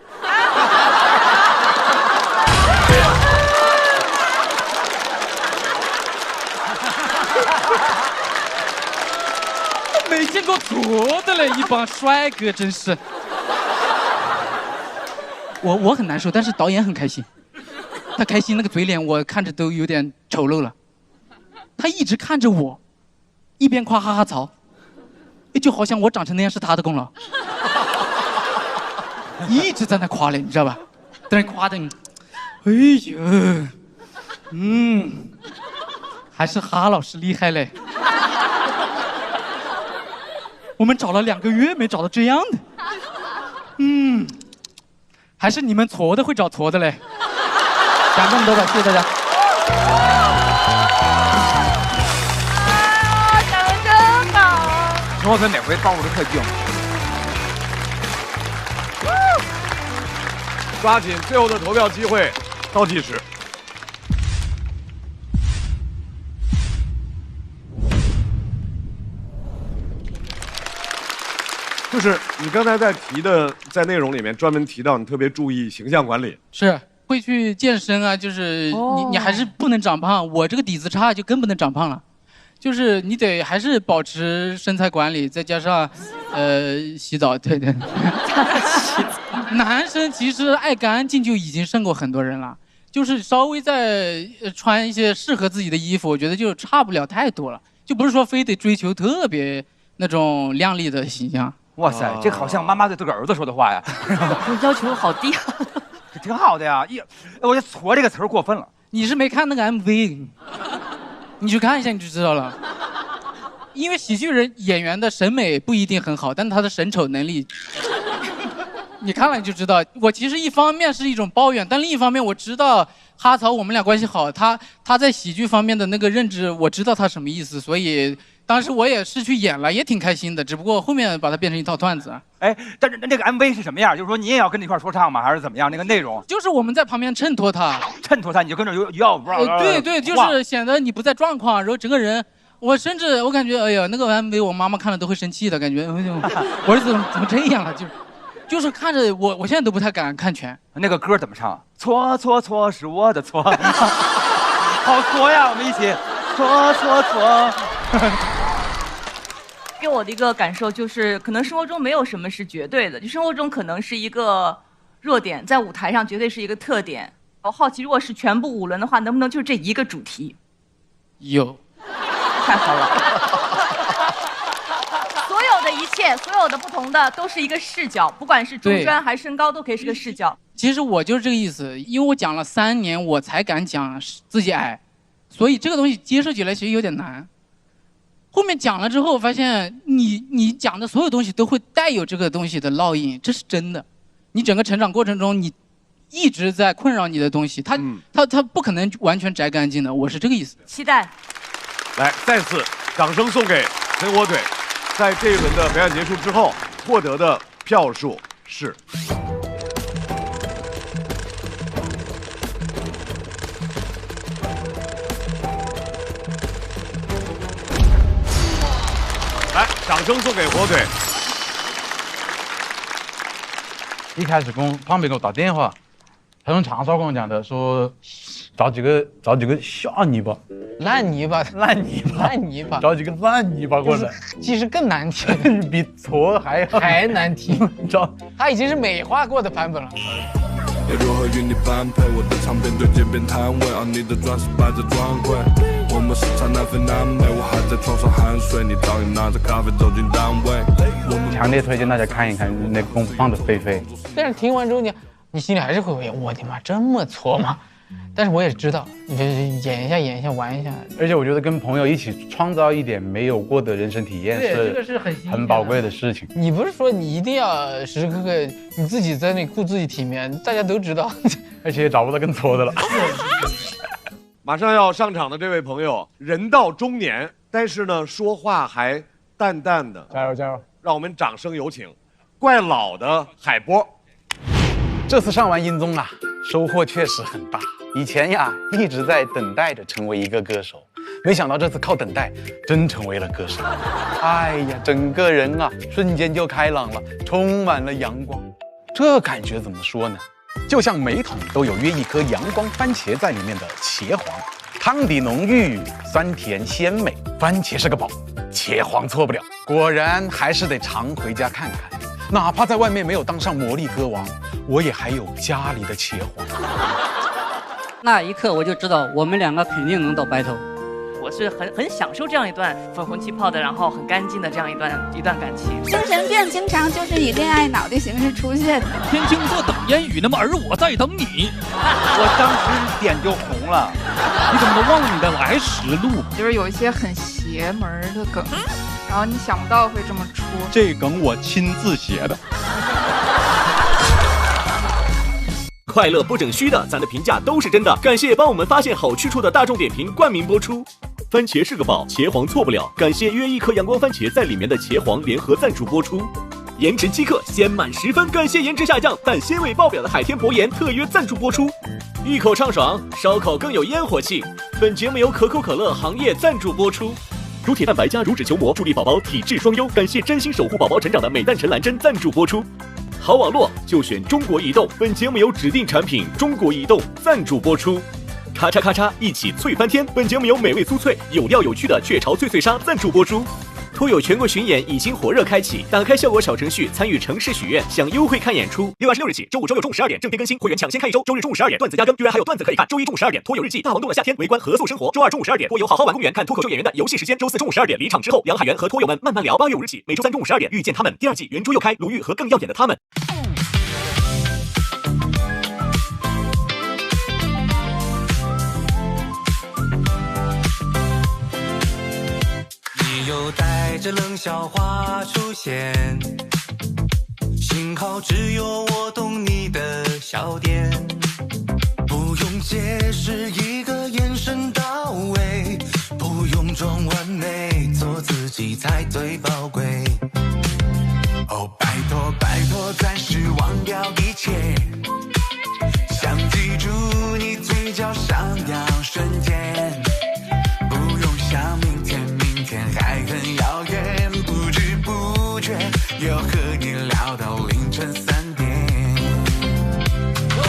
S18: 没见过矬的嘞，一帮帅哥真是。我很难受，但是导演很开心。他开心那个嘴脸，我看着都有点丑陋了。他一直看着我，一边夸哈哈曹，就好像我长成那样是他的功劳。一直在那夸嘞，你知道吧？在那夸的你，哎呦，还是哈老师厉害嘞。我们找了2个月没找到这样的，还是你们矬的会找矬的嘞。讲这么多吧，谢谢大家。
S17: 讲得真好。
S7: 陈浩森每回到我都特硬。
S2: 抓紧最后的投票机会，倒计时。就是你刚才在提的，在内容里面专门提到你特别注意形象管理，
S18: 是会去健身啊，就是你还是不能长胖，我这个底子差就更不能长胖了，就是你得还是保持身材管理，再加上洗澡，对。男生其实爱干净就已经胜过很多人了，就是稍微再穿一些适合自己的衣服，我觉得就差不了太多了，就不是说非得追求特别那种靓丽的形象。
S7: 哇塞，这好像妈妈对自个儿子说的话呀。
S5: 我要求好低啊。
S7: 挺好的呀，我觉得矬这个词儿过分了。
S18: 你是没看那个 MV， 你去看一下你就知道了。因为喜剧人演员的审美不一定很好，但他的审丑能力，你看了你就知道。我其实一方面是一种抱怨，但另一方面我知道哈曹我们俩关系好，他在喜剧方面的那个认知，我知道他什么意思，所以当时我也是去演了，也挺开心的。只不过后面把它变成一套段子。
S7: 哎，但是那个 MV 是什么样？就是说你也要跟着一块说唱吗？还是怎么样？那个内容
S18: 就是我们在旁边衬托他，
S7: 你就跟着要不
S18: 对对，就是显得你不在状况，然后整个人。我甚至我感觉，哎呀，那个 MV 我妈妈看了都会生气的感觉。我儿子怎么这样了？就是看着我现在都不太敢看全。
S7: 那个歌怎么唱？错错错是我的错，好错呀！我们一起错错错。
S16: 给我的一个感受就是，可能生活中没有什么是绝对的，就生活中可能是一个弱点，在舞台上绝对是一个特点。我好奇，如果是全部5轮的话，能不能就这一个主题？
S18: 有。
S16: 太好了。所有的一切，所有的不同的都是一个视角，不管是中专还是身高，都可以是个视角。
S18: 其实我就是这个意思，因为我讲了3年，我才敢讲自己矮，所以这个东西接受起来其实有点难。后面讲了之后，发现你讲的所有东西都会带有这个东西的烙印，这是真的。你整个成长过程中，你一直在困扰你的东西，它不可能完全摘干净的，我是这个意思。
S16: 期待。
S2: 来，再次掌声送给陈火腿，在这一轮的表演结束之后获得的票数是。来，掌声送给火腿。
S15: 一开始旁边给我打电话，他用长沙跟我讲的，说找几个下泥巴，
S19: 烂泥巴，找几个烂泥巴过来，其实更难听，
S15: 比错还
S19: 难听。他已经是美化过的版本了。
S20: 要如何与你般配？我的唱片对街边摊位，而你的钻石摆在专柜。我们时差难分难美，我还在床上酣睡，你早已拿着咖啡走进单位。
S15: 强烈推荐大家看一看那个功夫放的飞飞。
S19: 但是听完之后你心里还是会，我的妈，这么挫吗？但是我也知道，演一下，玩一下。
S15: 而且我觉得跟朋友一起创造一点没有过的人生体验，
S19: 这个是很
S15: 宝贵的事情。
S19: 你不是说你一定要时时刻刻你自己在那顾自己体面，大家都知道，
S15: 而且也找不到更挫的了。
S2: 马上要上场的这位朋友，人到中年，但是呢，说话还淡淡的。
S22: 加油加油！
S2: 让我们掌声有请怪老的海波。
S21: 这次上完音综啊，收获确实很大。以前呀，一直在等待着成为一个歌手，没想到这次靠等待，真成为了歌手。哎呀，整个人啊，瞬间就开朗了，充满了阳光。这感觉怎么说呢？就像每桶都有约一颗阳光番茄在里面的茄皇，汤底浓郁，酸甜鲜美，番茄是个宝，茄皇错不了。果然还是得常回家看看，哪怕在外面没有当上魔力歌王，我也还有家里的茄皇。
S18: 那一刻我就知道我们两个肯定能到白头。
S5: 我是很享受这样一段粉红气泡的，然后很干净的这样一段感情。
S6: 精神病经常就是以恋爱脑的形式出现的。
S25: 天青色等烟雨，那么而我在等你。
S7: 我当时脸就红了。
S25: 你怎么都忘了你的来时路？
S17: 就是有一些很邪门的梗，然后你想不到会这么出。
S25: 这梗我亲自写的。
S1: 快乐不整虚的，咱的评价都是真的。感谢帮我们发现好去处的大众点评冠名播出。番茄是个宝，茄皇错不了。感谢约一颗阳光番茄在里面的茄皇联合赞助播出。颜值饥渴，鲜满10分。感谢颜值下降但鲜味爆表的海天博颜特约赞助播出。一口畅爽，烧烤更有烟火气。本节目由可口可乐行业赞助播出。乳铁蛋白加乳脂球膜，助力宝宝体质双优。感谢真心守护宝宝成长的美蛋陈兰珍赞助播出。好网络就选中国移动，本节目由指定产品中国移动赞助播出。咔嚓咔嚓，一起脆翻天，本节目由美味酥脆有料有趣的雀巢脆脆鲨赞助播出。托友全国巡演已经火热开启，打开效果小程序参与城市许愿，享优惠看演出。6月26日起，周5、周6中午12点正片更新，会员抢先看1周。周日中午12点段子加更，居然还有段子可以看。周1中午12点托友日记，大王洞的夏天围观合宿生活。周2中午12点托友好好玩公园看脱口秀演员的游戏时间。周4中午12点离场之后，杨海源和托友们慢慢聊。8月5日起，每周3中午12点遇见他们。第2季圆桌又开，鲁豫和更耀眼的他们。
S26: 又带着冷笑话出现，幸好只有我懂你的笑点，不用解释，一个眼神到位，不用装完美，做自己才最宝贵。哦，拜托拜托，暂时忘掉一切，想记住你嘴角上扬瞬间，不用想明天还很遥远，不知不觉又和你聊到凌晨3点。哦，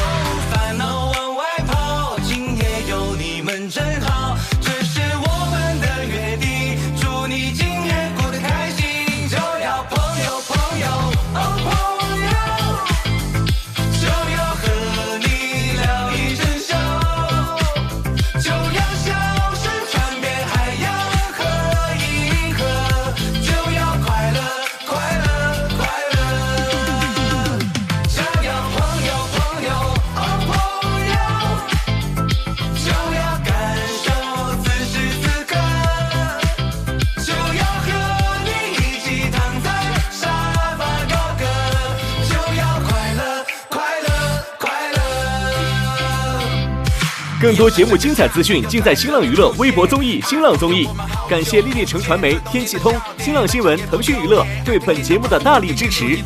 S26: 烦恼往外跑，今夜有你们真好，这是我们的约定，祝你今夜过得开心，就要朋友朋友，哦朋友，就要和你聊一整宿，就让笑声传遍海洋。
S1: 更多节目精彩资讯尽在新浪娱乐微博综艺、新浪综艺。感谢丽丽城传媒、天气通、新浪新闻、腾讯娱乐对本节目的大力支持。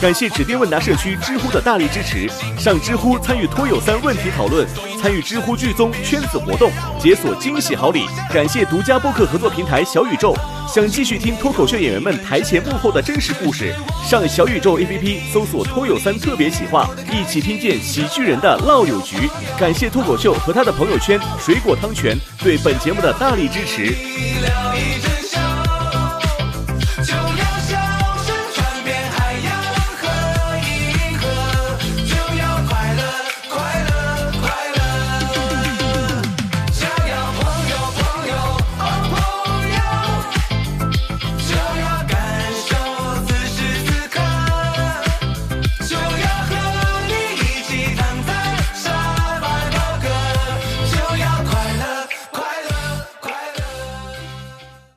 S1: 感谢指定问答社区知乎的大力支持。上知乎参与脱友3问题讨论，参与知乎剧综圈子活动，解锁惊喜好礼。感谢独家播客合作平台小宇宙。想继续听脱口秀演员们台前幕后的真实故事，上小宇宙 APP 搜索脱友3特别企划，一起听见喜剧人的唠柳局。感谢脱口秀和他的朋友圈水果汤泉对本节目的大力支持。